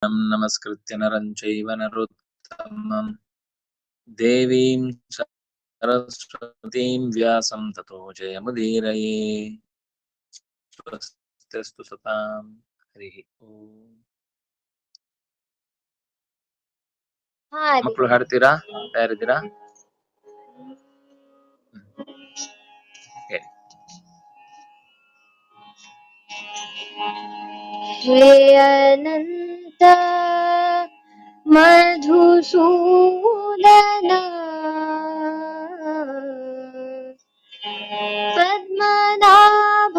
नमस्कृत्य नरं चैव नरोत्तमं देवीं सरस्वतीं व्यासं ततो जयमुदीरये। स्वस्तिस्तु सतां हरिः ओम्. ಮಕ್ಕಳು ಹಾಡ್ತೀರಾ? ತಯಾರಿದ್ದೀರಾ? ಹೇಳಿ. ಹೇ ಅನಂತ ಮಧುಸೂದನ ಪದ್ಮನಾಭ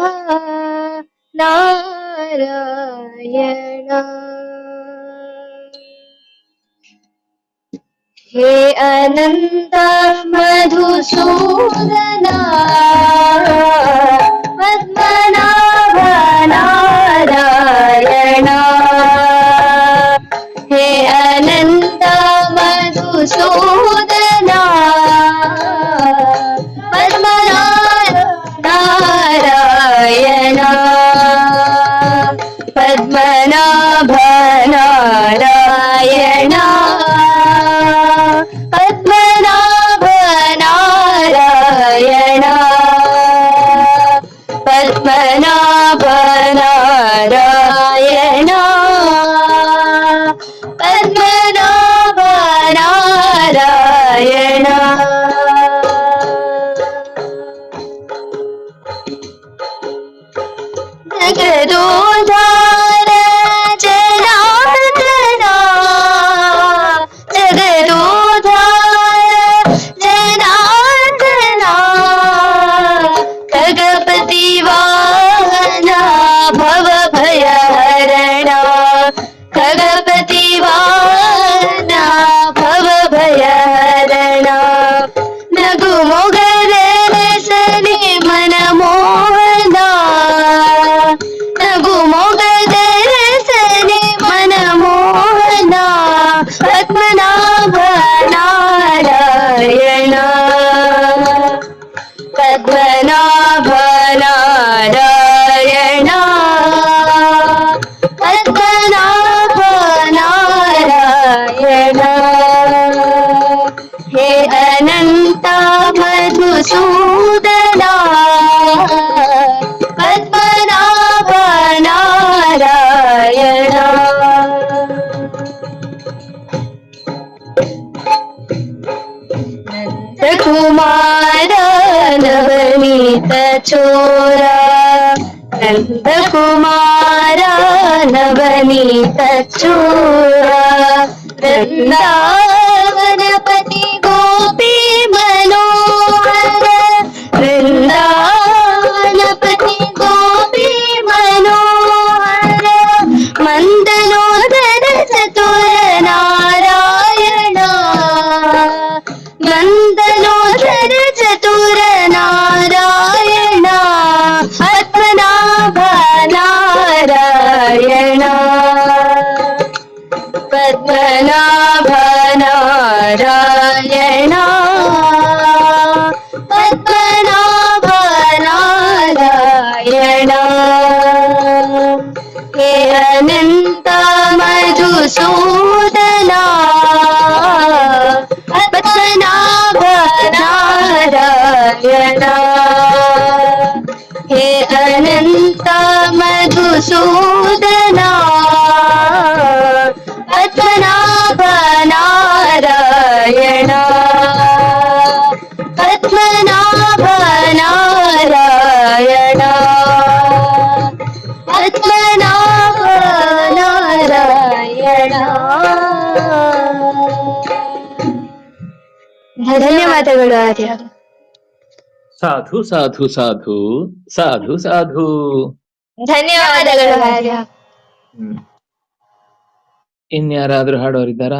ನಾರಾಯಣ. ಹೇ ಅನಂತ ಮಧುಸೂದನ ಪದ್ಮನಾಭ ನಾರಾಯಣ. ಹೇ ಅನಂತ ಮಧುಸೂದನ ಪದ್ಮನಾಭ ನಾರಾಯಣ. ಪದ್ಮನಾಭ ನಾರಾಯಣ. ಪದ್ಮನಾಭ ನಾರಾಯಣ. ಪದ್ಮನಾಭ ನಾರಾಯಣ. ಪದ್ಮನಾಭ ನಾರಾಯಣ. ಜಗದೋದ್ಧಾರ ಜನಾರ್ದನ. ಜಗದೋದ್ಧಾರ ಜನಾರ್ದನ. ಖಗಪತಿ ವಾಹನ ಭವ ಭಯಹರಣ. ಖಗಪತಿ ವಾಹನ ಭವ ಭಯಹರಣ. ನಗು ಮೊಗದರಸನೆ ಮನ ಮೋಹನ. ನಗು ಮೊಗದರಸನೆ ಮನ ಮೋಹನ. ಪದ್ಮನಾಭ ನಾರಾಯಣ. ಪದ್ಮನಾಭ ನಾರಾಯಣ. ಪದ್ಮನಾಭ ನಾರಾಯಣ. ಹೇ ಅನಂತ ಮಧುಸೂದನ ಪದ್ಮನಾಭ ನಾರಾಯಣ. ನಂದಕುಮಾರ ನವನೀತ ಚೋರ. ನಂದಕುಮಾರ ನವನೀತ ಚೋರ. ವೃಂದಾವನಪತಿ ಗೋಪಿ ಮನೋಹರ. ವೃಂದಾವನಪತಿ ಗೋಪಿ ಮನೋಹರ. ಮಂದನೋದರ ಚತುರ ನಾರಾಯಣ. ಮಂದನೋದರ ಚತುರ ನಾರಾಯಣ. ಪದ್ಮನಾಭ ನಾರಾಯಣ. ಪದ್ಮನಾಭ ನಾರಾಯಣ. ಪದ್ಮನಾಭ ನಾರಾಯಣ. ಹೇ ಅನಂತ ಮಧುಸೂದನ ಪದ್ಮನಾಭ ನಾರಾಯಣ. ಹೇ ಅನಂತ ಮಧುಸೂದನ ಪದ್ಮನಾಭ ನಾರಾಯಣ. ಪದ್ಮನಾಭ ನಾರಾಯಣ. ಪದ್ಮನಾಭ ನಾರಾಯಣ. ಧನ್ಯವಾದಗಳು ಆರ್ಯ. ಸಾಧು ಸಾಧು ಸಾಧು ಸಾಧು ಸಾಧು. ಧನ್ಯವಾದಗಳು ಆರ್ಯ. ಇನ್ಯಾರಾದ್ರೂ ಹಾಡೋರಿದ್ದಾರಾ?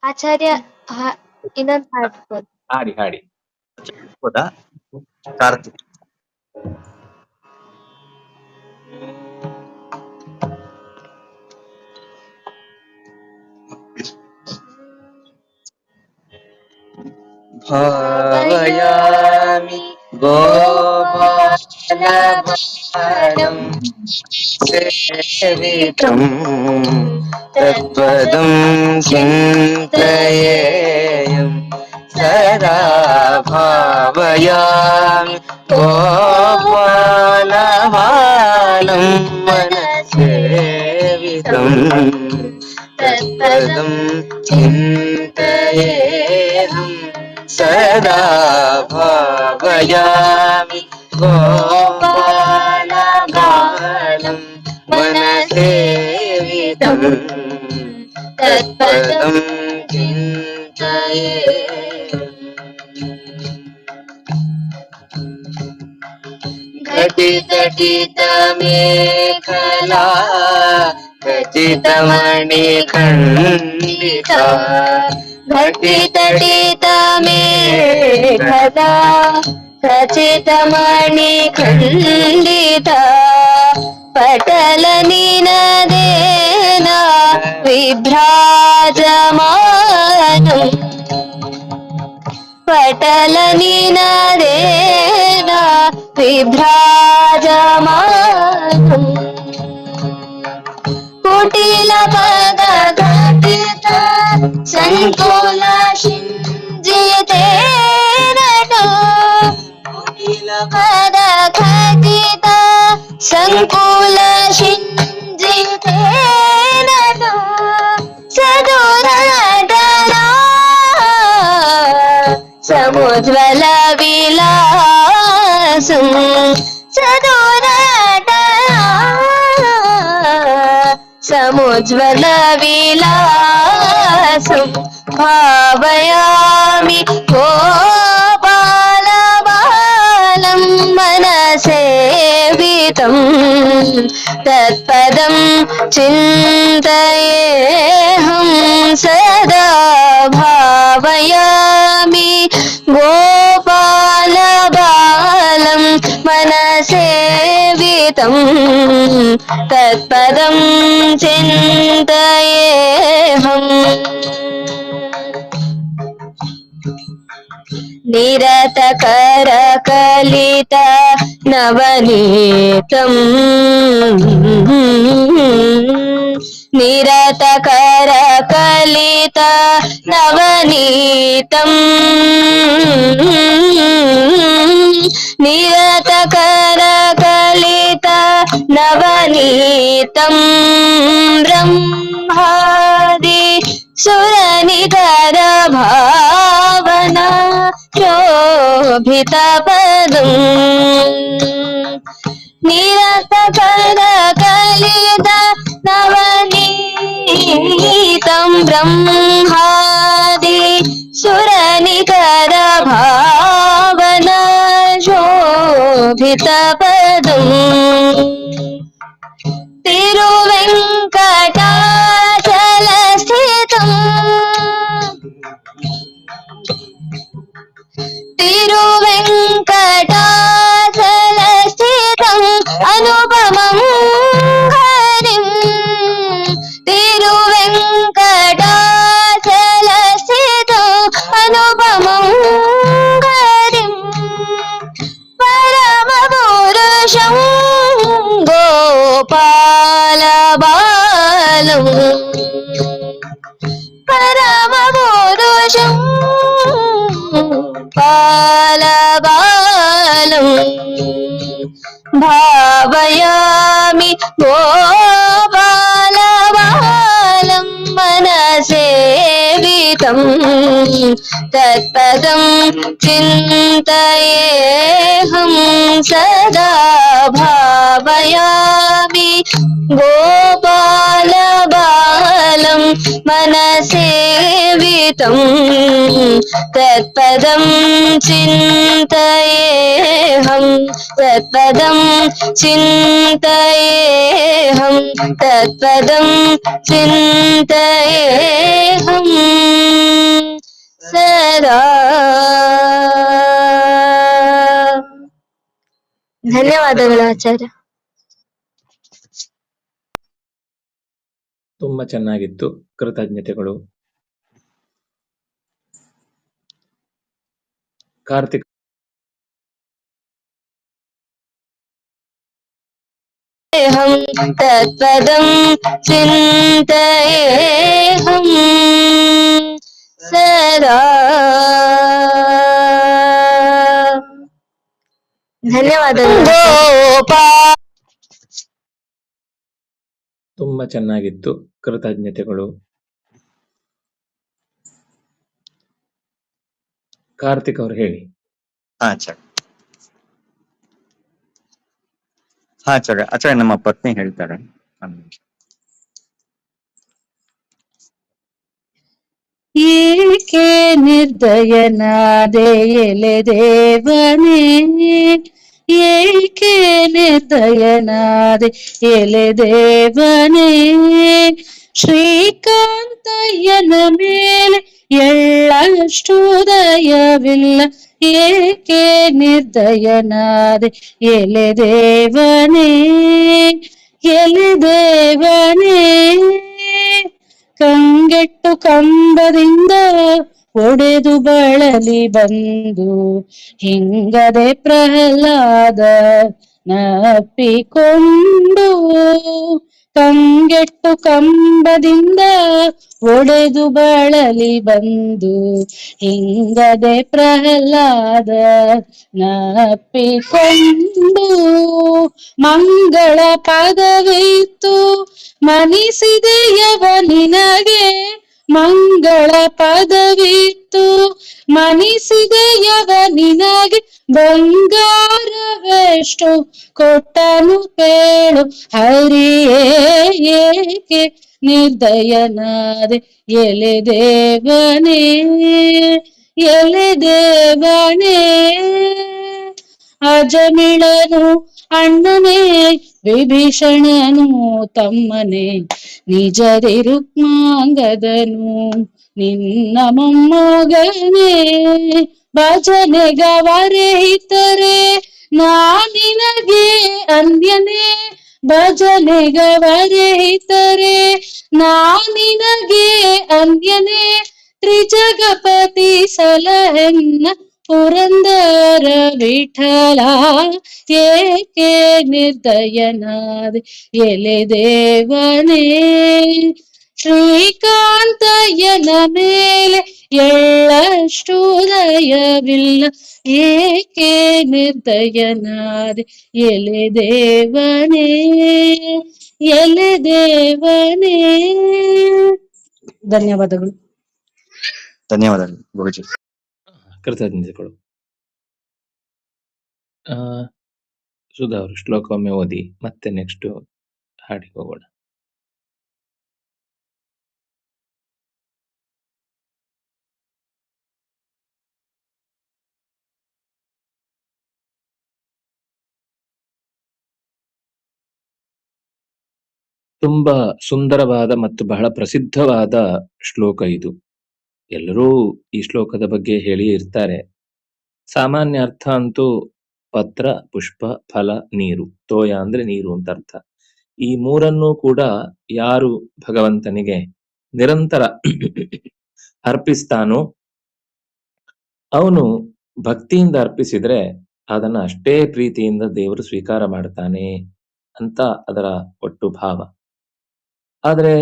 ಆಚಾರ್ಯ ಇನ್ನೊಂದು ಹಾಡ್ಬೋದು. ಹಾಡಿ ಹಾಡಿ. ಹೌದಾ? ಕಾರ್ತಿಕ್. भावयामि गोपालबालं सेवितं तत्पदं चिन्तयेयं सदा भावयामि गोपालबालं मनसेवितं तत्पदं चिन्तयेऽहं सदा भावयामि गोपालबालं मनसेवितं तत्पदं चिन्तयेऽहम्। घटितटितमेखला घटितमणिखण्डिता घटितटितमेखला घटितमणिखण्डिता पटलनिनदेन विभ्राजमानम् पटलनिनदेन विभ्राजमानम् कुटिलपदघटित सङ्कुलशिञ्जितेन कुटिलपदघटित सङ्कुलशिञ्जितेन सदुरटना समुज्ज्वल विलासं सदुरटना समुज्ज्वल विलासं भावयामि गोपालबालं मनसेवितं तत्पदं चिन्तयेऽहं सदा भावयामि गोपालबालं मनसेवितं तत्पदं चिन्तयेऽहम्। निरतकरकलित नवनीतम् निरतकरकलित नवनीतम् निरतकरकलित नवनीतं ब्रह्मादि सुरनिधर भावना शोभितपदम् निरतकरकलित नवनीतं ब्रह्मादि सुरनिधर भावना शोभितपदम् तिरुवेङ्कटाचलस्थितम् तिरुवेङ्कटाचलस्थितम् अनुपमं हरिं तिरुवेङ्कटाचलस्थितम् अनुपमं हरिं परमपुरुषं गोपालबालं परमपुरुषं बालबालं भावयामि गोपालबालं मनसेवितं तत्पदं चिन्तयेऽहं सदा भावयामि गोपालबालं मनसेवितं तत्पदं चिन्तयेऽहं तत्पदं चिन्तयेऽहं तत्पदं चिन्तयेऽहं सदा। ಧನ್ಯವಾದಗಳು ಆಚಾರ್ಯ. ತುಂಬಾ ಚೆನ್ನಾಗಿತ್ತು, ಕೃತಜ್ಞತೆಗಳು. ಕಾರ್ತಿಕ್ हम तत्पदं चिन्तयेऽहं सदा ಧನ್ಯವಾದಗಳು ಗೋಪಾ ತುಂಬಾ ಚೆನ್ನಾಗಿತ್ತು, ಕೃತಜ್ಞತೆಗಳು. ಕಾರ್ತಿಕ್ ಅವ್ರು ಹೇಳಿ. ಆಚಾರ್ಯ ಆಚಾರ್ಯ ನಮ್ಮ ಪತ್ನಿ ಹೇಳ್ತಾರೆ. ಏಕೆ ನಿರ್ದಯನಾದೆ ಎಲೆ ದೇವನೇ, ಏಕೆ ನಿರ್ದಯನಾದೆ ಎಲೆ ದೇವನೇ, ಶ್ರೀಕಾಂತಯ್ಯನ ಮೇಲೆ ಎಳ್ಳಷ್ಟು ದಯವಿಲ್ಲ, ಏಕೆ ನಿರ್ದಯನಾದೆ ಎಲೆ ದೇವನೇ, ಎಲೆ ದೇವನೇ. ಕಂಗೆಟ್ಟು ಕಂಬದಿಂದ ಒಡೆದು ಬಳಲಿ ಬಂದು ಹಿಂಗದೆ ಪ್ರಹ್ಲಾದ ನಪ್ಪಿಕೊಂಡು, ಕಂಗೆಟ್ಟು ಕಂಬದಿಂದ ಒಡೆದು ಬಳಲಿ ಬಂದು ಹಿಂಗದೆ ಪ್ರಹ್ಲಾದ ನಪ್ಪಿಕೊಂಡು, ಮಂಗಳ ಪದವಿತ್ತು ಮನಿಸಿದೆಯವ ನಿನಗೆ, ಮಂಗಳ ಪದವಿತ್ತು ಮನಿಸಿದೆಯವ ನಿನಗೆ, ಬಂಗಾರವೆಷ್ಟು ಕೊಟ್ಟನು ಕೇಳು ಹರಿಯೇ, ಏಕೆ ನಿರ್ದಯನಾದೆ ಎಲೆ ದೇವನೇ, ಎಲೆ ದೇವನೇ. ಅಜಮಿಳನು ಅಣ್ಣನೇ, ವಿಭೀಷಣನು ತಮ್ಮನೇ, ನಿಜದಿ ರುಕ್ಮಾಂಗದನು ನಿನ್ನ ಮೊಮ್ಮಗನೇ, ಭಜನೆಗವರೆಯಿತರೆ ನಾನಿನಗೆ ಅನ್ಯನೇ, ಭಜನೆಗವರೆಯಿತರೆ ನಾನಿನಗೆ ಅನ್ಯನೇ, ತ್ರಿಜಗಪತಿ ಸಲಹೆನ್ನ ಪುರಂದರ ವಿಠಲ, ಏಕೆ ನಿರ್ದಯನಾದೆ ಎಲೆ ದೇವನೇ, ಶ್ರೀಕಾಂತಯ್ಯನ ಮೇಲೆ ಎಳ್ಳಷ್ಟು ದಯವಿಲ್ಲ, ಏಕೆ ನಿರ್ದಯನಾದೆ ಎಲೆ ದೇವನೇ, ಎಲೆ ದೇವನೇ. ಧನ್ಯವಾದಗಳು. ಧನ್ಯವಾದಗಳು ಗುರುಜಿ. ಕೃತಜ್ಞತೆಗಳು. ಸುಧಾ ಅವರು ಶ್ಲೋಕ ಒಮ್ಮೆ ಓದಿ ಮತ್ತೆ ನೆಕ್ಸ್ಟ್ ಹಾಡಿಗೆ ಹೋಗೋಣ. ತುಂಬಾ ಸುಂದರವಾದ ಮತ್ತು ಬಹಳ ಪ್ರಸಿದ್ಧವಾದ ಶ್ಲೋಕ ಇದು. ಎಲ್ಲರೂ ಈ ಶ್ಲೋಕದ ಬಗ್ಗೆ ಹೇಳಿ ಇರ್ತಾರೆ. ಸಾಮಾನ್ಯ ಅರ್ಥ ಅಂತೂ ಪತ್ರ, ಪುಷ್ಪ, ಫಲ, ನೀರು. ತೋಯ ಅಂದ್ರೆ ನೀರು ಅಂತ ಅರ್ಥ. ಈ ಮೂರನ್ನೂ ಕೂಡ ಯಾರು ಭಗವಂತನಿಗೆ ನಿರಂತರ ಅರ್ಪಿಸ್ತಾನೋ ಅವನು ಭಕ್ತಿಯಿಂದ ಅರ್ಪಿಸಿದ್ರೆ ಅದನ್ನ ಅಷ್ಟೇ ಪ್ರೀತಿಯಿಂದ ದೇವರು ಸ್ವೀಕಾರ ಮಾಡ್ತಾನೆ ಅಂತ ಅದರ ಒಟ್ಟು ಭಾವ. ಆದ್ರೆ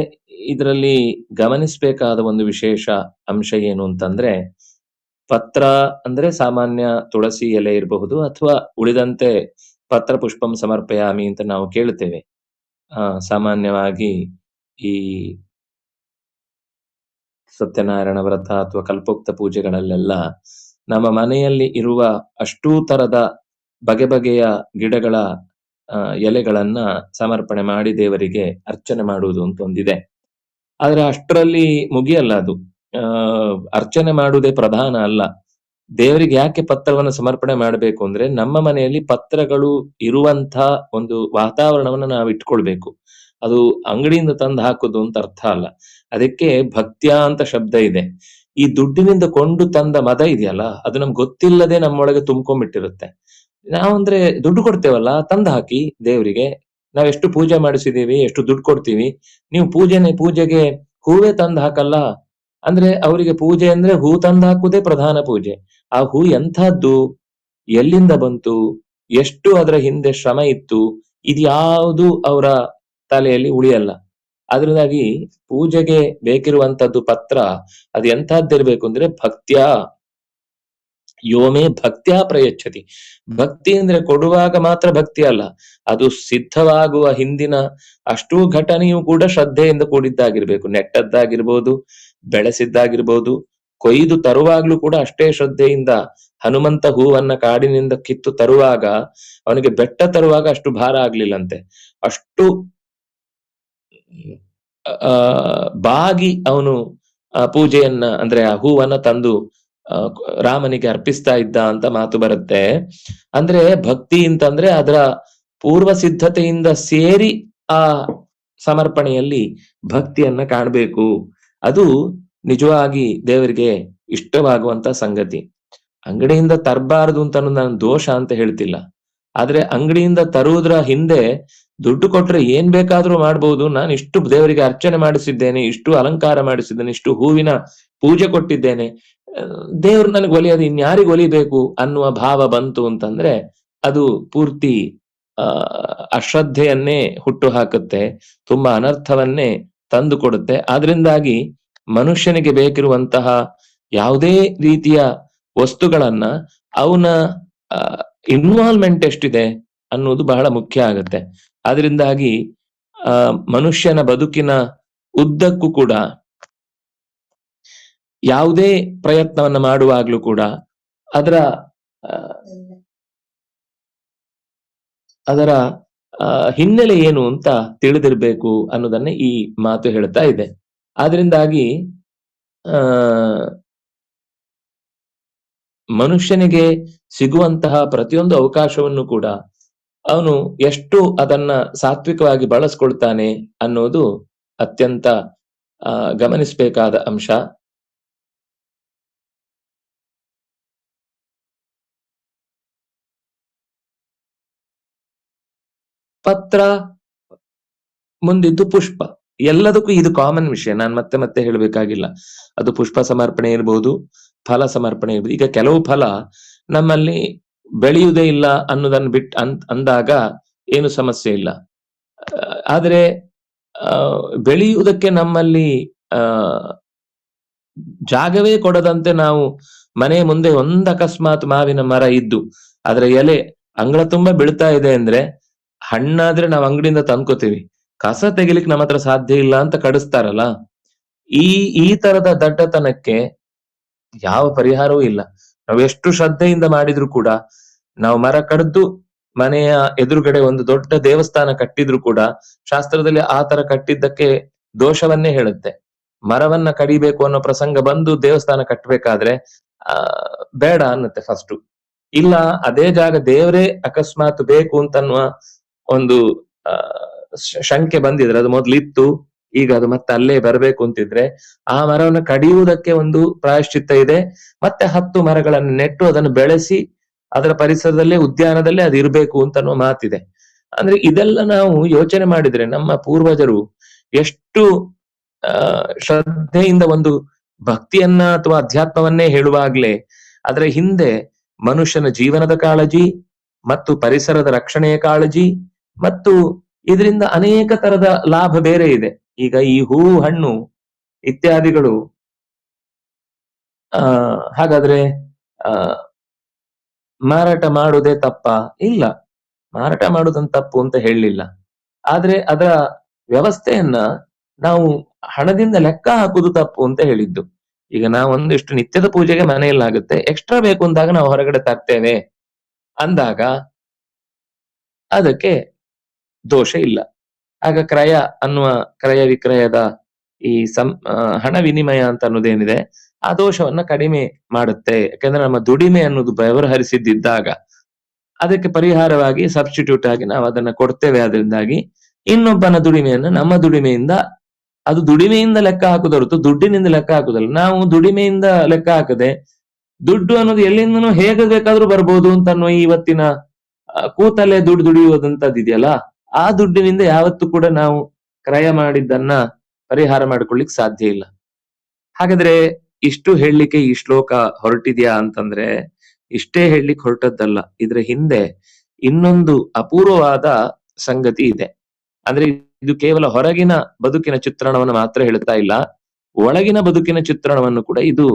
ಇದರಲ್ಲಿ ಗಮನಿಸಬೇಕಾದ ಒಂದು ವಿಶೇಷ ಅಂಶ ಏನು ಅಂತಂದ್ರೆ, ಪತ್ರ ಅಂದ್ರೆ ಸಾಮಾನ್ಯ ತುಳಸಿ ಎಲೆ ಇರಬಹುದು, ಅಥವಾ ಉಳಿದಂತೆ ಪತ್ರ ಪುಷ್ಪಂ ಸಮರ್ಪಯಾಮಿ ಅಂತ ನಾವು ಕೇಳ್ತೇವೆ. ಸಾಮಾನ್ಯವಾಗಿ ಈ ಸತ್ಯನಾರಾಯಣ ವ್ರತ ಅಥವಾ ಕಲ್ಪೋಕ್ತ ಪೂಜೆಗಳಲ್ಲೆಲ್ಲ ನಮ್ಮ ಮನೆಯಲ್ಲಿ ಇರುವ ಅಷ್ಟೂ ತರದ ಬಗೆ ಬಗೆಯ ಗಿಡಗಳ ಎಲೆಗಳನ್ನ ಸಮರ್ಪಣೆ ಮಾಡಿ ದೇವರಿಗೆ ಅರ್ಚನೆ ಮಾಡುವುದು ಅಂತ ಒಂದಿದೆ. ಆದ್ರೆ ಅಷ್ಟರಲ್ಲಿ ಮುಗಿಯಲ್ಲ ಅದು. ಅರ್ಚನೆ ಮಾಡುವುದೇ ಪ್ರಧಾನ ಅಲ್ಲ. ದೇವರಿಗೆ ಯಾಕೆ ಪತ್ರವನ್ನು ಸಮರ್ಪಣೆ ಮಾಡಬೇಕು ಅಂದ್ರೆ, ನಮ್ಮ ಮನೆಯಲ್ಲಿ ಪತ್ರಗಳು ಇರುವಂತ ಒಂದು ವಾತಾವರಣವನ್ನ ನಾವು ಇಟ್ಕೊಳ್ಬೇಕು. ಅದು ಅಂಗಡಿಯಿಂದ ತಂದು ಹಾಕುದು ಅಂತ ಅರ್ಥ ಅಲ್ಲ. ಅದಕ್ಕೆ ಭಕ್ತ್ಯ ಅಂತ ಶಬ್ದ ಇದೆ. ಈ ದುಡ್ಡಿನಿಂದ ಕೊಂಡು ತಂದ ಮದ ಇದೆಯಲ್ಲ, ಅದು ನಮ್ಗೆ ಗೊತ್ತಿಲ್ಲದೆ ನಮ್ಮೊಳಗೆ ತುಂಬ್ಕೊಂಡ್ಬಿಟ್ಟಿರುತ್ತೆ. ನಾವಂದ್ರೆ ದುಡ್ಡು ಕೊಡ್ತೇವಲ್ಲ, ತಂದು ಹಾಕಿ ದೇವರಿಗೆ. ನಾವ್ ಎಷ್ಟು ಪೂಜೆ ಮಾಡಿಸಿದೀವಿ, ಎಷ್ಟು ದುಡ್ಡು ಕೊಡ್ತೀವಿ. ನೀವು ಪೂಜೆಗೆ ಹೂವೇ ತಂದು ಹಾಕಲ್ಲ, ಅಂದ್ರೆ ಅವರಿಗೆ ಪೂಜೆ ಅಂದ್ರೆ ಹೂ ತಂದಾಕುದೇ ಪ್ರಧಾನ ಪೂಜೆ. ಆ ಹೂ ಎಂಥದ್ದು, ಎಲ್ಲಿಂದ ಬಂತು, ಎಷ್ಟು ಅದರ ಹಿಂದೆ ಶ್ರಮ ಇತ್ತು, ಇದ್ಯಾವುದು ಅವರ ತಲೆಯಲ್ಲಿ ಉಳಿಯಲ್ಲ. ಅದರಿಂದಾಗಿ ಪೂಜೆಗೆ ಬೇಕಿರುವಂತದ್ದು ಪತ್ರ ಅದು ಎಂಥದ್ದಿರ್ಬೇಕು ಅಂದ್ರೆ ಭಕ್ತ್ಯಾ ಯೋಮೇ ಭಕ್ತ್ಯಾ ಪ್ರಯಚ್ಛತಿ. ಭಕ್ತಿ ಅಂದ್ರೆ ಕೊಡುವಾಗ ಮಾತ್ರ ಭಕ್ತಿ ಅಲ್ಲ, ಅದು ಸಿದ್ಧವಾಗುವ ಹಿಂದಿನ ಅಷ್ಟೂ ಘಟನೆಯೂ ಕೂಡ ಶ್ರದ್ಧೆಯಿಂದ ಕೂಡಿದ್ದಾಗಿರ್ಬೇಕು. ನೆಟ್ಟದ್ದಾಗಿರ್ಬೋದು, ಬೆಳೆಸಿದ್ದಾಗಿರ್ಬೋದು, ಕೊಯ್ದು ತರುವಾಗ್ಲೂ ಕೂಡ ಅಷ್ಟೇ ಶ್ರದ್ಧೆಯಿಂದ. ಹನುಮಂತ ಹೂವನ್ನ ಕಾಡಿನಿಂದ ಕಿತ್ತು ತರುವಾಗ ಅವನಿಗೆ ಬೆಟ್ಟ ತರುವಾಗ ಅಷ್ಟು ಭಾರ ಆಗ್ಲಿಲ್ಲಂತೆ, ಅಷ್ಟು ಬಾಗಿ ಅವನು ಪೂಜೆಯನ್ನ ಅಂದ್ರೆ ಆ ಹೂವನ್ನ ತಂದು ರಾಮನಿಗೆ ಅರ್ಪಿಸ್ತಾ ಇದ್ದ ಅಂತ ಮಾತು ಬರುತ್ತೆ. ಅಂದ್ರೆ ಭಕ್ತಿ ಅಂತಂದ್ರೆ ಅದರ ಪೂರ್ವ ಸಿದ್ಧತೆಯಿಂದ ಸೇರಿ ಆ ಸಮರ್ಪಣೆಯಲ್ಲಿ ಭಕ್ತಿಯನ್ನ ಕಾಣಬೇಕು. ಅದು ನಿಜವಾಗಿ ದೇವರಿಗೆ ಇಷ್ಟವಾಗುವಂತ ಸಂಗತಿ. ಅಂಗಡಿಯಿಂದ ತರಬಾರದು ಅಂತ ನಾನು ದೋಷ ಅಂತ ಹೇಳ್ತಿಲ್ಲ, ಆದ್ರೆ ಅಂಗಡಿಯಿಂದ ತರುವುದರ ಹಿಂದೆ ದುಡ್ಡು ಕೊಟ್ರೆ ಏನ್ ಬೇಕಾದ್ರೂ ಮಾಡ್ಬೋದು, ನಾನು ಇಷ್ಟು ದೇವರಿಗೆ ಅರ್ಚನೆ ಮಾಡಿಸಿದ್ದೇನೆ, ಇಷ್ಟು ಅಲಂಕಾರ ಮಾಡಿಸಿದ್ದೇನೆ, ಇಷ್ಟು ಹೂವಿನ ಪೂಜೆ ಕೊಟ್ಟಿದ್ದೇನೆ, ದೇವ್ರು ನನಗೆ ಒಲಿಯೋದು ಇನ್ಯಾರಿಗೆ ಒಲಿಬೇಕು ಅನ್ನುವ ಭಾವ ಬಂತು ಅಂತಂದ್ರೆ ಅದು ಪೂರ್ತಿ ಅಶ್ರದ್ಧೆಯನ್ನೇ ಹುಟ್ಟು ಹಾಕುತ್ತೆ, ತುಂಬಾ ಅನರ್ಥವನ್ನೇ ತಂದು ಕೊಡುತ್ತೆ. ಆದ್ರಿಂದಾಗಿ ಮನುಷ್ಯನಿಗೆ ಬೇಕಿರುವಂತಹ ಯಾವುದೇ ರೀತಿಯ ವಸ್ತುಗಳನ್ನ ಅವನ ಇನ್ವಾಲ್ವ್ಮೆಂಟ್ ಎಷ್ಟಿದೆ ಅನ್ನೋದು ಬಹಳ ಮುಖ್ಯ ಆಗುತ್ತೆ. ಆದ್ರಿಂದಾಗಿ ಮನುಷ್ಯನ ಬದುಕಿನ ಉದ್ದಕ್ಕೂ ಕೂಡ ಯಾವುದೇ ಪ್ರಯತ್ನವನ್ನ ಮಾಡುವಾಗ್ಲೂ ಕೂಡ ಅದರ ಹಿನ್ನೆಲೆ ಏನು ಅಂತ ತಿಳಿದಿರ್ಬೇಕು ಅನ್ನೋದನ್ನೇ ಈ ಮಾತು ಹೇಳ್ತಾ ಇದೆ. ಆದ್ರಿಂದಾಗಿ ಮನುಷ್ಯನಿಗೆ ಸಿಗುವಂತಹ ಪ್ರತಿಯೊಂದು ಅವಕಾಶವನ್ನು ಕೂಡ ಅವನು ಎಷ್ಟು ಅದನ್ನ ಸಾತ್ವಿಕವಾಗಿ ಬಳಸ್ಕೊಳ್ತಾನೆ ಅನ್ನೋದು ಅತ್ಯಂತ ಗಮನಿಸಬೇಕಾದ ಅಂಶ. ಪತ್ರ ಮುಂದಿದ್ದು ಪುಷ್ಪ, ಎಲ್ಲದಕ್ಕೂ ಇದು ಕಾಮನ್ ವಿಷಯ, ನಾನು ಮತ್ತೆ ಮತ್ತೆ ಹೇಳ್ಬೇಕಾಗಿಲ್ಲ. ಅದು ಪುಷ್ಪ ಸಮರ್ಪಣೆ ಇರ್ಬೋದು, ಫಲ ಸಮರ್ಪಣೆ ಇರ್ಬೋದು. ಈಗ ಕೆಲವು ಫಲ ನಮ್ಮಲ್ಲಿ ಬೆಳೆಯುವುದೇ ಇಲ್ಲ ಅನ್ನೋದನ್ನ ಅಂದಾಗ ಏನು ಸಮಸ್ಯೆ ಇಲ್ಲ. ಆದ್ರೆ ಬೆಳೆಯುವುದಕ್ಕೆ ನಮ್ಮಲ್ಲಿ ಜಾಗವೇ ಕೊಡದಂತೆ ನಾವು ಮನೆ ಮುಂದೆ ಅಕಸ್ಮಾತ್ ಮಾವಿನ ಮರ ಇದ್ದು ಅದರ ಎಲೆ ಅಂಗಳ ತುಂಬಾ ಬೀಳ್ತಾ ಇದೆ ಅಂದ್ರೆ, ಹಣ್ಣಾದ್ರೆ ನಾವು ಅಂಗಡಿಯಿಂದ ತಂದ್ಕೋತೀವಿ, ಕಸ ತೆಗಿಲಿಕ್ಕೆ ನಮ್ಮ ಹತ್ರ ಸಾಧ್ಯ ಇಲ್ಲ ಅಂತ ಕಡಿಸ್ತಾರಲ್ಲ, ಈ ತರದ ದಡ್ಡತನಕ್ಕೆ ಯಾವ ಪರಿಹಾರವೂ ಇಲ್ಲ. ನಾವು ಎಷ್ಟು ಶ್ರದ್ಧೆಯಿಂದ ಮಾಡಿದ್ರು ಕೂಡ, ನಾವು ಮರ ಕಡ್ದು ಮನೆಯ ಎದುರುಗಡೆ ಒಂದು ದೊಡ್ಡ ದೇವಸ್ಥಾನ ಕಟ್ಟಿದ್ರು ಕೂಡ ಶಾಸ್ತ್ರದಲ್ಲಿ ಆ ತರ ಕಟ್ಟಿದ್ದಕ್ಕೆ ದೋಷವನ್ನೇ ಹೇಳುತ್ತೆ. ಮರವನ್ನ ಕಡಿಬೇಕು ಅನ್ನೋ ಪ್ರಸಂಗ ಬಂದು ದೇವಸ್ಥಾನ ಕಟ್ಟಬೇಕಾದ್ರೆ ಬೇಡ ಅನ್ನತ್ತೆ ಫಸ್ಟು. ಇಲ್ಲ ಅದೇ ಜಾಗ ದೇವರೇ ಅಕಸ್ಮಾತ್ ಬೇಕು ಅಂತನ್ನುವ ಒಂದು ಶಂಕೆ ಬಂದಿದ್ರೆ, ಅದು ಮೊದ್ಲಿತ್ತು ಈಗ ಅದು ಮತ್ತೆ ಅಲ್ಲೇ ಬರ್ಬೇಕು ಅಂತಿದ್ರೆ ಆ ಮರವನ್ನು ಕಡಿಯುವುದಕ್ಕೆ ಒಂದು ಪ್ರಾಯಶ್ಚಿತ್ತ ಇದೆ. ಮತ್ತೆ 10 ಮರಗಳನ್ನು ನೆಟ್ಟು ಅದನ್ನು ಬೆಳೆಸಿ ಅದರ ಪರಿಸರದಲ್ಲೇ ಉದ್ಯಾನದಲ್ಲೇ ಅದು ಇರ್ಬೇಕು ಅಂತ ಅನ್ನೋ ಮಾತಿದೆ. ಅಂದ್ರೆ ಇದೆಲ್ಲ ನಾವು ಯೋಚನೆ ಮಾಡಿದ್ರೆ ನಮ್ಮ ಪೂರ್ವಜರು ಎಷ್ಟು ಶ್ರದ್ಧೆಯಿಂದ ಒಂದು ಭಕ್ತಿಯನ್ನ ಅಥವಾ ಅಧ್ಯಾತ್ಮವನ್ನೇ ಹೇಳುವಾಗ್ಲೇ ಅದರ ಹಿಂದೆ ಮನುಷ್ಯನ ಜೀವನದ ಕಾಳಜಿ ಮತ್ತು ಪರಿಸರದ ರಕ್ಷಣೆಯ ಕಾಳಜಿ ಮತ್ತು ಇದರಿಂದ ಅನೇಕ ತರದ ಲಾಭ ಬೇರೆ ಇದೆ. ಈಗ ಈ ಹೂವು ಹಣ್ಣು ಇತ್ಯಾದಿಗಳು ಹಾಗಾದ್ರೆ ಮಾರಾಟ ಮಾಡುವುದೇ ತಪ್ಪ? ಇಲ್ಲ, ಮಾರಾಟ ಮಾಡುವುದನ್ನು ತಪ್ಪು ಅಂತ ಹೇಳಲಿಲ್ಲ. ಆದ್ರೆ ಅದರ ವ್ಯವಸ್ಥೆಯನ್ನ ನಾವು ಹಣದಿಂದ ಲೆಕ್ಕ ಹಾಕುದು ತಪ್ಪು ಅಂತ ಹೇಳಿದ್ದು. ಈಗ ನಾವು ಒಂದಿಷ್ಟು ನಿತ್ಯದ ಪೂಜೆಗೆ ಮನೆಯಲ್ಲಿ ಆಗುತ್ತೆ, ಎಕ್ಸ್ಟ್ರಾ ಬೇಕು ಅಂದಾಗ ನಾವು ಹೊರಗಡೆ ತರ್ತೇವೆ ಅಂದಾಗ ಅದಕ್ಕೆ ದೋಷ ಇಲ್ಲ. ಆಗ ಕ್ರಯ ವಿಕ್ರಯದ ಈ ಹಣ ವಿನಿಮಯ ಅಂತ ಅನ್ನೋದೇನಿದೆ ಆ ದೋಷವನ್ನ ಕಡಿಮೆ ಮಾಡುತ್ತೆ. ಯಾಕಂದ್ರೆ ನಮ್ಮ ದುಡಿಮೆ ಅನ್ನೋದು ವ್ಯವಹರಿಸಿದ್ದಾಗ ಅದಕ್ಕೆ ಪರಿಹಾರವಾಗಿ ಸಬ್ಸ್ಟಿಟ್ಯೂಟ್ ಆಗಿ ನಾವು ಅದನ್ನ ಕೊಡ್ತೇವೆ. ಅದರಿಂದಾಗಿ ಇನ್ನೊಬ್ಬನ ದುಡಿಮೆಯನ್ನ ನಮ್ಮ ದುಡಿಮೆಯಿಂದ, ಅದು ದುಡಿಮೆಯಿಂದ ಲೆಕ್ಕ ಹಾಕುದು ಹೊರತು ದುಡ್ಡಿನಿಂದ ಲೆಕ್ಕ ಹಾಕುದಲ್ಲ. ನಾವು ದುಡಿಮೆಯಿಂದ ಲೆಕ್ಕ ಹಾಕದೆ ದುಡ್ಡು ಅನ್ನೋದು ಎಲ್ಲಿಂದನೂ ಹೇಗೆ ಬೇಕಾದ್ರೂ ಬರ್ಬೋದು ಅಂತ ಅನ್ನೋ ಇವತ್ತಿನ ಕೂತಲ್ಲೇ ದುಡ್ಡು ದುಡಿಯುವುದಂತದ್ದಿದೆಯಲ್ಲ, ಆ ದುಡ್ಡಿನಿಂದ ಯಾವತ್ತೂ ಕೂಡ ನಾವು ಕ್ರಯ ಮಾಡಿದ್ದನ್ನ ಪರಿಹಾರ ಮಾಡ್ಕೊಳ್ಳಿಕ್ ಸಾಧ್ಯ ಇಲ್ಲ. ಹಾಗಾದ್ರೆ ಇಷ್ಟು ಹೇಳಲಿಕ್ಕೆ ಈ ಶ್ಲೋಕ ಹೊರಟಿದ್ಯಾ ಅಂತಂದ್ರೆ ಇಷ್ಟೇ ಹೇಳಲಿಕ್ಕೆ ಹೊರಟದ್ದಲ್ಲ. ಇದ್ರ ಹಿಂದೆ ಇನ್ನೊಂದು ಅಪೂರ್ವವಾದ ಸಂಗತಿ ಇದೆ. ಅಂದ್ರೆ ಇದು ಕೇವಲ ಹೊರಗಿನ ಬದುಕಿನ ಚಿತ್ರಣವನ್ನು ಮಾತ್ರ ಹೇಳ್ತಾ ಇಲ್ಲ, ಒಳಗಿನ ಬದುಕಿನ ಚಿತ್ರಣವನ್ನು ಕೂಡ ಇದು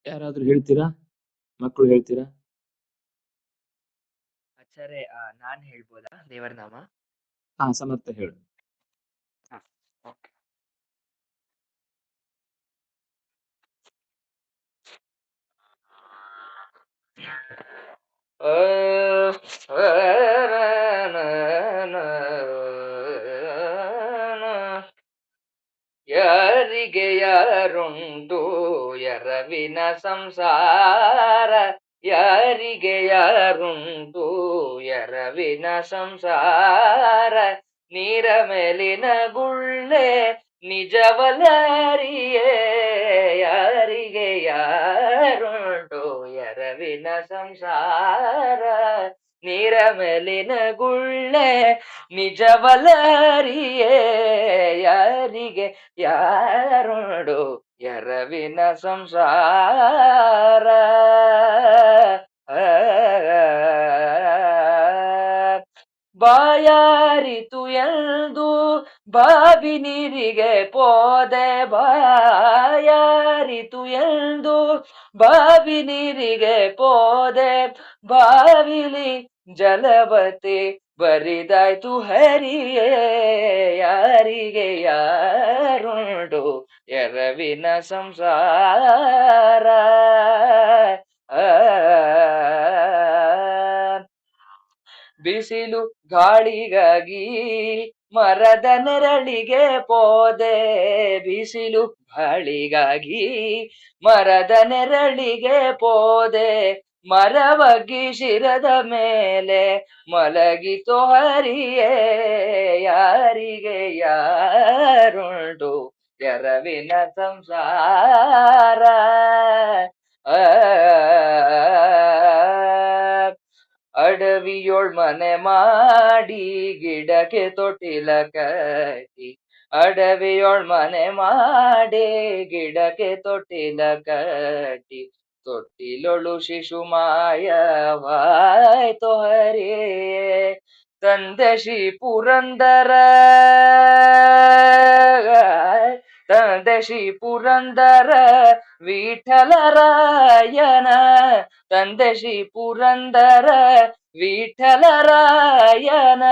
ಯಾರಾದ್ರೂ ಹೇಳ್ತೀರಾ? ಮಕ್ಕಳು ಹೇಳ್ತೀರಾ? ಆಚಾರ್ಯ ನಾನ್ ಹೇಳ್ಬೋದಾ ದೇವರ ನಾಮ? ಹಾ, ಸಮರ್ಥ ಹೇಳು. ಓಕೆ. ಯಾರಿಗೆ ಯಾರುಂಟು ಎರವಿನ ಸಂಸಾರ, ಯಾರಿಗೆ ಯಾರುಂಟು ಎರವಿನ ಸಂಸಾರ, ನೀರ ಮೇಲಿನ ಗುಳ್ಳೆ ನಿಜವಲರಿಯೇ, ಯಾರಿಗೆ ಯಾರುಂಟು ಎರವಿನ ಸಂಸಾರ, ನೀರ ಮೇಲಿನ ಗುಳ್ಳೆ ನಿಜವಲರಿಯೇ, ಯಾರಿಗೆ ಯಾರುಂಟು ಎರವಿನ ಸಂಸಾರ. ಬಾಯಾರಿತು ಎಂದು ಬಾವಿ ನೀರಿಗೆ ಪೋದೆ, ಬಾಯಾರಿತು ಎಂದು ಬಾವಿ ನೀರಿಗೆ ಪೋದೆ, ಬಾವಿಲಿ ಜಲವತಿ ಬರಿದಾಯ್ತು ಹರಿಯೇ, ಯಾರಿಗೆ ಯಾರುಂಟು ಎರವಿನ ಸಂಸಾರ. ಬಿಸಿಲು ಗಾಳಿಗಾಗಿ ಮರದ ನೆರಳಿಗೆ ಪೋದೆ, ಬಿಸಿಲು ಗಾಳಿಗಾಗಿ ಮರದ ನೆರಳಿಗೆ ಪೋದೆ, ಮರವಗ್ಗಿ ಶಿರದ ಮೇಲೆ ಮಲಗಿತು ಹರಿಯೇ, ಯಾರಿಗೆ ಯಾರುಂಟು ಎರವಿನ ಸಂಸಾರ. ಅಡವಿಯೊಳ್ ಮನೆ ಮಾಡಿ ಗಿಡಕ್ಕೆ ತೊಟ್ಟಿಲ ಕಟ್ಟಿ, ಅಡವಿಯೊಳ್ ಮನೆ ಮಾಡಿ ಗಿಡಕ್ಕೆ ತೊಟ್ಟಿಲ ಕಟ್ಟಿ, ತೊಟ್ಟಿಲೊಳು ಶಿಶು ಮಾಯವಾಯ್ತು ಹರಿಯೇ, ತಂದೆ ಶ್ರೀ ಪುರಂದರ, ತಂದೆ ಶ್ರೀ ಪುರಂದರ ವಿಠಲರಾಯನ, ತಂದೆ ಶ್ರೀ ಪುರಂದರ ವಿಠಲರಾಯನ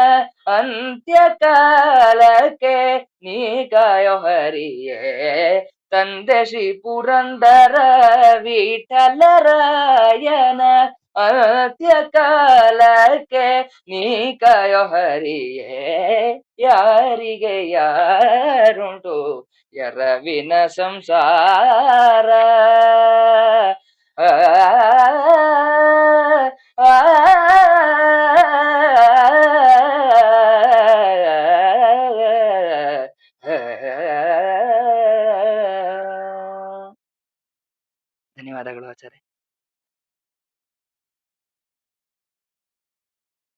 ಅಂತ್ಯಕಾಲಕ್ಕೆ ನೀ ಕಾಯೋ ಹರಿಯೇ, ತಂದೆ ಶ್ರೀ ಪುರಂದರ ವಿಠಲರಾಯನ ಅಂತ್ಯಕಾಲಕ್ಕೆ ನೀ ಕಾಯೋ ಹರಿಯೇ, ಯಾರಿಗೆ ಯಾರುಂಟು ಎರವಿನ ಸಂಸಾರ. ಧನ್ಯವಾದಗಳು ಆಚಾರ್ಯ.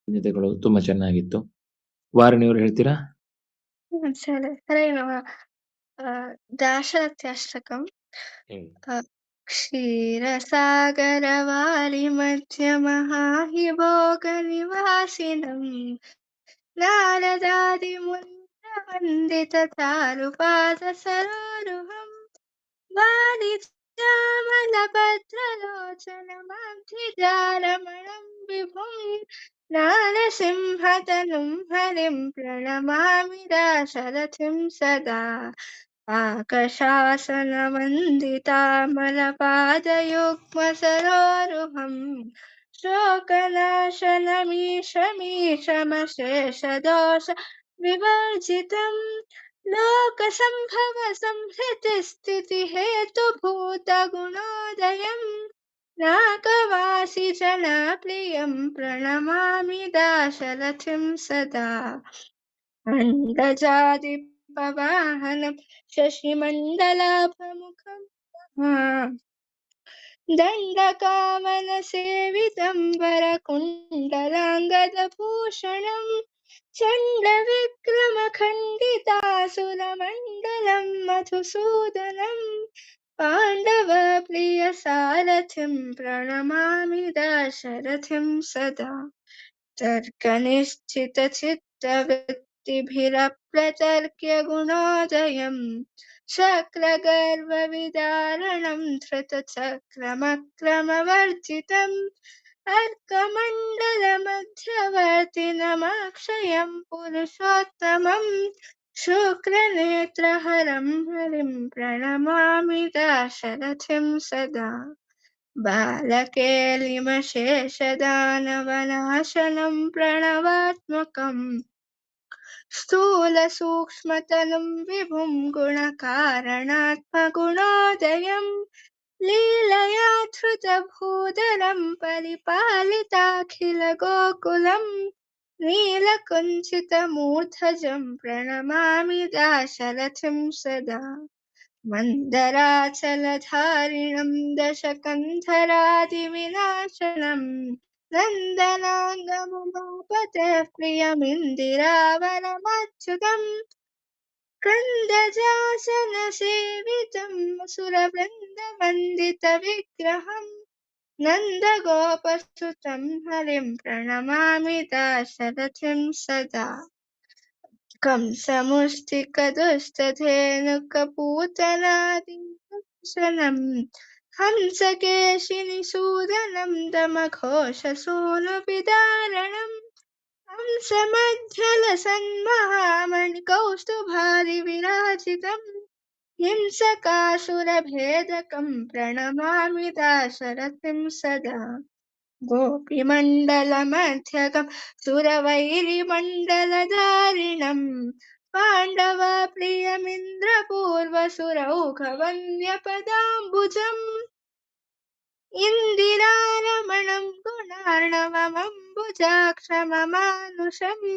ಧನ್ಯವಾದಗಳು, ತುಂಬಾ ಚೆನ್ನಾಗಿತ್ತು. ವಾರಣಿಯವರು ಹೇಳ್ತೀರಾ? ಸರಿ ಹರೇ ನಮಃ. ದಾಶರಥ್ಯಾಷ್ಟಕಂ. ಕ್ಷೀರಸಾಗರವಾಲಿ ಮಧ್ಯಮಹಾಹಿಭೋಗ ನಿವಾಸಿನಂ ನಾರದಾದಿ ಮುನಿವೃಂದ सुरवन्दित चारुपाद सरोरुहम् वाणिज्यामलभद्रलोचनमब्धिजारमणं विभुं नारसिंहतनुं हरिं प्रणमामि दाशरथिं सदा पाकशासनवन्दितामलपादयुग्मसरोरुहम् शोकनाशनमीशमीशमशेषदोष विवर्जितम् लोकसम्भव संहृतिस्थितिहेतुभूतगुणोदयम् नागवासि जनप्रियं प्रणमामि दाशरथिं सदा अण्डजादिपवाहनं शशिमण्डलाभमुखम् दण्डकावनसेवितं वरकुण्डलाङ्गदभूषणम् चण्डविक्रमखण्डितासुरमण्डलं मधुसूदनम् पाण्डवप्रियसारथिं प्रणमामि दाशरथिं सदा तर्कनिश्चितचित्तवृत्तिभिरप्रतर्क्य गुणोदयम् शक्रगर्वविदारणं धृतचक्रमक्रमवर्जितम् अर्कमण्डलमध्यवर्तिनमक्षयं पुरुषोत्तमम् शुक्रनेत्रहरं हरिं प्रणमामि दाशरथिं सदा बालकेलिमशेषदानवनाशनं प्रणवात्मकम् स्थूलसूक्ष्मतनुं विभुं गुणकारणात्मगुणोदयम् लीलया धृतभूधरं परिपालिताखिलगोकुलम् नीलकुञ्चितमूर्धजं प्रणमामि दाशरथिं सदा मन्दराचलधारिणं दशकन्धरादिविनाशनम् नन्दनाङ्गमुमापतेः प्रियमिन्दिरावनमच्युतम् कन्दजासनसेवितं सुरवृन्दवन्दितविग्रहम् नन्दगोपसुतं हरिं प्रणमामि दाशरथिं सदा कंसमुष्टिकदुष्टधेनुकपूतनादिनाशनम् हंसकेशिनिसूदनं दमघोषसूनुविदारणम् हंसमध्यलसन्महामणिकौस्तुभादिविराजितम् हिंसकासुरभेदकं प्रणमामि दाशरथिं सदा गोपीमण्डलमध्यगं सुरवैरिमण्डलधारिणम् पाण्डवप्रियमिन्द्रपूर्वसुरौघवन्द्यपदाम्बुजम् इन्दिरारमणं गुणार्णवमम्बुजाक्षममानुषम्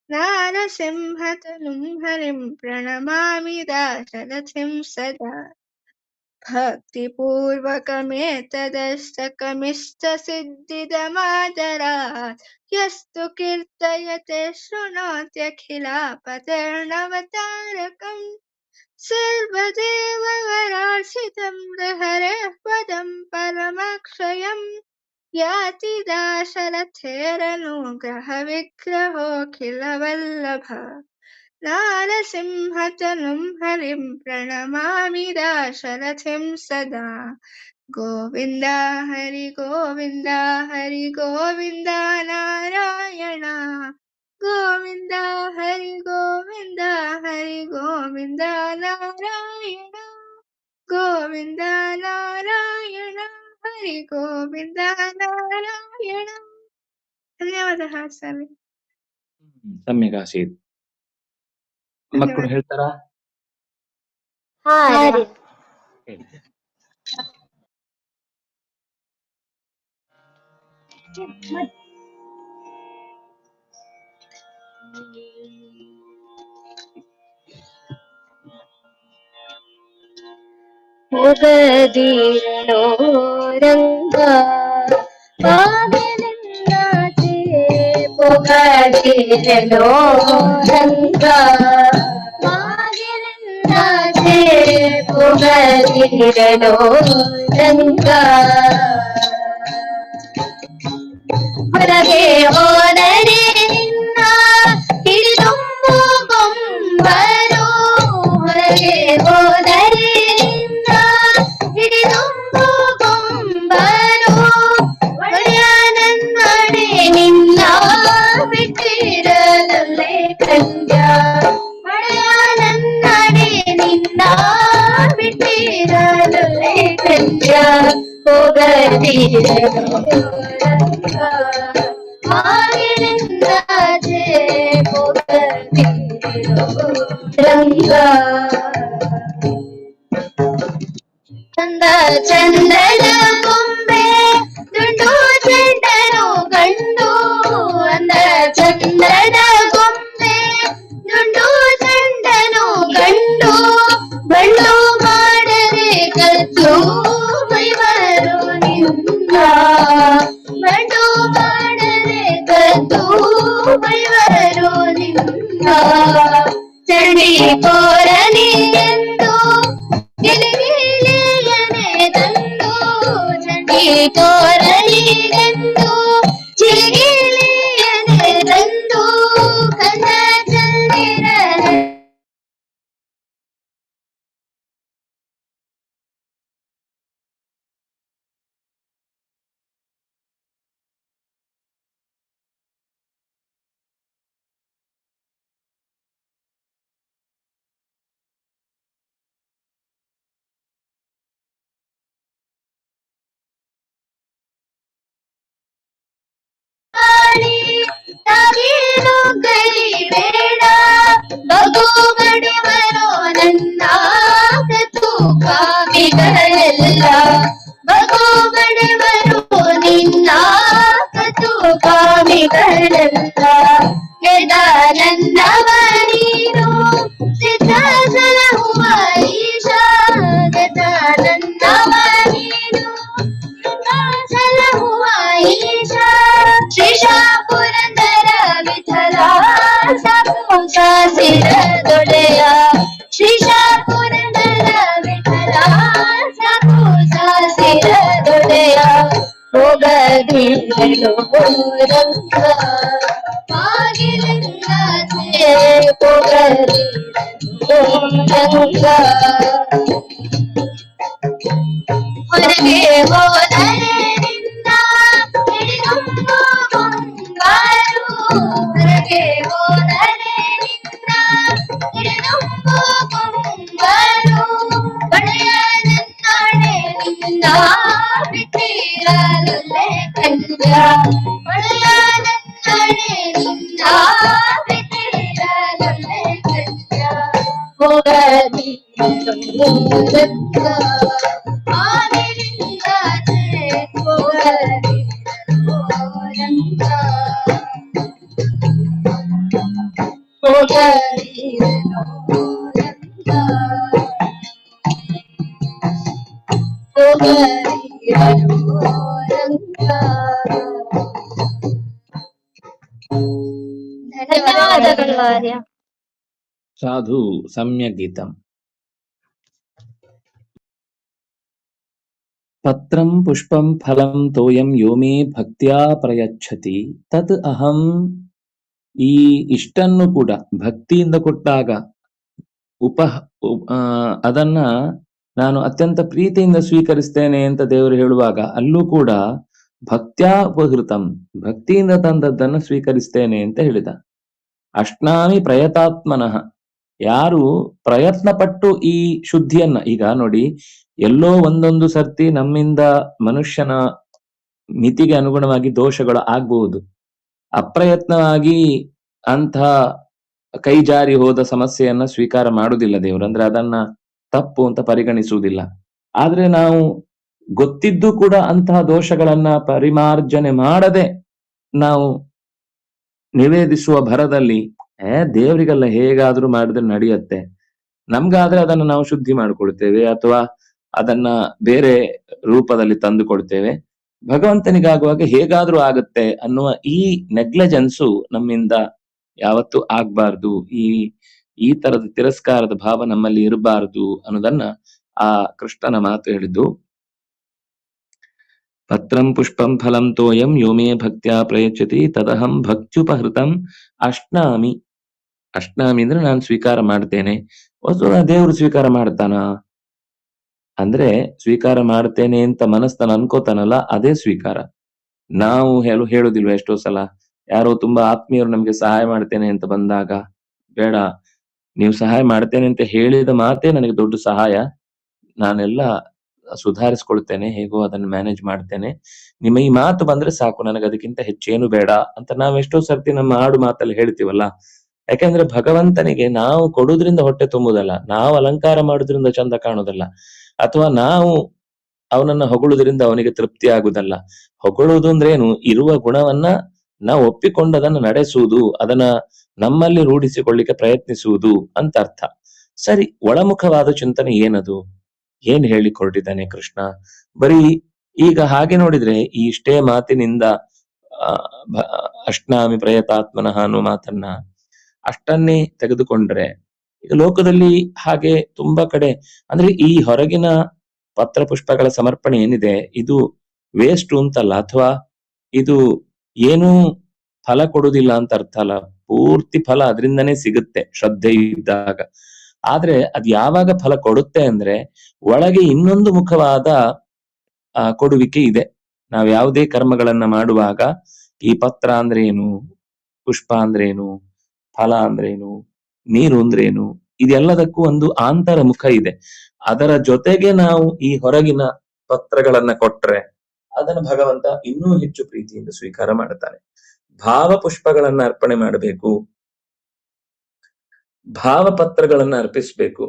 नारसिंहतनुं हरिं प्रणमामि दाशरथिं सदा भक्तिपूर्वकमेतदष्टकमिष्टसिद्धिदमादरात् यस्तु कीर्तयते शृणोत्यखिलापतिर्नवतारकम् सर्वदेववरार्चितं हरेः पदं परमक्षयम् याति दाशरथेरनुग्रहविग्रहोऽखिलवल्लभ नारसिंहतनुं हरिं प्रणमामि दाशरथिं सदा गोविन्द हरि गोविन्द नारायण गोविन्द हरि गोविन्द नारायण गोविन्द नारायण हरि गोविन्द नारायण ಧನ್ಯವಾದ ಸ್ವಾಮಿ. सम्यक् आसीत्. ಮಕ್ಕಳು ಹೇಳ್ತಾರಾ? ಹಾರಿ ಪೊಗದಿರನೋ ರಂಗ ಪಾಗಲಿನ್ನಾಚೆ ಪೊಗದಿರನೋ ರಂಗ ಪಾಗಲಿನ್ನಾಚೆ ಪೊಗದಿರನೋ ರಂಗ ಹೊರಗೆ ಹೋದರೆ ನಿನ್ನ ಹಿಡಿದೊಂಬು ಕೊಂಬ ಹೋಗದಿರಲೊಲ್ಲೆ ಕಂಜ ಹೋಗದಿರಲು ರಂಗ ಬಾಗಿಲಿಂದಾಚೆ ಹೋಗದಿರಲು ರಂಗ ಚಂದ ಚಂದನ ಗೊಂಬೆ ದುಂಡು ಚೆಂಡನು ಗಂಡು ಅಂದ ಚಂದನ ಗೊಂಬೆ ದುಂಡು ಚೆಂಡನು ಗಂಡು ಬಳ್ಳು ಮಾಡದೆ ಕದ್ದು ಮೈವರು ನಿನ್ನ ಬಳ್ಳು ಮಾಡದೆ ಕದ್ದು ಮೈವರು ನಿನ್ನ ಚಂಡಿ ಕೋರಲಿ ಎಂದು ಗಿಲಿಗಿಲಿಯನೆ ತಂದು ಚಂಡಿ ಕೋರಲಿಗೆಂದು ಚಿಲಿಗಿಲಿಯನೆ ತಂದು ಕನ್ನ ಚಂದಿರ ತಾಗೇನು ಕೈ ಬೇಡ ಬಗು ಬಡಿವರೋ ನನ್ನ ಕತ್ತು ಕಾಮಿಗಳೆಲ್ಲ ಬಗು ಬಡಿವರೋ ನಿನ್ನ ಕತ್ತು ಕಾಮಿಗಳೆಲ್ಲ ಎದ ನನ್ನವ ನೀನು ಸಿದ್ಧ ಸಲಹುವ ಈಶ ಎದ ನನ್ನವ ನೀನು ಸಲಹುವ ಈಶ ಶ್ರೀಶ ಪುರಂದರ ವಿಠಲ ಸಾಕು ಸಾಸಿರ ದೊಡೆಯ ಶ್ರೀಶ ಪುರಂದರ ವಿಠಲ ಸಾಕು ಸಾಸಿರ ದೊಡೆಯ ಹೋಗದಿರಲು ರಂಗ ಬಾಗಿಲಿಂದಾಚೆ ಹೋಗದಿರಲು ರಂಗ ಹೊರಗೆ ಹೋದರೆ ನಿನ್ನ ಹಿಡಿದುಂಬು ಬಂಗಾರು ಹೊರಗೆ ಹೋದರೆ ನಿನ್ನ ಹಿಡಿದುಂಬು ಬಂಗಾರು ಒಡೆಯ ನನ್ನಾಣೆ ನಿನ್ನ ಬಿಟ್ಟಿರಲೊಲ್ಲೆ ಕಂಜ ಒಡೆಯ ನನ್ನಾಣೆ ನಿನ್ನ ಬಿಟ್ಟಿರಲೊಲ್ಲೆ ಕಂಜ ಹೋಗದಿರಲು ರಂಗ ಬಾಗಿಲಿಂದಾಚೆ ಹೋಗದಿರಲು ರಂಗ ಹೋಗದಿರಲು ರಂಗ ಹೋಗದಿರಲು ರಂಗ. ಧನ್ಯವಾದಗಳು ಆರ್ಯ. ಸಾಧು ಸಮ್ಯಕ್ ಗೀತಂ. ಪತ್ರಂ ಪುಷ್ಪಂ ಫಲಂ ತೋಯಂ ಯೋ ಮೇ ಭಕ್ತ್ಯಾ ಪ್ರಯಚ್ಛತಿ ತತ್ ಅಹಂ. ಈ ಇಷ್ಟನ್ನು ಕೂಡ ಭಕ್ತಿಯಿಂದ ಕೊಟ್ಟಾಗ ಅದನ್ನ ನಾನು ಅತ್ಯಂತ ಪ್ರೀತಿಯಿಂದ ಸ್ವೀಕರಿಸ್ತೇನೆ ಅಂತ ದೇವರು ಹೇಳುವಾಗ ಅಲ್ಲೂ ಕೂಡ ಭಕ್ತ್ಯಾ ಉಪಹೃತಂ, ಭಕ್ತಿಯಿಂದ ತಂದದ್ದನ್ನು ಸ್ವೀಕರಿಸ್ತೇನೆ ಅಂತ ಹೇಳಿದ. ಅಷ್ಟಾಮಿ ಪ್ರಯತಾತ್ಮನಃ, ಯಾರು ಪ್ರಯತ್ನ ಪಟ್ಟು ಈ ಶುದ್ಧಿಯನ್ನ, ಈಗ ನೋಡಿ ಎಲ್ಲೋ ಒಂದೊಂದು ಸರ್ತಿ ನಮ್ಮಿಂದ ಮನುಷ್ಯನ ಮಿತಿಗೆ ಅನುಗುಣವಾಗಿ ದೋಷಗಳು ಆಗ್ಬಹುದು. ಅಪ್ರಯತ್ನವಾಗಿ ಅಂಥ ಕೈ ಜಾರಿ ಹೋದ ಸಮಸ್ಯೆಯನ್ನ ಸ್ವೀಕಾರ ಮಾಡುವುದಿಲ್ಲ ದೇವರು, ಅಂದ್ರೆ ಅದನ್ನ ತಪ್ಪು ಅಂತ ಪರಿಗಣಿಸುವುದಿಲ್ಲ. ಆದ್ರೆ ನಾವು ಗೊತ್ತಿದ್ದು ಕೂಡ ಅಂತಹ ದೋಷಗಳನ್ನ ಪರಿಮಾರ್ಜನೆ ಮಾಡದೆ ನಾವು ನಿವೇದಿಸುವ ಭರದಲ್ಲಿ ದೇವರಿಗೆಲ್ಲ ಹೇಗಾದ್ರೂ ಮಾಡಿದ್ರೆ ನಡೆಯುತ್ತೆ, ನಮ್ಗಾದ್ರೆ ಅದನ್ನ ನಾವು ಶುದ್ಧಿ ಮಾಡಿಕೊಳ್ತೇವೆ ಅಥವಾ ಅದನ್ನ ಬೇರೆ ರೂಪದಲ್ಲಿ ತಂದು ಕೊಡ್ತೇವೆ, ಭಗವಂತನಿಗಾಗುವಾಗ ಹೇಗಾದ್ರೂ ಆಗುತ್ತೆ ಅನ್ನುವ ಈ ನೆಗ್ಲೆಜೆನ್ಸು ನಮ್ಮಿಂದ ಯಾವತ್ತೂ ಆಗ್ಬಾರ್ದು. ಈ ತರದ ತಿರಸ್ಕಾರದ ಭಾವ ನಮ್ಮಲ್ಲಿ ಇರಬಾರ್ದು ಅನ್ನೋದನ್ನ ಆ ಕೃಷ್ಣನ ಮಾತು ಹೇಳಿದ್ದು. ಪತ್ರಂ ಪುಷ್ಪಂ ಫಲಂ ತೋಯಂ ಯೋ ಮೇ ಭಕ್ತ್ಯಾ ಪ್ರಯಚ್ಛತಿ ತದಹಂ ಭಕ್ತ್ಯುಪಹೃತಂ ಅಶ್ನಾಮಿ. ಅಶ್ನಾಮಿ ಅಂದ್ರೆ ನಾನು ಸ್ವೀಕಾರ ಮಾಡ್ತೇನೆ. ದೇವರು ಸ್ವೀಕಾರ ಮಾಡ್ತಾನ ಅಂದ್ರೆ ಸ್ವೀಕಾರ ಮಾಡ್ತೇನೆ ಅಂತ ಮನಸ್ಸನ್ನ ಅನ್ಕೋತಾನಲ್ಲ, ಅದೇ ಸ್ವೀಕಾರ. ನಾವು ಹೇಳುದಿಲ್ವ ಎಷ್ಟೋ ಸಲ, ಯಾರೋ ತುಂಬಾ ಆತ್ಮೀಯರು ನಮ್ಗೆ ಸಹಾಯ ಮಾಡ್ತೇನೆ ಅಂತ ಬಂದಾಗ, ಬೇಡ ನೀವು ಸಹಾಯ ಮಾಡ್ತೇನೆ ಅಂತ ಹೇಳಿದ ಮಾತೇ ನನಗೆ ದೊಡ್ಡ ಸಹಾಯ, ನಾನೆಲ್ಲ ಸುಧಾರಿಸ್ಕೊಳ್ತೇನೆ, ಹೇಗೋ ಅದನ್ನು ಮ್ಯಾನೇಜ್ ಮಾಡ್ತೇನೆ, ನಿಮ್ಮ ಈ ಮಾತು ಬಂದ್ರೆ ಸಾಕು, ನನಗೆ ಅದಕ್ಕಿಂತ ಹೆಚ್ಚೇನು ಬೇಡ ಅಂತ ನಾವ್ ಎಷ್ಟೋ ಸರ್ತಿ ನಮ್ಮ ಆಡು ಮಾತಲ್ಲಿ ಹೇಳ್ತೀವಲ್ಲ. ಯಾಕಂದ್ರೆ ಭಗವಂತನಿಗೆ ನಾವು ಕೊಡುವುದ್ರಿಂದ ಹೊಟ್ಟೆ ತುಂಬುದಲ್ಲ, ನಾವು ಅಲಂಕಾರ ಮಾಡುವುದ್ರಿಂದ ಚಂದ ಕಾಣುದಲ್ಲ, ಅಥವಾ ನಾವು ಅವನನ್ನ ಹೊಗಳುವುದರಿಂದ ಅವನಿಗೆ ತೃಪ್ತಿ ಆಗುದಲ್ಲ. ಹೊಗಳುವುದು ಅಂದ್ರೆ ಏನು? ಇರುವ ಗುಣವನ್ನ ನಾವು ಒಪ್ಪಿಕೊಂಡದನ್ನು ನಡೆಸುವುದು, ಅದನ್ನ ನಮ್ಮಲ್ಲಿ ರೂಢಿಸಿಕೊಳ್ಳಿಕ್ಕೆ ಪ್ರಯತ್ನಿಸುವುದು ಅಂತ ಅರ್ಥ. ಸರಿ, ಒಳಮುಖವಾದ ಚಿಂತನೆ ಏನದು? ಏನ್ ಹೇಳಿಕ್ ಹೊರಟಿದ್ದಾನೆ ಕೃಷ್ಣ? ಬರೀ ಈಗ ಹಾಗೆ ನೋಡಿದ್ರೆ ಈ ಇಷ್ಟೇ ಮಾತಿನಿಂದ ಅಷ್ಟಾಮಿ ಪ್ರಯತಾತ್ಮನಃ ಅನ್ನೋ ಮಾತನ್ನ ಅಷ್ಟನ್ನೇ ತೆಗೆದುಕೊಂಡ್ರೆ, ಈಗ ಲೋಕದಲ್ಲಿ ಹಾಗೆ ತುಂಬಾ ಕಡೆ, ಅಂದ್ರೆ ಈ ಹೊರಗಿನ ಪತ್ರ ಪುಷ್ಪಗಳ ಸಮರ್ಪಣೆ ಏನಿದೆ ಇದು ವೇಸ್ಟ್ ಅಂತಲ್ಲ, ಅಥವಾ ಇದು ಏನೂ ಫಲ ಕೊಡುವುದಿಲ್ಲ ಅಂತ ಅರ್ಥ ಅಲ್ಲ. ಪೂರ್ತಿ ಫಲ ಅದರಿಂದನೇ ಸಿಗುತ್ತೆ ಶ್ರದ್ಧೆ ಇದ್ದಾಗ. ಆದ್ರೆ ಅದ್ ಯಾವಾಗ ಫಲ ಕೊಡುತ್ತೆ ಅಂದ್ರೆ ಒಳಗೆ ಇನ್ನೊಂದು ಮುಖವಾದ ಕೊಡುವಿಕೆ ಇದೆ. ನಾವ್ ಯಾವುದೇ ಕರ್ಮಗಳನ್ನ ಮಾಡುವಾಗ ಈ ಪತ್ರ ಅಂದ್ರೆ ಏನು, ಪುಷ್ಪ ಅಂದ್ರೇನು, ಫಲ ಅಂದ್ರೇನು, ನೀರು ಅಂದ್ರೇನು, ಇದೆಲ್ಲದಕ್ಕೂ ಒಂದು ಆಂತರ ಮುಖ ಇದೆ. ಅದರ ಜೊತೆಗೆ ನಾವು ಈ ಹೊರಗಿನ ಪತ್ರಗಳನ್ನ ಕೊಟ್ರೆ ಅದನ್ನು ಭಗವಂತ ಇನ್ನೂ ಹೆಚ್ಚು ಪ್ರೀತಿಯಿಂದ ಸ್ವೀಕಾರ ಮಾಡುತ್ತಾನೆ. ಭಾವ ಪುಷ್ಪಗಳನ್ನ ಅರ್ಪಣೆ ಮಾಡಬೇಕು, ಭಾವಪತ್ರಗಳನ್ನ ಅರ್ಪಿಸ್ಬೇಕು.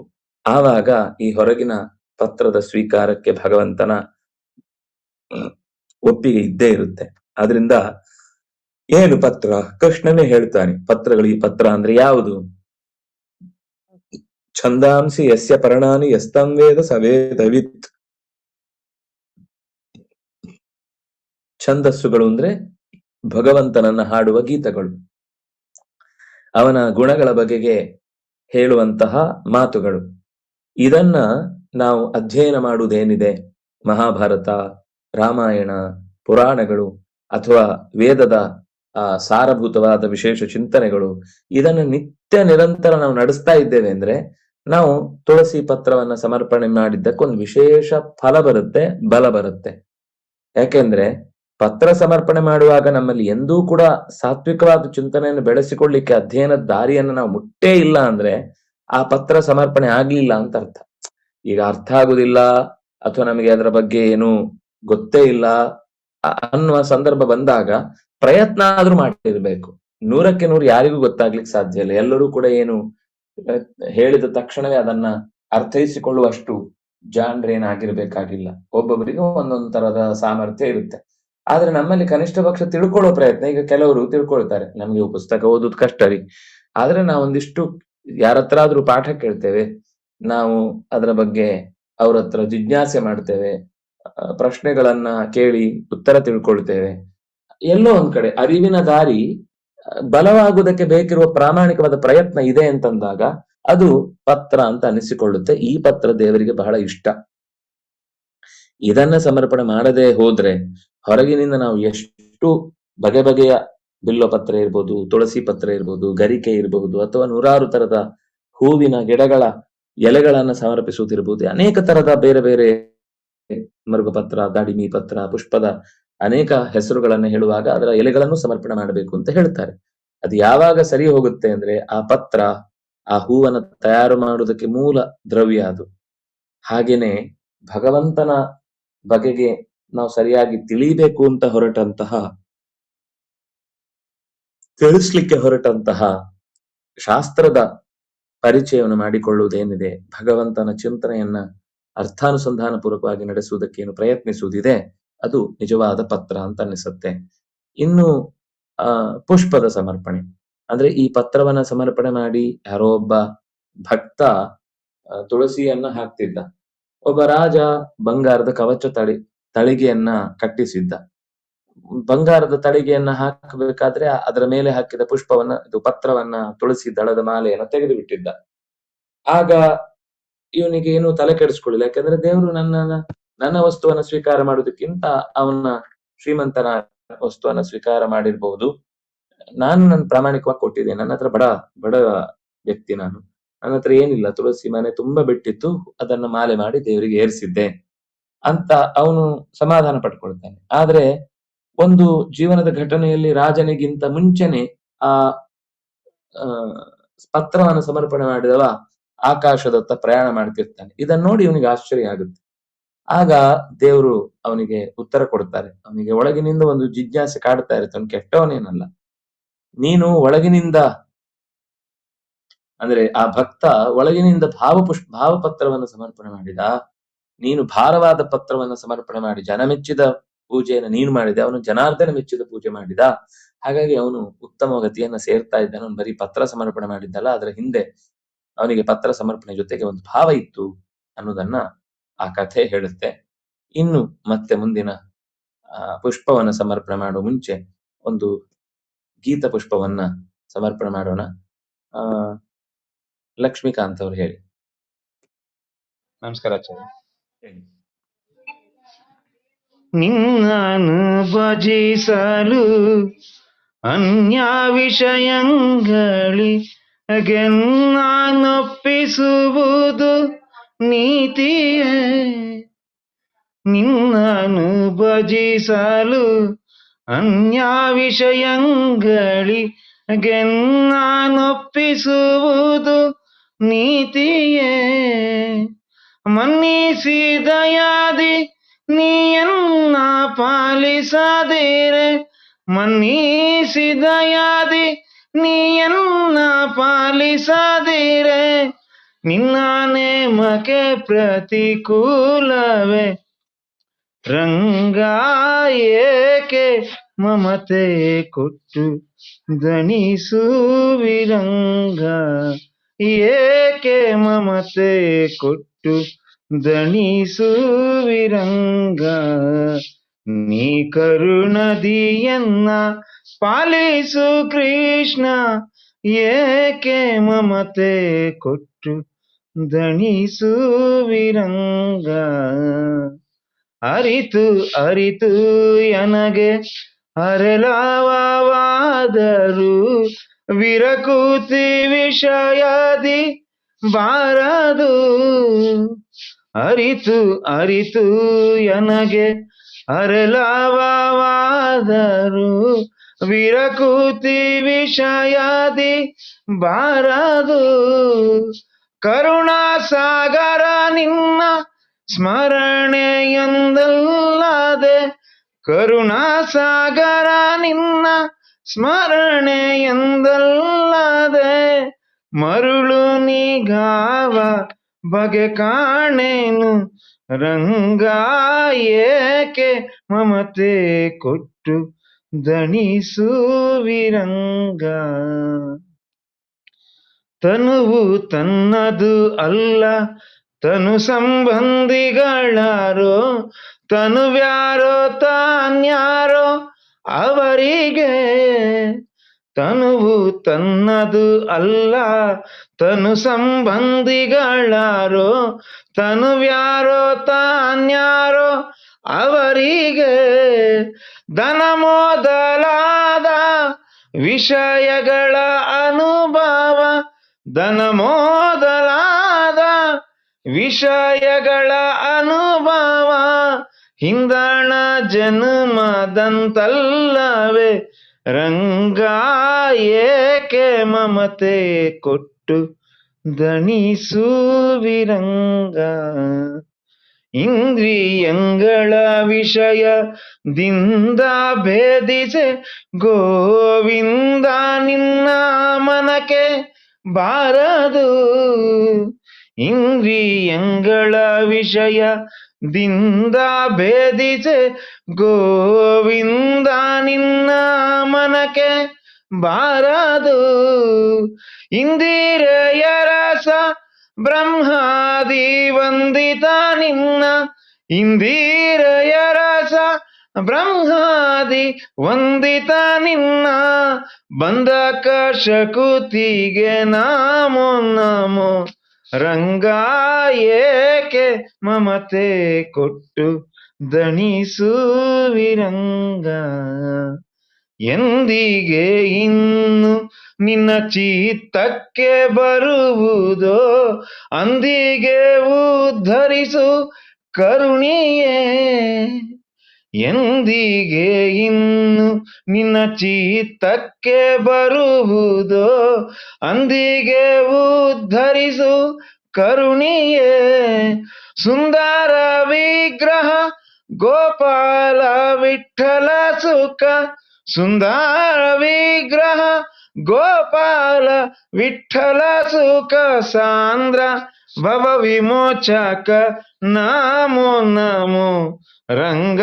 ಆವಾಗ ಈ ಹೊರಗಿನ ಪತ್ರದ ಸ್ವೀಕಾರಕ್ಕೆ ಭಗವಂತನ ಒಪ್ಪಿಗೆ ಇದ್ದೇ ಇರುತ್ತೆ. ಆದ್ರಿಂದ ಏನು ಪತ್ರ? ಕೃಷ್ಣನೇ ಹೇಳ್ತಾನೆ, ಪತ್ರಗಳು, ಈ ಪತ್ರ ಅಂದ್ರೆ ಯಾವುದು? ಛಂದಾಂಸಿ ಯಸ್ಯ ಪರ್ಣಾನಿ ಯಸ್ತಂ ವೇದ ಸವೇದವಿತ್. ಛಂದಸ್ಸುಗಳು ಅಂದ್ರೆ ಭಗವಂತನನ್ನ ಹಾಡುವ ಗೀತಗಳು, ಅವನ ಗುಣಗಳ ಬಗೆಗೆ ಹೇಳುವಂತಹ ಮಾತುಗಳು. ಇದನ್ನ ನಾವು ಅಧ್ಯಯನ ಮಾಡುವುದೇನಿದೆ, ಮಹಾಭಾರತ, ರಾಮಾಯಣ, ಪುರಾಣಗಳು ಅಥವಾ ವೇದದ ಸಾರಭೂತವಾದ ವಿಶೇಷ ಚಿಂತನೆಗಳು, ಇದನ್ನು ನಿತ್ಯ ನಿರಂತರ ನಾವು ನಡೆಸ್ತಾ ಇದ್ದೇವೆ ಅಂದ್ರೆ ನಾವು ತುಳಸಿ ಪತ್ರವನ್ನ ಸಮರ್ಪಣೆ ಮಾಡಿದ್ದಕ್ಕೊಂದು ವಿಶೇಷ ಫಲ ಬರುತ್ತೆ, ಬಲ ಬರುತ್ತೆ. ಯಾಕೆಂದ್ರೆ ಪತ್ರ ಸಮರ್ಪಣೆ ಮಾಡುವಾಗ ನಮ್ಮಲ್ಲಿ ಎಂದೂ ಕೂಡ ಸಾತ್ವಿಕವಾದ ಚಿಂತನೆಯನ್ನು ಬೆಳೆಸಿಕೊಳ್ಳಿಕ್ಕೆ ಅಧ್ಯಯನದ ದಾರಿಯನ್ನು ನಾವು ಮುಟ್ಟೇ ಇಲ್ಲ ಅಂದ್ರೆ ಆ ಪತ್ರ ಸಮರ್ಪಣೆ ಆಗ್ಲಿಲ್ಲ ಅಂತ ಅರ್ಥ. ಈಗ ಅರ್ಥ ಆಗುದಿಲ್ಲ ಅಥವಾ ನಮಗೆ ಅದರ ಬಗ್ಗೆ ಏನು ಗೊತ್ತೇ ಇಲ್ಲ ಅನ್ನುವ ಸಂದರ್ಭ ಬಂದಾಗ ಪ್ರಯತ್ನ ಆದ್ರೂ ಮಾಡಿರ್ಬೇಕು. 100ಕ್ಕೆ 100 ಯಾರಿಗೂ ಗೊತ್ತಾಗ್ಲಿಕ್ಕೆ ಸಾಧ್ಯ ಇಲ್ಲ. ಎಲ್ಲರೂ ಕೂಡ ಏನು ಹೇಳಿದ ತಕ್ಷಣವೇ ಅದನ್ನ ಅರ್ಥೈಸಿಕೊಳ್ಳುವಷ್ಟು ಜಾಣ್ರೇನಾಗಿರ್ಬೇಕಾಗಿಲ್ಲ. ಒಬ್ಬೊಬ್ಬರಿಗೂ ಒಂದೊಂದು ತರದ ಸಾಮರ್ಥ್ಯ ಇರುತ್ತೆ. ಆದ್ರೆ ನಮ್ಮಲ್ಲಿ ಕನಿಷ್ಠ ಪಕ್ಷ ತಿಳ್ಕೊಳ್ಳೋ ಪ್ರಯತ್ನ, ಈಗ ಕೆಲವರು ತಿಳ್ಕೊಳ್ತಾರೆ, ನಮ್ಗೆ ಪುಸ್ತಕ ಓದುದು ಕಷ್ಟ ರೀ, ಆದ್ರೆ ನಾವೊಂದಿಷ್ಟು ಯಾರ ಹತ್ರ ಆದ್ರೂ ಪಾಠ ಕೇಳ್ತೇವೆ, ನಾವು ಅದರ ಬಗ್ಗೆ ಅವ್ರ ಹತ್ರ ಜಿಜ್ಞಾಸೆ ಮಾಡ್ತೇವೆ, ಪ್ರಶ್ನೆಗಳನ್ನ ಕೇಳಿ ಉತ್ತರ ತಿಳ್ಕೊಳ್ತೇವೆ. ಎಲ್ಲೋ ಒಂದ್ ಕಡೆ ಅರಿವಿನ ದಾರಿ ಬಲವಾಗುವುದಕ್ಕೆ ಬೇಕಿರುವ ಪ್ರಾಮಾಣಿಕವಾದ ಪ್ರಯತ್ನ ಇದೆ ಅಂತಂದಾಗ ಅದು ಪತ್ರ ಅಂತ ಅನಿಸಿಕೊಳ್ಳುತ್ತೆ. ಈ ಪತ್ರ ದೇವರಿಗೆ ಬಹಳ ಇಷ್ಟ. ಇದನ್ನ ಸಮರ್ಪಣೆ ಮಾಡದೆ ಹೋದ್ರೆ ಹೊರಗಿನಿಂದ ನಾವು ಎಷ್ಟು ಬಗೆ ಬಗೆಯ ಬಿಲ್ಲೋ ಪತ್ರ ಇರ್ಬೋದು, ತುಳಸಿ ಪತ್ರ ಇರ್ಬೋದು, ಗರಿಕೆ ಇರಬಹುದು, ಅಥವಾ 100 ತರದ ಹೂವಿನ ಗಿಡಗಳ ಎಲೆಗಳನ್ನ ಸಮರ್ಪಿಸುವುದಿರ್ಬೋದು, ಅನೇಕ ತರದ ಬೇರೆ ಬೇರೆ ಮರುಗಪತ್ರ, ದಾಡಿಮಿ ಪತ್ರ, ಪುಷ್ಪದ ಅನೇಕ ಹೆಸರುಗಳನ್ನ ಹೇಳುವಾಗ ಅದರ ಎಲೆಗಳನ್ನು ಸಮರ್ಪಣೆ ಮಾಡಬೇಕು ಅಂತ ಹೇಳ್ತಾರೆ. ಅದು ಯಾವಾಗ ಸರಿ ಹೋಗುತ್ತೆ ಅಂದ್ರೆ ಆ ಪತ್ರ, ಆ ಹೂವನ್ನ ತಯಾರು ಮಾಡುವುದಕ್ಕೆ ಮೂಲ ದ್ರವ್ಯ ಅದು. ಹಾಗೇನೆ ಭಗವಂತನ ಬಗೆಗೆ ನಾವು ಸರಿಯಾಗಿ ತಿಳಿಬೇಕು ಅಂತ ತಿಳಿಸ್ಲಿಕ್ಕೆ ಹೊರಟಂತಹ ಶಾಸ್ತ್ರದ ಪರಿಚಯವನ್ನು ಮಾಡಿಕೊಳ್ಳುವುದೇನಿದೆ, ಭಗವಂತನ ಚಿಂತನೆಯನ್ನ ಅರ್ಥಾನುಸಂಧಾನ ಪೂರ್ವಕವಾಗಿ ನಡೆಸುವುದಕ್ಕೇನು ಪ್ರಯತ್ನಿಸುವುದಿದೆ, ಅದು ನಿಜವಾದ ಪತ್ರ ಅಂತ ಅನಿಸುತ್ತೆ. ಇನ್ನು ಪುಷ್ಪದ ಸಮರ್ಪಣೆ ಅಂದ್ರೆ ಈ ಪತ್ರವನ್ನ ಸಮರ್ಪಣೆ ಮಾಡಿ ಯಾರೋ ಒಬ್ಬ ಭಕ್ತ ತುಳಸಿಯನ್ನ ಹಾಕ್ತಿದ್ದ, ಒಬ್ಬ ರಾಜ ಬಂಗಾರದ ಕವಚ ತಳಿಗೆಯನ್ನ ಕಟ್ಟಿಸಿದ್ದ. ಬಂಗಾರದ ತಳಿಗೆಯನ್ನ ಹಾಕಬೇಕಾದ್ರೆ ಅದರ ಮೇಲೆ ಹಾಕಿದ ಪುಷ್ಪವನ್ನ, ಇದು ಪತ್ರವನ್ನ, ತುಳಸಿ ದಳದ ಮಾಲೆಯನ್ನ ತೆಗೆದು ಬಿಟ್ಟಿದ್ದ. ಆಗ ಇವನಿಗೆ ಏನು ತಲೆ ಕೆಡಿಸ್ಕೊಳ್ಳಿಲ್ಲ, ಯಾಕಂದ್ರೆ ದೇವರು ನನ್ನ ವಸ್ತುವನ್ನ ಸ್ವೀಕಾರ ಮಾಡುವುದಕ್ಕಿಂತ ಅವನ ಶ್ರೀಮಂತನ ವಸ್ತುವನ್ನ ಸ್ವೀಕಾರ ಮಾಡಿರ್ಬಹುದು. ನಾನು ಪ್ರಾಮಾಣಿಕವಾಗಿ ಕೊಟ್ಟಿದ್ದೇನೆ, ನನ್ನ ಹತ್ರ ಬಡ ವ್ಯಕ್ತಿ, ನನ್ನ ಹತ್ರ ಏನಿಲ್ಲ, ತುಳಸಿ ಮನೆ ತುಂಬಾ ಬಿಟ್ಟಿತ್ತು, ಅದನ್ನ ಮಾಲೆ ಮಾಡಿ ದೇವರಿಗೆ ಏರಿಸಿದ್ದೆ ಅಂತ ಅವನು ಸಮಾಧಾನ ಪಡ್ಕೊಳ್ತಾನೆ. ಆದ್ರೆ ಒಂದು ಜೀವನದ ಘಟನೆಯಲ್ಲಿ ರಾಜನಿಗಿಂತ ಮುಂಚೆನೆ ಆ ಪತ್ರವನ್ನು ಸಮರ್ಪಣೆ ಮಾಡಿದವ ಆಕಾಶದತ್ತ ಪ್ರಯಾಣ ಮಾಡ್ತಿರ್ತಾನೆ. ಇದನ್ನ ನೋಡಿ ಇವನಿಗೆ ಆಶ್ಚರ್ಯ ಆಗುತ್ತೆ. ಆಗ ದೇವರು ಅವನಿಗೆ ಉತ್ತರ ಕೊಡ್ತಾರೆ. ಅವನಿಗೆ ಒಳಗಿನಿಂದ ಒಂದು ಜಿಜ್ಞಾಸೆ ಕಾಡ್ತಾ ಇರುತ್ತೆ. ಅವನು ಕೆಟ್ಟವನೇನಲ್ಲ, ನೀನು ಒಳಗಿನಿಂದ ಅಂದ್ರೆ ಆ ಭಕ್ತ ಒಳಗಿನಿಂದ ಭಾವಪತ್ರವನ್ನು ಸಮರ್ಪಣೆ ಮಾಡಿದ. ನೀನು ಭಾರವಾದ ಪತ್ರವನ್ನು ಸಮರ್ಪಣೆ ಮಾಡಿ ಜನ ಮೆಚ್ಚಿದ ಪೂಜೆಯನ್ನು ನೀನು ಮಾಡಿದೆ, ಅವನು ಜನಾರ್ದನ ಮೆಚ್ಚಿದ ಪೂಜೆ ಮಾಡಿದ. ಹಾಗಾಗಿ ಅವನು ಉತ್ತಮ ಗತಿಯನ್ನ ಸೇರ್ತಾ ಇದ್ದಾನೆ. ಅವನು ಬರೀ ಪತ್ರ ಸಮರ್ಪಣೆ ಮಾಡಿದ್ದಲ್ಲ, ಅದರ ಹಿಂದೆ ಅವನಿಗೆ ಪತ್ರ ಸಮರ್ಪಣೆ ಜೊತೆಗೆ ಒಂದು ಭಾವ ಇತ್ತು ಅನ್ನೋದನ್ನ ಆ ಕಥೆ ಹೇಳುತ್ತೆ. ಇನ್ನು ಮತ್ತೆ ಮುಂದಿನ ಪುಷ್ಪವನ್ನ ಸಮರ್ಪಣೆ ಮಾಡುವ ಮುಂಚೆ ಒಂದು ಗೀತ ಪುಷ್ಪವನ್ನ ಸಮರ್ಪಣೆ ಮಾಡೋಣ. ಲಕ್ಷ್ಮೀಕಾಂತ್ ಅವರು ಹೇಳಿ. ನಮಸ್ಕಾರ ಆಚಾರ್ಯ. ನಿನ್ನನ್ನು ಭಜಿಸಲು ಅನ್ಯ ವಿಷಯಗಳಿಗೆ ನಾನೊಪ್ಪಿಸುವುದು ನೀತಿಯೇ. ನಿನ್ನನ್ನು ಭಜಿಸಲು ಅನ್ಯ ವಿಷಯಗಳಿಗೆ ನಾನೊಪ್ಪಿಸುವುದು ನೀತಿಯೇ. ಮನ್ನಿಸಿದಯಾದಿ ನೀಯನ್ನ ಪಾಲಿಸದಿರೆ, ಮನ್ನಿಸಿದಯಾದಿ ನೀಯನ್ನ ಪಾಲಿಸದಿರೆ, ನಿನ್ನ ನೇಮಕ್ಕೆ ಪ್ರತಿಕೂಲವೇ ರಂಗ. ಏಕೆ ಮಮತೆ ಕೊಟ್ಟು ದಣಿಸುವಿರಂಗ, ಏಕೆ ಮಮತೆ ಕೊಟ್ಟು ದಣಿಸುವಿರಂಗ. ನೀ ಕರುಣದಿಯನ್ನ ಪಾಲಿಸು ಕೃಷ್ಣ, ಏಕೆ ಮಮತೆ ಕೊಟ್ಟು ದಣಿಸುವಿರಂಗ. ಅರಿತು ಅರಿತು ಎನಗೆ ಅರೆಲವಾದರೂ ವಿರಕುತಿ ವಿಷಯದಿ ಬಾರದು. ಅರಿತು ಅರಿತು ಎನಗೆ ಅರೆಲವಾದರೂ ವಿರಕುತಿ ವಿಷಯದಿ ಬಾರದು. ಕರುಣಾಸಾಗರ ನಿನ್ನ ಸ್ಮರಣೆಯೊಂದಲ್ಲದೆ, ಕರುಣಾಸಾಗರ ನಿನ್ನ ಸ್ಮರಣೆಯೊಂದಲ್ಲದೆ, ಮರುಳು ನಿಗಾವ ಬಗೆ ಕಾಣೆನು ರಂಗ. ಏಕೆ ಮಮತೆ ಕೊಟ್ಟು ದಣಿಸುವಿರಂಗ. ತನುವು ತನ್ನದು ಅಲ್ಲ ತನು ಸಂಬಂಧಿಗಳಾರೋ, ತನುವ್ಯಾರೋ ತಾನ್ಯಾರೋ ಅವರಿಗೆ. ತನುವು ತನ್ನದು ಅಲ್ಲ ತನು ಸಂಬಂಧಿಗಳಾರೋ, ತನುವ್ಯಾರೋ ತಾನ್ಯಾರೋ ಅವರಿಗೆ. ಧನ ಮೊದಲಾದ ವಿಷಯಗಳ ಅನುಭವ, ಧನ ಮೊದಲಾದ ವಿಷಯಗಳ ಅನುಭವ, ಹಿಂದಣ ಜನ್ಮದಂತಲ್ಲವೇ ರಂಗ. ಏಕೆ ಮಮತೆ ಕೊಟ್ಟು ದಣಿಸುವಿರಂಗ. ಇಂದ್ರಿಯಂಗಳ ವಿಷಯದಿಂದ ಭೇದಿಸೆ ಗೋವಿಂದ ನಿನ್ನ ಮನಕ್ಕೆ ಬಾರದು. ಇಂದ್ರಿಯಂಗಳ ವಿಷಯದಿಂದ ಭೇದಿಸೆ ಗೋವಿಂದ ನಿನ್ನ ಮನಕ್ಕೆ ಬಾರದು. ಇಂದಿರೆಯ ರಸ ಬ್ರಹ್ಮಾದಿ ವಂದಿತ ನಿನ್ನ, ಇಂದಿರೆಯ ರಸ ಬ್ರಹ್ಮಾದಿ ವಂದಿತ ನಿನ್ನ. ಬಂಧಕ ಶಕುತಿಗೆ ನಮೋ ನಮೋ ರಂಗ. ಏಕೆ ಮಮತೆ ಕೊಟ್ಟು ದಣಿಸುವಿರಂಗ. ಎಂದಿಗೆ ಇನ್ನು ನಿನ್ನ ಚಿತ್ತಕ್ಕೆ ಬರುವುದೋ, ಅಂದಿಗೆ ಉದ್ಧರಿಸು ಕರುಣಿಯೇ. ಎಂದಿಗೆ ಇನ್ನು ನಿನ್ನ ಚಿತ್ತಕ್ಕೆ ಬರುವುದೋ, ಅಂದಿಗೆ ಉದ್ಧರಿಸು ಕರುಣಿಯೇ ಸುಂದರ ವಿಗ್ರಹ ಗೋಪಾಲ ವಿಠಲ ಸುಖ ಸುಂದರ ವಿಗ್ರಹ ಗೋಪಾಲ ವಿಠಲ ಸುಖ ಸಾಂದ್ರ ಭವ ವಿಮೋಚಕ ನಮೋ ನಮೋ ರಂಗ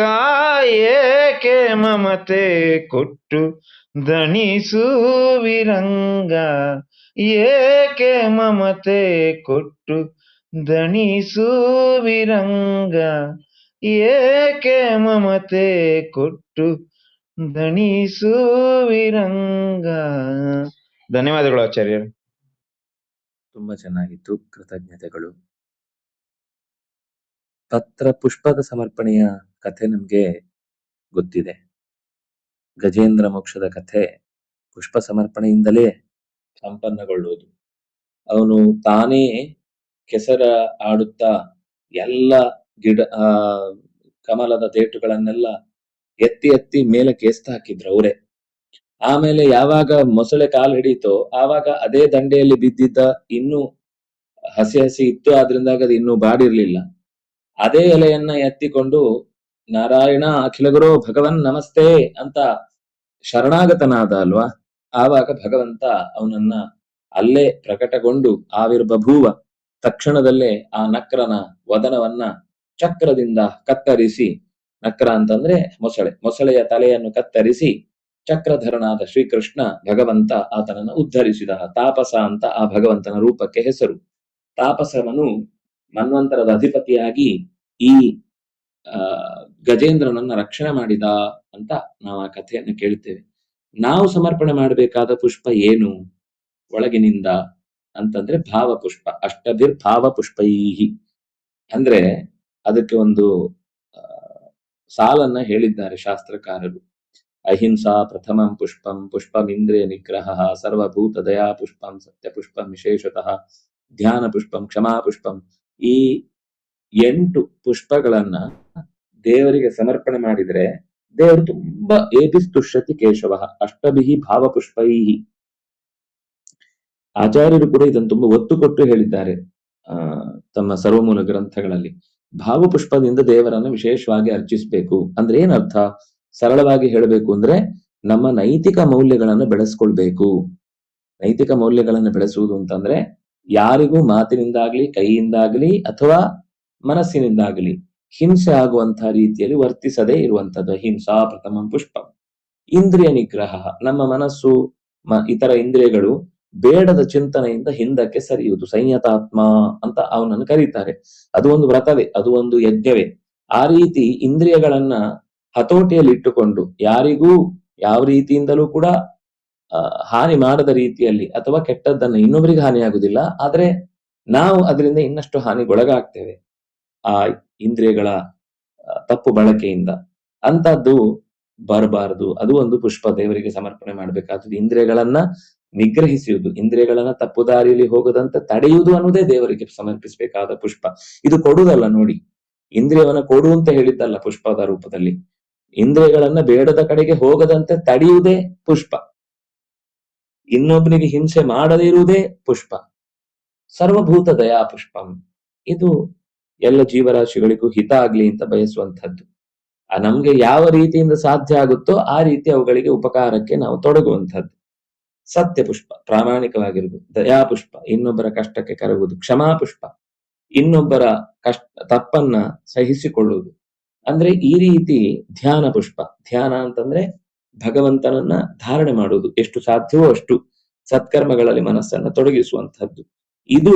ಏಕೆ ಮಮತೆ ಕೊಟ್ಟು ದಣಿಸುವಿರಂಗ ಏಕೆ ಮಮತೆ ಕೊಟ್ಟು ದಣಿಸುವಿರಂಗ ಏಕೆ ಮಮತೆ ಕೊಟ್ಟು ದಣಿಸುವಿರಂಗ. ಧನ್ಯವಾದಗಳು ಆಚಾರ್ಯರು. ತುಂಬಾ ಚೆನ್ನಾಗಿತ್ತು, ಕೃತಜ್ಞತೆಗಳು. ಪತ್ರ ಪುಷ್ಪದ ಸಮರ್ಪಣೆಯ ಕಥೆ ನಮ್ಗೆ ಗೊತ್ತಿದೆ. ಗಜೇಂದ್ರ ಮೋಕ್ಷದ ಕಥೆ ಪುಷ್ಪ ಸಮರ್ಪಣೆಯಿಂದಲೇ ಸಂಪನ್ನಗೊಳ್ಳುವುದು. ಅವನು ತಾನೇ ಕೆಸರ ಆಡುತ್ತಾ ಎಲ್ಲ ಗಿಡ ಕಮಲದ ತೇಟುಗಳನ್ನೆಲ್ಲ ಎತ್ತಿ ಎತ್ತಿ ಮೇಲಕ್ಕೆ ಎಸ್ತ ಹಾಕಿದ್ರು ಅವರೇ. ಆಮೇಲೆ ಯಾವಾಗ ಮೊಸಳೆ ಕಾಲು ಹಿಡೀತೋ ಆವಾಗ ಅದೇ ದಂಡೆಯಲ್ಲಿ ಬಿದ್ದಿದ್ದ ಇನ್ನೂ ಹಸಿ ಹಸಿ ಇತ್ತು, ಆದ್ರಿಂದಾಗ ಅದು ಇನ್ನೂ ಬಾಡಿರ್ಲಿಲ್ಲ. ಅದೇ ಎಲೆಯನ್ನ ಎತ್ತಿಕೊಂಡು ನಾರಾಯಣ ಅಖಿಲ ಗುರು ಭಗವನ್ ನಮಸ್ತೆ ಅಂತ ಶರಣಾಗತನಾದ ಅಲ್ವಾ. ಆವಾಗ ಭಗವಂತ ಅವನನ್ನ ಅಲ್ಲೇ ಪ್ರಕಟಗೊಂಡು ಆವಿರ್ಬಭೂವ. ತಕ್ಷಣದಲ್ಲೇ ಆ ನಕ್ರನ ವದನವನ್ನ ಚಕ್ರದಿಂದ ಕತ್ತರಿಸಿ, ನಕ್ರ ಅಂತಂದ್ರೆ ಮೊಸಳೆಯ ತಲೆಯನ್ನು ಕತ್ತರಿಸಿ ಚಕ್ರಧರನಾದ ಶ್ರೀಕೃಷ್ಣ ಭಗವಂತ ಆತನನ್ನ ಉದ್ಧರಿಸಿದ. ತಾಪಸ ಅಂತ ಆ ಭಗವಂತನ ರೂಪಕ್ಕೆ ಹೆಸರು. ತಾಪಸವನು ಮನ್ವಂತರದ ಅಧಿಪತಿಯಾಗಿ ಈ ಗಜೇಂದ್ರನನ್ನ ರಕ್ಷಣೆ ಮಾಡಿದ ಅಂತ ನಾವು ಆ ಕಥೆಯನ್ನು ಕೇಳ್ತೇವೆ. ನಾವು ಸಮರ್ಪಣೆ ಮಾಡಬೇಕಾದ ಪುಷ್ಪ ಏನು ಒಳಗಿನಿಂದ ಅಂತಂದ್ರೆ ಭಾವ ಪುಷ್ಪ. ಅಷ್ಟಭಿರ್ ಭಾವ ಪುಷ್ಪೈಹಿ ಅಂದ್ರೆ ಅದಕ್ಕೆ ಒಂದು ಸಾಲನ್ನ ಹೇಳಿದ್ದಾರೆ ಶಾಸ್ತ್ರಕಾರರು. ಅಹಿಂಸಾ ಪ್ರಥಮಂ ಪುಷ್ಪಂ ಪುಷ್ಪಮಿಂದ್ರಿಯ ನಿಗ್ರಹ ಸರ್ವಭೂತ ದಯಾ ಪುಷ್ಪಂ ಸತ್ಯ ಪುಷ್ಪಂ ವಿಶೇಷತಃ ಧ್ಯಾನ ಪುಷ್ಪಂ ಕ್ಷಮಾ ಪುಷ್ಪಂ. ಈ 8 ಪುಷ್ಪಗಳನ್ನ ದೇವರಿಗೆ ಸಮರ್ಪಣೆ ಮಾಡಿದ್ರೆ ದೇವರು ತುಂಬಾ ಏಭಿಸ್ತುಷ್ಯತಿ ಕೇಶವ ಅಷ್ಟಭಿಹಿ ಭಾವ ಪುಷ್ಪೈಹಿ. ಆಚಾರ್ಯರು ಕೂಡ ಇದನ್ನು ತುಂಬಾ ಒತ್ತು ಕೊಟ್ಟು ಹೇಳಿದ್ದಾರೆ ತಮ್ಮ ಸರ್ವಮೂಲ ಗ್ರಂಥಗಳಲ್ಲಿ. ಭಾವಪುಷ್ಪದಿಂದ ದೇವರನ್ನು ವಿಶೇಷವಾಗಿ ಅರ್ಚಿಸ್ಬೇಕು ಅಂದ್ರೆ ಏನರ್ಥ? ಸರಳವಾಗಿ ಹೇಳಬೇಕು ಅಂದ್ರೆ ನಮ್ಮ ನೈತಿಕ ಮೌಲ್ಯಗಳನ್ನು ಬೆಳೆಸ್ಕೊಳ್ಬೇಕು. ನೈತಿಕ ಮೌಲ್ಯಗಳನ್ನು ಬೆಳೆಸುವುದು ಅಂತಂದ್ರೆ ಯಾರಿಗೂ ಮಾತಿನಿಂದಾಗ್ಲಿ ಕೈಯಿಂದಾಗ್ಲಿ ಅಥವಾ ಮನಸ್ಸಿನಿಂದಾಗ್ಲಿ ಹಿಂಸೆ ಆಗುವಂತಹ ರೀತಿಯಲ್ಲಿ ವರ್ತಿಸದೇ ಇರುವಂತದ್ದು ಹಿಂಸಾ ಪ್ರಥಮಂ ಪುಷ್ಪ. ಇಂದ್ರಿಯ ನಿಗ್ರಹ, ನಮ್ಮ ಮನಸ್ಸು ಇತರ ಇಂದ್ರಿಯಗಳು ಬೇಡದ ಚಿಂತನೆಯಿಂದ ಹಿಂದಕ್ಕೆ ಸರಿಯುವುದು. ಸಂಯತಾತ್ಮ ಅಂತ ಅವನನ್ನು ಕರೀತಾರೆ. ಅದು ಒಂದು ವ್ರತವೇ, ಅದು ಒಂದು ಯಜ್ಞವೇ. ಆ ರೀತಿ ಇಂದ್ರಿಯಗಳನ್ನ ಹತೋಟಿಯಲ್ಲಿ ಇಟ್ಟುಕೊಂಡು ಯಾರಿಗೂ ಯಾವ ರೀತಿಯಿಂದಲೂ ಕೂಡ ಹಾನಿ ಮಾಡದ ರೀತಿಯಲ್ಲಿ, ಅಥವಾ ಕೆಟ್ಟದ್ದನ್ನ ಇನ್ನೊಬ್ಬರಿಗೆ ಹಾನಿಯಾಗುದಿಲ್ಲ, ಆದ್ರೆ ನಾವು ಅದರಿಂದ ಇನ್ನಷ್ಟು ಹಾನಿಗೊಳಗಾಗ್ತೇವೆ ಆ ಇಂದ್ರಿಯಗಳ ತಪ್ಪು ಬಳಕೆಯಿಂದ. ಅಂತದ್ದು ಬರಬಾರದು. ಅದು ಒಂದು ಪುಷ್ಪ ದೇವರಿಗೆ ಸಮರ್ಪಣೆ ಮಾಡ್ಬೇಕಾದದ್ದು. ಇಂದ್ರಿಯಗಳನ್ನ ನಿಗ್ರಹಿಸುವುದು, ಇಂದ್ರಿಯಗಳನ್ನ ತಪ್ಪು ದಾರಿಯಲ್ಲಿ ಹೋಗದಂತೆ ತಡೆಯುವುದು ಅನ್ನೋದೇ ದೇವರಿಗೆ ಸಮರ್ಪಿಸಬೇಕಾದ ಪುಷ್ಪ. ಇದು ಕೊಡುವುದಲ್ಲ ನೋಡಿ, ಇಂದ್ರಿಯವನ್ನ ಕೊಡು ಅಂತ ಹೇಳಿದ್ದಲ್ಲ ಪುಷ್ಪದ ರೂಪದಲ್ಲಿ. ಇಂದ್ರಿಯಗಳನ್ನ ಬೇಡದ ಕಡೆಗೆ ಹೋಗದಂತೆ ತಡೆಯುವುದೇ ಪುಷ್ಪ. ಇನ್ನೊಬ್ಬನಿಗೆ ಹಿಂಸೆ ಮಾಡದೇ ಇರುವುದೇ ಪುಷ್ಪ. ಸರ್ವಭೂತ ದಯಾ ಪುಷ್ಪಂ, ಇದು ಎಲ್ಲ ಜೀವರಾಶಿಗಳಿಗೂ ಹಿತ ಆಗ್ಲಿ ಅಂತ ಬಯಸುವಂತಹದ್ದು. ನಮ್ಗೆ ಯಾವ ರೀತಿಯಿಂದ ಸಾಧ್ಯ ಆಗುತ್ತೋ ಆ ರೀತಿ ಅವುಗಳಿಗೆ ಉಪಕಾರಕ್ಕೆ ನಾವು ತೊಡಗುವಂತಹದ್ದು. ಸತ್ಯ ಪುಷ್ಪ, ಪ್ರಾಮಾಣಿಕವಾಗಿರುವುದು. ದಯಾ ಪುಷ್ಪ, ಇನ್ನೊಬ್ಬರ ಕಷ್ಟಕ್ಕೆ ಕರಗುವುದು. ಕ್ಷಮಾ ಪುಷ್ಪ, ಇನ್ನೊಬ್ಬರ ತಪ್ಪನ್ನ ಸಹಿಸಿಕೊಳ್ಳುವುದು. ಅಂದ್ರೆ ಈ ರೀತಿ ಧ್ಯಾನ ಪುಷ್ಪ. ಧ್ಯಾನ ಅಂತಂದ್ರೆ ಭಗವಂತನನ್ನ ಧಾರಣೆ ಮಾಡುವುದು, ಎಷ್ಟು ಸಾಧ್ಯವೋ ಅಷ್ಟು ಸತ್ಕರ್ಮಗಳಲ್ಲಿ ಮನಸ್ಸನ್ನ ತೊಡಗಿಸುವಂತಹದ್ದು. ಇದು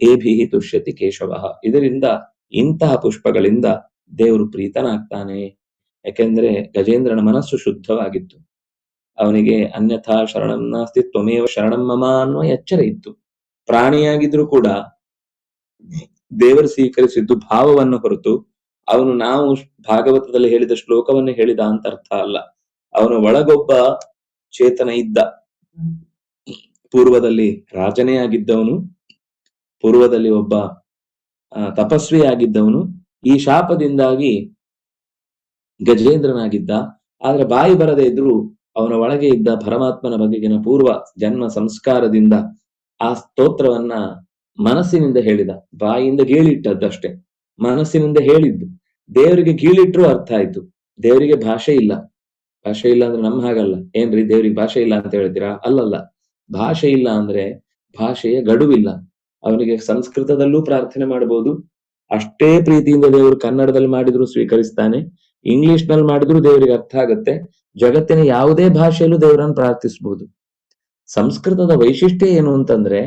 ಏಭಿಹಿ ತುಷ್ಯತಿ ಕೇಶವ. ಇದರಿಂದ, ಇಂತಹ ಪುಷ್ಪಗಳಿಂದ ದೇವರು ಪ್ರೀತನಾಗ್ತಾನೆ. ಯಾಕೆಂದ್ರೆ ಗಜೇಂದ್ರನ ಮನಸ್ಸು ಶುದ್ಧವಾಗಿತ್ತು. ಅವನಿಗೆ ಅನ್ಯಥಾ ಶರಣಂ ನಾಸ್ತಿ ತ್ವಮೇವ ಶರಣಂ ಮಮ ಅನ್ನುವ ಎಚ್ಚರ ಇತ್ತು. ಪ್ರಾಣಿಯಾಗಿದ್ರು ಕೂಡ ದೇವರು ಸ್ವೀಕರಿಸಿದ್ದು ಭಾವವನ್ನು ಹೊರತು ಅವನು ನಾವು ಭಾಗವತದಲ್ಲಿ ಹೇಳಿದ ಶ್ಲೋಕವನ್ನು ಹೇಳಿದ ಅಂತ ಅರ್ಥ ಅಲ್ಲ. ಅವನ ಒಳಗೊಬ್ಬ ಚೇತನ ಇದ್ದ. ಪೂರ್ವದಲ್ಲಿ ರಾಜನೇ ಆಗಿದ್ದವನು, ಪೂರ್ವದಲ್ಲಿ ಒಬ್ಬ ತಪಸ್ವಿ ಆಗಿದ್ದವನು. ಈ ಶಾಪದಿಂದಾಗಿ ಗಜೇಂದ್ರನಾಗಿದ್ದ. ಆದ್ರೆ ಬಾಯಿ ಬರದೇ ಇದ್ರು ಅವನ ಒಳಗೆ ಇದ್ದ ಪರಮಾತ್ಮನ ಬಗೆಗಿನ ಪೂರ್ವ ಜನ್ಮ ಸಂಸ್ಕಾರದಿಂದ ಆ ಸ್ತೋತ್ರವನ್ನ ಮನಸ್ಸಿನಿಂದ ಹೇಳಿದ, ಬಾಯಿಯಿಂದ ಗೀಳಿಟ್ಟದ್ದಷ್ಟೇ, ಮನಸ್ಸಿನಿಂದ ಹೇಳಿದ್ದು. ದೇವರಿಗೆ ಗೀಳಿಟ್ರು ಅರ್ಥ ಆಯ್ತು. ದೇವರಿಗೆ ಭಾಷೆ ಇಲ್ಲ. ಭಾಷೆ ಇಲ್ಲ ಅಂದ್ರೆ ನಮ್ಮ ಹಾಗಲ್ಲ. ಏನ್ರಿ ದೇವ್ರಿಗೆ ಭಾಷೆ ಇಲ್ಲ ಅಂತ ಹೇಳ್ತೀರಾ? ಅಲ್ಲಲ್ಲ. ಭಾಷೆ ಇಲ್ಲ ಅಂದ್ರೆ ಭಾಷೆಯ ಗಡುವಿಲ್ಲ. ಅವನಿಗೆ ಸಂಸ್ಕೃತದಲ್ಲೂ ಪ್ರಾರ್ಥನೆ ಮಾಡಬಹುದು. ಅಷ್ಟೇ ಪ್ರೀತಿಯಿಂದ ದೇವರು ಕನ್ನಡದಲ್ಲಿ ಮಾಡಿದ್ರು ಸ್ವೀಕರಿಸ್ತಾನೆ, ಇಂಗ್ಲಿಷ್ ನಲ್ಲಿ ಮಾಡಿದ್ರು ದೇವರಿಗೆ ಅರ್ಥ ಆಗತ್ತೆ. ಜಗತ್ತಿನ ಯಾವುದೇ ಭಾಷೆಯಲ್ಲೂ ದೇವರನ್ನು ಪ್ರಾರ್ಥಿಸಬಹುದು. ಸಂಸ್ಕೃತದ ವೈಶಿಷ್ಟ್ಯ ಏನು ಅಂತಂದ್ರೆ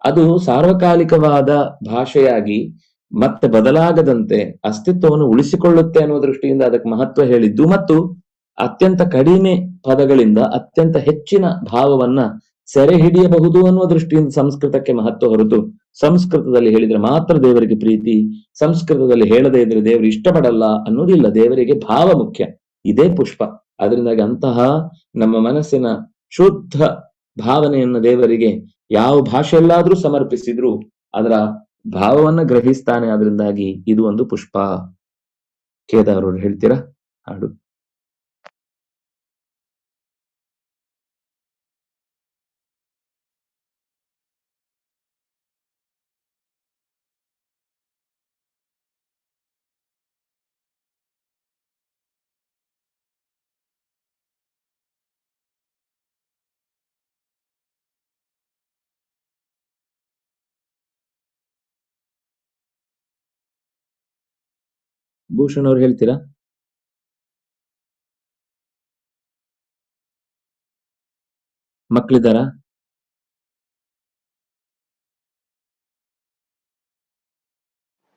ಅದು ಸಾರ್ವಕಾಲಿಕವಾದ ಭಾಷೆಯಾಗಿ ಮತ್ತೆ ಬದಲಾಗದಂತೆ ಅಸ್ತಿತ್ವವನ್ನು ಉಳಿಸಿಕೊಳ್ಳುತ್ತೆ ಅನ್ನೋ ದೃಷ್ಟಿಯಿಂದ ಅದಕ್ಕೆ ಮಹತ್ವ ಹೇಳಿದ್ದು, ಮತ್ತು ಅತ್ಯಂತ ಕಡಿಮೆ ಪದಗಳಿಂದ ಅತ್ಯಂತ ಹೆಚ್ಚಿನ ಭಾವವನ್ನ ಸೆರೆ ಹಿಡಿಯಬಹುದು ಅನ್ನುವ ದೃಷ್ಟಿಯಿಂದ ಸಂಸ್ಕೃತಕ್ಕೆ ಮಹತ್ವ ಹೊರತು ಸಂಸ್ಕೃತದಲ್ಲಿ ಹೇಳಿದ್ರೆ ಮಾತ್ರ ದೇವರಿಗೆ ಪ್ರೀತಿ, ಸಂಸ್ಕೃತದಲ್ಲಿ ಹೇಳದೇ ಇದ್ರೆ ದೇವರು ಇಷ್ಟಪಡಲ್ಲ ಅನ್ನೋದಿಲ್ಲ. ದೇವರಿಗೆ ಭಾವ ಮುಖ್ಯ. ಇದೇ ಪುಷ್ಪ. ಅದರಿಂದಾಗಿ ಅಂತಹ ನಮ್ಮ ಮನಸ್ಸಿನ ಶುದ್ಧ ಭಾವನೆಯನ್ನ ದೇವರಿಗೆ ಯಾವ ಭಾಷೆಯಲ್ಲಾದ್ರೂ ಸಮರ್ಪಿಸಿದ್ರು ಅದರ ಭಾವವನ್ನ ಗ್ರಹಿಸ್ತಾನೆ. ಅದರಿಂದಾಗಿ ಇದು ಒಂದು ಪುಷ್ಪ. ಕೇದಾರ್ ಅವರು ಹೇಳ್ತೀರಾ ಹಾಡು? ಭೂಷಣ್ ಅವ್ರು ಹೇಳ್ತೀರಾ? ಮಕ್ಕಳಿದ್ದಾರಾ?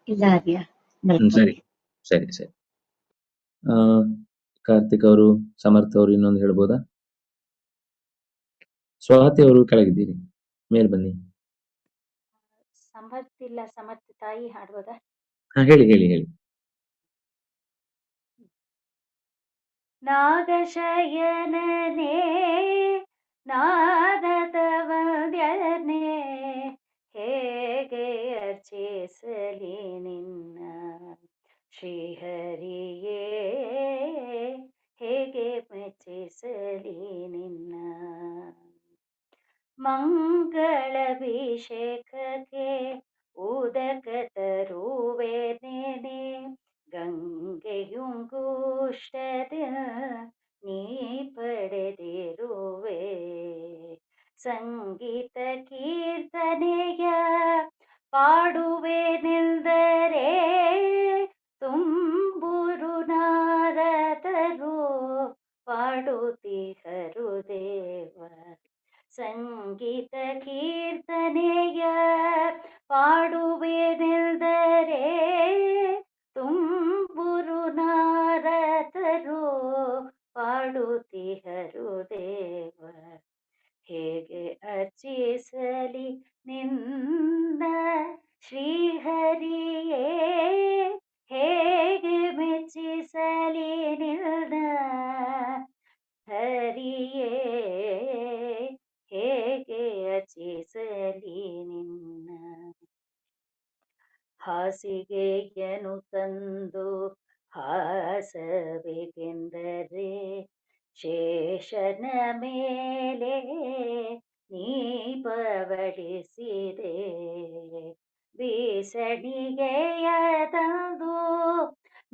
ಇಲ್ಲ ಆರ್ಯ. ಸರಿ ಸರಿ ಸರಿ. ಕಾರ್ತಿಕ್ ಅವರು, ಸಮರ್ಥ ಅವರು ಇನ್ನೊಂದು ಹೇಳ್ಬೋದಾ? ಸ್ವಾತಿ ಅವರು ಕೆಳಗಿದ್ದೀರಿ, ಮೇಲ್ ಬನ್ನಿ. ಸಮರ್ಥಿಲ್ಲ, ಸಮರ್ಥ ತಾಯಿ ಹಾಡ್ಬೋದಾ? ಹಾ ಹೇಳಿ ಹೇಳಿ ಹೇಳಿ. ನಾಗಶಯನನೇ ನಾದದ ವಂದ್ಯನೇ, ಹೇಗೆ ಅರ್ಚಿಸಲಿ ನಿನ್ನ ಶ್ರೀಹರಿಯೇ, ಹೇಗೆ ಮೆಚ್ಚಿಸಲಿ ನಿನ್ನ ಮಂಗಳಾಭಿಷೇಕಕ್ಕೆ ಉದಕ ತರುವೆ ನೆನೆ, ಗಂಗೆಯುಂಗುಷ್ಟದ ನೀ ಪಡೆದಿರುವೆ, ಸಂಗೀತ ಕೀರ್ತನೆಯ ಪಾಡುವೆ ನಿಲ್ದರೆ, ತುಂಬುರು ನಾರದರು ಪಾಡುತ್ತಿಹರು ದೇವ, ಸಂಗೀತ ಕೀರ್ತನೆಯ ಪಾಡುವೆ ನಿಲ್ದರೆ, ತುಂಬುರು ನಾರದರು ಪಾಡುತ್ತಿಹರು ದೇವ, ಹೇಗೆ ಅರ್ಚಿಸಲಿ ನಿನ್ನ ಶ್ರೀಹರಿಯೇ, ಹೇಗೆ ಮೆಚ್ಚಿಸಲಿ ನಿನ್ನ ಹರಿಯೇ, ಹೇಗೆ ಅರ್ಚಿಸಲಿ ನಿನ್ನ ಹಾಸಿಗೆಯನ್ನು ತಂದು ಹಾಸಬೇಕೆಂದರೆ, ಶೇಷನ ಮೇಲೆ ನೀ ಪವಡಿಸಿದೆ, ಬೀಸಣಿಗೆಯ ತಂದು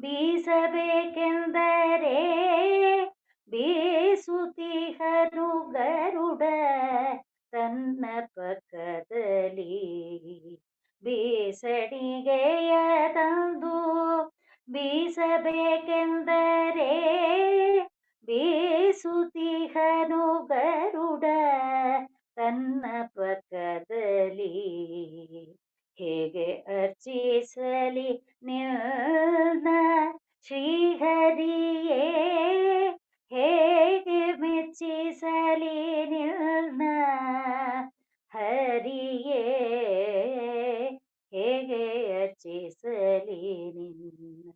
ಬೀಸಬೇಕೆಂದರೆ, ಬೀಸುತ್ತಿಹನು ಗರುಡ ತನ್ನ ಪಕ್ಕದಲ್ಲಿ, ಬೀಸಣಿಗೆಯ ತಂದು ಬೀಸಬೇಕೆಂದರೆ, ಬೀಸುತ್ತಿಹನು ಗರುಡ ತನ್ನ ಪಕ್ಕದಲ್ಲಿ, ಹೇಗೆ ಅರ್ಚಿಸಲಿ ನಿನ್ನ ಶ್ರೀಹರಿಯೇ, ಹೇಗೆ ಮೆಚ್ಚಿಸಲಿ ನಿನ್ನ ಹರಿಯೇ, ಹೇಗೆ ಅರ್ಚಿಸಲಿ ನಿನ್ನ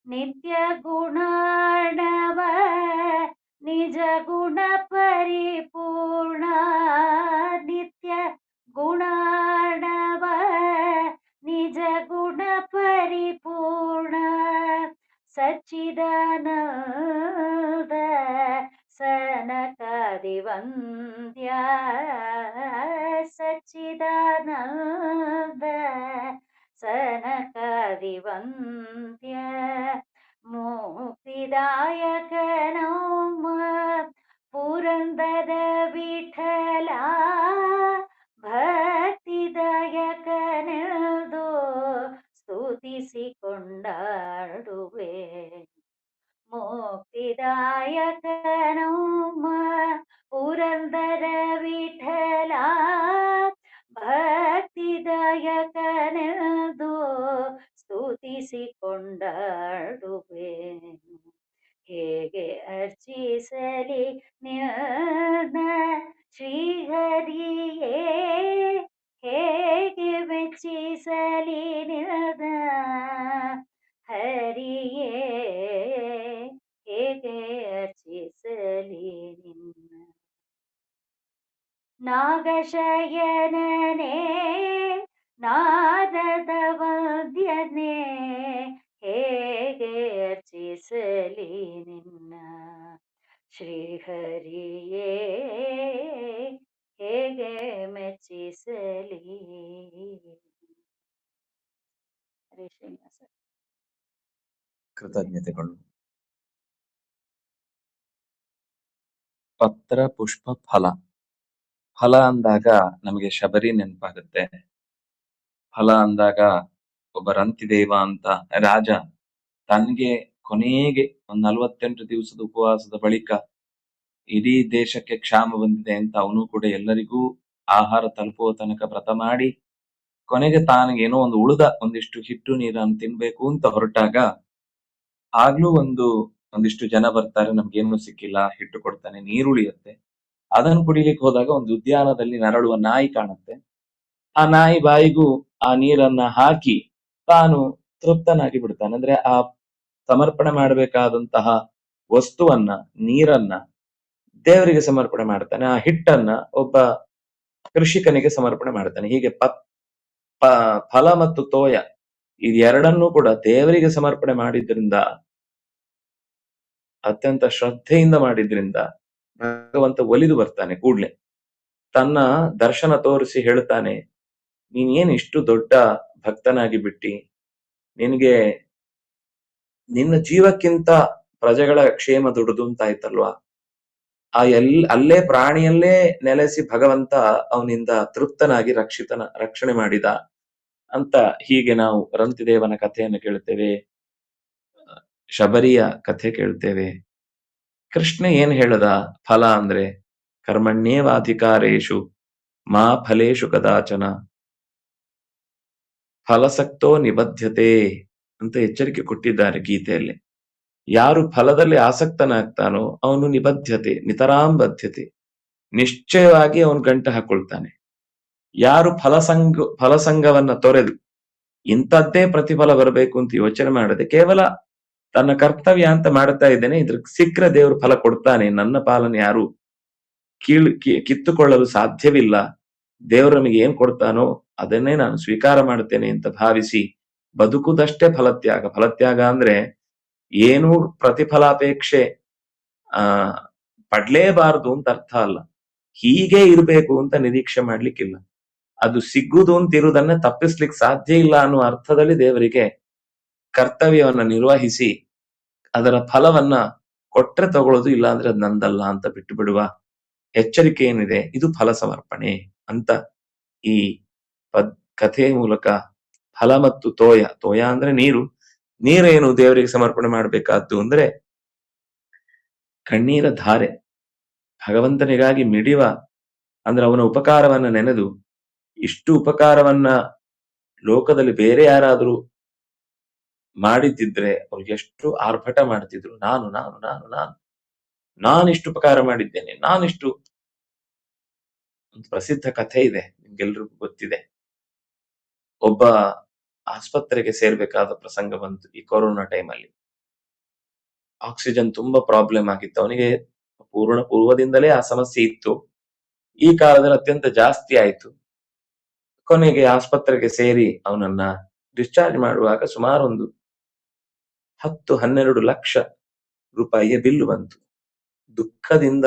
ನಿತ್ಯ ಗುಣಾಣವ ನಿಜ ಗುಣ ಪರಿಪೂರ್ಣ, ನಿತ್ಯ ಗುಣಾಣವ ನಿಜ ಗುಣ ಪರಿಪೂರ್ಣ, ಸಚ್ಚಿದಾನಂದ ಸನಕಾದಿಕ ಸನಕಾದಿವಂದ್ಯ ಸಚ್ಚಿದಾನಂದ ಸನಕಾದಿವಂದ್ಯ ಮುಕ್ತಿದಾಯಕ ನಮ್ಮ ಪುರಂದರ ವಿಠಲ ಭಕ್ತಿದಾಯಕನೆಂದು ಸ್ತುತಿಸಿಕೊಂಡಾಡುವೆ ಮುಕ್ತಿದಾಯಕ ನಮ್ಮ ಪುರಂದರ ವಿಠಲ ಭಕ್ತಿದಾಯಕನೆಂದು ಸ್ತುತಿಸಿಕೊಂಡಾಡುವೆ ಹೇಗೆ ಅರ್ಚಿಸಲಿ ನಿನ್ನ ಶ್ರೀಹರಿಯೇ ಹೇಗೆ ಮೆಚ್ಚಿಸಲಿ ನಿನ್ನ ಹರಿಯೇ ಹೇಗೆ ಅರ್ಚಿಸಲಿ ನಿನ್ನ ನಾಗಶಯನನೇ ನಾರದ ವದ್ಯನೇ ಹೇಗೆ ಅರ್ಚಿಸಲಿ ನಿನ್ನ ಶ್ರೀಹರಿಯೇ ಹೇಗೆ ಮೆಚ್ಚಿಸಲಿ. ಹರೇ ಶ್ರೀನಿವಾಸ. ಕೃತಜ್ಞತೆಗಳು. ಪತ್ರ ಪುಷ್ಪ ಫಲ. ಫಲ ಅಂದಾಗ ನಮಗೆ ಶಬರಿ ನೆನಪಾಗುತ್ತೆ. ಫಲ ಅಂದಾಗ ಒಬ್ಬ ರಂತಿದೇವ ಅಂತ ರಾಜ ತನ್ಗೆ ಕೊನೆಗೆ 48 ದಿವಸದ ಉಪವಾಸದ ಬಳಿಕ ಇಡೀ ದೇಶಕ್ಕೆ ಕ್ಷಾಮ ಬಂದಿದೆ ಅಂತ ಅವನು ಕೂಡ ಎಲ್ಲರಿಗೂ ಆಹಾರ ತಲುಪುವ ತನಕ ವ್ರತ ಮಾಡಿ ಕೊನೆಗೆ ತಾನಿಗೇನೋ ಒಂದು ಉಳಿದ ಒಂದಿಷ್ಟು ಹಿಟ್ಟು ನೀರನ್ನು ತಿನ್ಬೇಕು ಅಂತ ಹೊರಟಾಗ ಆಗ್ಲೂ ಒಂದಿಷ್ಟು ಜನ ಬರ್ತಾರೆ, ನಮ್ಗೇನು ಸಿಕ್ಕಿಲ್ಲ, ಹಿಟ್ಟು ಕೊಡ್ತಾನೆ, ನೀರು ಉಳಿಯುತ್ತೆ. ಅದನ್ನು ಕುಡಿಲಿಕ್ಕೆ ಹೋದಾಗ ಒಂದು ಉದ್ಯಾನದಲ್ಲಿ ನರಳುವ ನಾಯಿ ಕಾಣುತ್ತೆ. ಆ ನಾಯಿ ಬಾಯಿಗೂ ಆ ನೀರನ್ನ ಹಾಕಿ ತಾನು ತೃಪ್ತನಾಗಿ ಬಿಡ್ತಾನೆ. ಅಂದ್ರೆ ಆ ಸಮರ್ಪಣೆ ಮಾಡಬೇಕಾದಂತಹ ವಸ್ತುವನ್ನ, ನೀರನ್ನ ದೇವರಿಗೆ ಸಮರ್ಪಣೆ ಮಾಡ್ತಾನೆ. ಆ ಹಿಟ್ಟನ್ನ ಒಬ್ಬ ಕೃಷಿಕನಿಗೆ ಸಮರ್ಪಣೆ ಮಾಡ್ತಾನೆ. ಹೀಗೆ ಫಲ ಮತ್ತು ತೋಯ ಇದೆರಡನ್ನೂ ಕೂಡ ದೇವರಿಗೆ ಸಮರ್ಪಣೆ ಮಾಡಿದ್ರಿಂದ, ಅತ್ಯಂತ ಶ್ರದ್ಧೆಯಿಂದ ಮಾಡಿದ್ರಿಂದ ಭಗವಂತ ಒಲಿದು ಬರ್ತಾನೆ. ಕೂಡ್ಲೆ ತನ್ನ ದರ್ಶನ ತೋರಿಸಿ ಹೇಳ್ತಾನೆ, ನೀನೇನ್ ಇಷ್ಟು ದೊಡ್ಡ ಭಕ್ತನಾಗಿ ಬಿಟ್ಟಿ, ನಿನಗೆ ನಿನ್ನ ಜೀವಕ್ಕಿಂತ ಪ್ರಜೆಗಳ ಕ್ಷೇಮ ದುಡಿದು ಅಂತಾಯ್ತಲ್ವಾ. ಅಲ್ಲೇ ಪ್ರಾಣಿಯಲ್ಲೇ ನೆಲೆಸಿ ಭಗವಂತ ಅವನಿಂದ ತೃಪ್ತನಾಗಿ ರಕ್ಷಣೆ ಮಾಡಿದ ಅಂತ. ಹೀಗೆ ನಾವು ರಂತಿದೇವನ ಕಥೆಯನ್ನು ಕೇಳ್ತೇವೆ, ಶಬರಿಯ ಕಥೆ ಕೇಳ್ತೇವೆ. ಕೃಷ್ಣ ಏನ್ ಹೇಳದ ಫಲ ಅಂದ್ರೆ ಕರ್ಮಣ್ಯೇವಾಧಿಕಾರೇಷು ಮಾ ಫಲೇಶು ಕದಾಚನ ಫಲಸಕ್ತೋ ನಿಬದ್ಧತೆ ಅಂತ ಎಚ್ಚರಿಕೆ ಕೊಟ್ಟಿದ್ದಾರೆ ಗೀತೆಯಲ್ಲಿ. ಯಾರು ಫಲದಲ್ಲಿ ಆಸಕ್ತನಾಗ್ತಾನೋ ಅವನು ನಿಬದ್ಧತೆ, ನಿತರಾಂ ಬದ್ಧತೆ, ನಿಶ್ಚಯವಾಗಿ ಅವನು ಗಂಟು ಹಾಕೊಳ್ತಾನೆ. ಯಾರು ಫಲಸಂಗವನ್ನ ತೊರೆದು ಇಂಥದ್ದೇ ಪ್ರತಿಫಲ ಬರಬೇಕು ಅಂತ ಯೋಚನೆ ಮಾಡದೆ ಕೇವಲ ತನ್ನ ಕರ್ತವ್ಯ ಅಂತ ಮಾಡ್ತಾ ಇದ್ದೇನೆ, ಇದ್ರ ಸಿಕ್ಕರೆ ದೇವರು ಫಲ ಕೊಡ್ತಾನೆ, ನನ್ನ ಪಾಲನೆ ಯಾರು ಕಿತ್ತುಕೊಳ್ಳಲು ಸಾಧ್ಯವಿಲ್ಲ, ದೇವರು ನಮಗೆ ಏನ್ ಕೊಡ್ತಾನೋ ಅದನ್ನೇ ನಾನು ಸ್ವೀಕಾರ ಮಾಡ್ತೇನೆ ಅಂತ ಭಾವಿಸಿ ಬದುಕುದಷ್ಟೇ ಫಲತ್ಯಾಗ. ಫಲತ್ಯಾಗ ಅಂದ್ರೆ ಏನೂ ಪ್ರತಿಫಲಾಪೇಕ್ಷೆ ಪಡ್ಲೇಬಾರದು ಅಂತ ಅರ್ಥ ಅಲ್ಲ. ಹೀಗೆ ಇರಬೇಕು ಅಂತ ನಿರೀಕ್ಷೆ ಮಾಡ್ಲಿಕ್ಕಿಲ್ಲ. ಅದು ಸಿಗುವುದು ಅಂತ ಇರುವುದನ್ನ ತಪ್ಪಿಸ್ಲಿಕ್ಕೆ ಸಾಧ್ಯ ಇಲ್ಲ ಅನ್ನುವ ಅರ್ಥದಲ್ಲಿ ದೇವರಿಗೆ ಕರ್ತವ್ಯವನ್ನ ನಿರ್ವಹಿಸಿ ಅದರ ಫಲವನ್ನ ಕೊಟ್ರೆ ತಗೊಳ್ಳೋದು, ಇಲ್ಲ ಅಂದ್ರೆ ಅದು ನಂದಲ್ಲ ಅಂತ ಬಿಟ್ಟು ಬಿಡುವ ಎಚ್ಚರಿಕೆ ಏನಿದೆ, ಇದು ಫಲ ಸಮರ್ಪಣೆ ಅಂತ ಈ ಕಥೆಯ ಮೂಲಕ ಫಲ ಮತ್ತು ತೋಯ ಅಂದ್ರೆ ನೀರೇನು ದೇವರಿಗೆ ಸಮರ್ಪಣೆ ಮಾಡ್ಬೇಕಾದ್ದು ಅಂದ್ರೆ ಕಣ್ಣೀರ ಧಾರೆ. ಭಗವಂತನಿಗಾಗಿ ಮಿಡಿವ ಅಂದ್ರೆ ಅವನ ಉಪಕಾರವನ್ನ ನೆನೆದು, ಇಷ್ಟು ಉಪಕಾರವನ್ನ ಲೋಕದಲ್ಲಿ ಬೇರೆ ಯಾರಾದ್ರೂ ಮಾಡಿದ್ದಿದ್ರೆ ಅವ್ರಿಗೆ ಎಷ್ಟು ಆರ್ಭಟ ಮಾಡ್ತಿದ್ರು, ನಾನಿಷ್ಟು ಉಪಕಾರ ಮಾಡಿದ್ದೇನೆ, ನಾನಿಷ್ಟು. ಒಂದು ಪ್ರಸಿದ್ಧ ಕಥೆ ಇದೆ, ನಿಮ್ಗೆಲ್ರಿಗೂ ಗೊತ್ತಿದೆ. ಒಬ್ಬ ಆಸ್ಪತ್ರೆಗೆ ಸೇರ್ಬೇಕಾದ ಪ್ರಸಂಗ ಬಂತು ಈ ಕೊರೋನಾ ಟೈಮಲ್ಲಿ. ಆಕ್ಸಿಜನ್ ತುಂಬಾ ಪ್ರಾಬ್ಲಮ್ ಆಗಿತ್ತು ಅವನಿಗೆ. ಪೂರ್ವದಿಂದಲೇ ಆ ಸಮಸ್ಯೆ ಇತ್ತು, ಈ ಕಾಲದಲ್ಲಿ ಅತ್ಯಂತ ಜಾಸ್ತಿ ಆಯ್ತು. ಕೊನೆಗೆ ಆಸ್ಪತ್ರೆಗೆ ಸೇರಿ ಅವನನ್ನ ಡಿಸ್ಚಾರ್ಜ್ ಮಾಡುವಾಗ ಸುಮಾರು ಒಂದು 10-12 ಲಕ್ಷ ರೂಪಾಯಿಯ ಬಿಲ್ಲು ಬಂತು. ದುಃಖದಿಂದ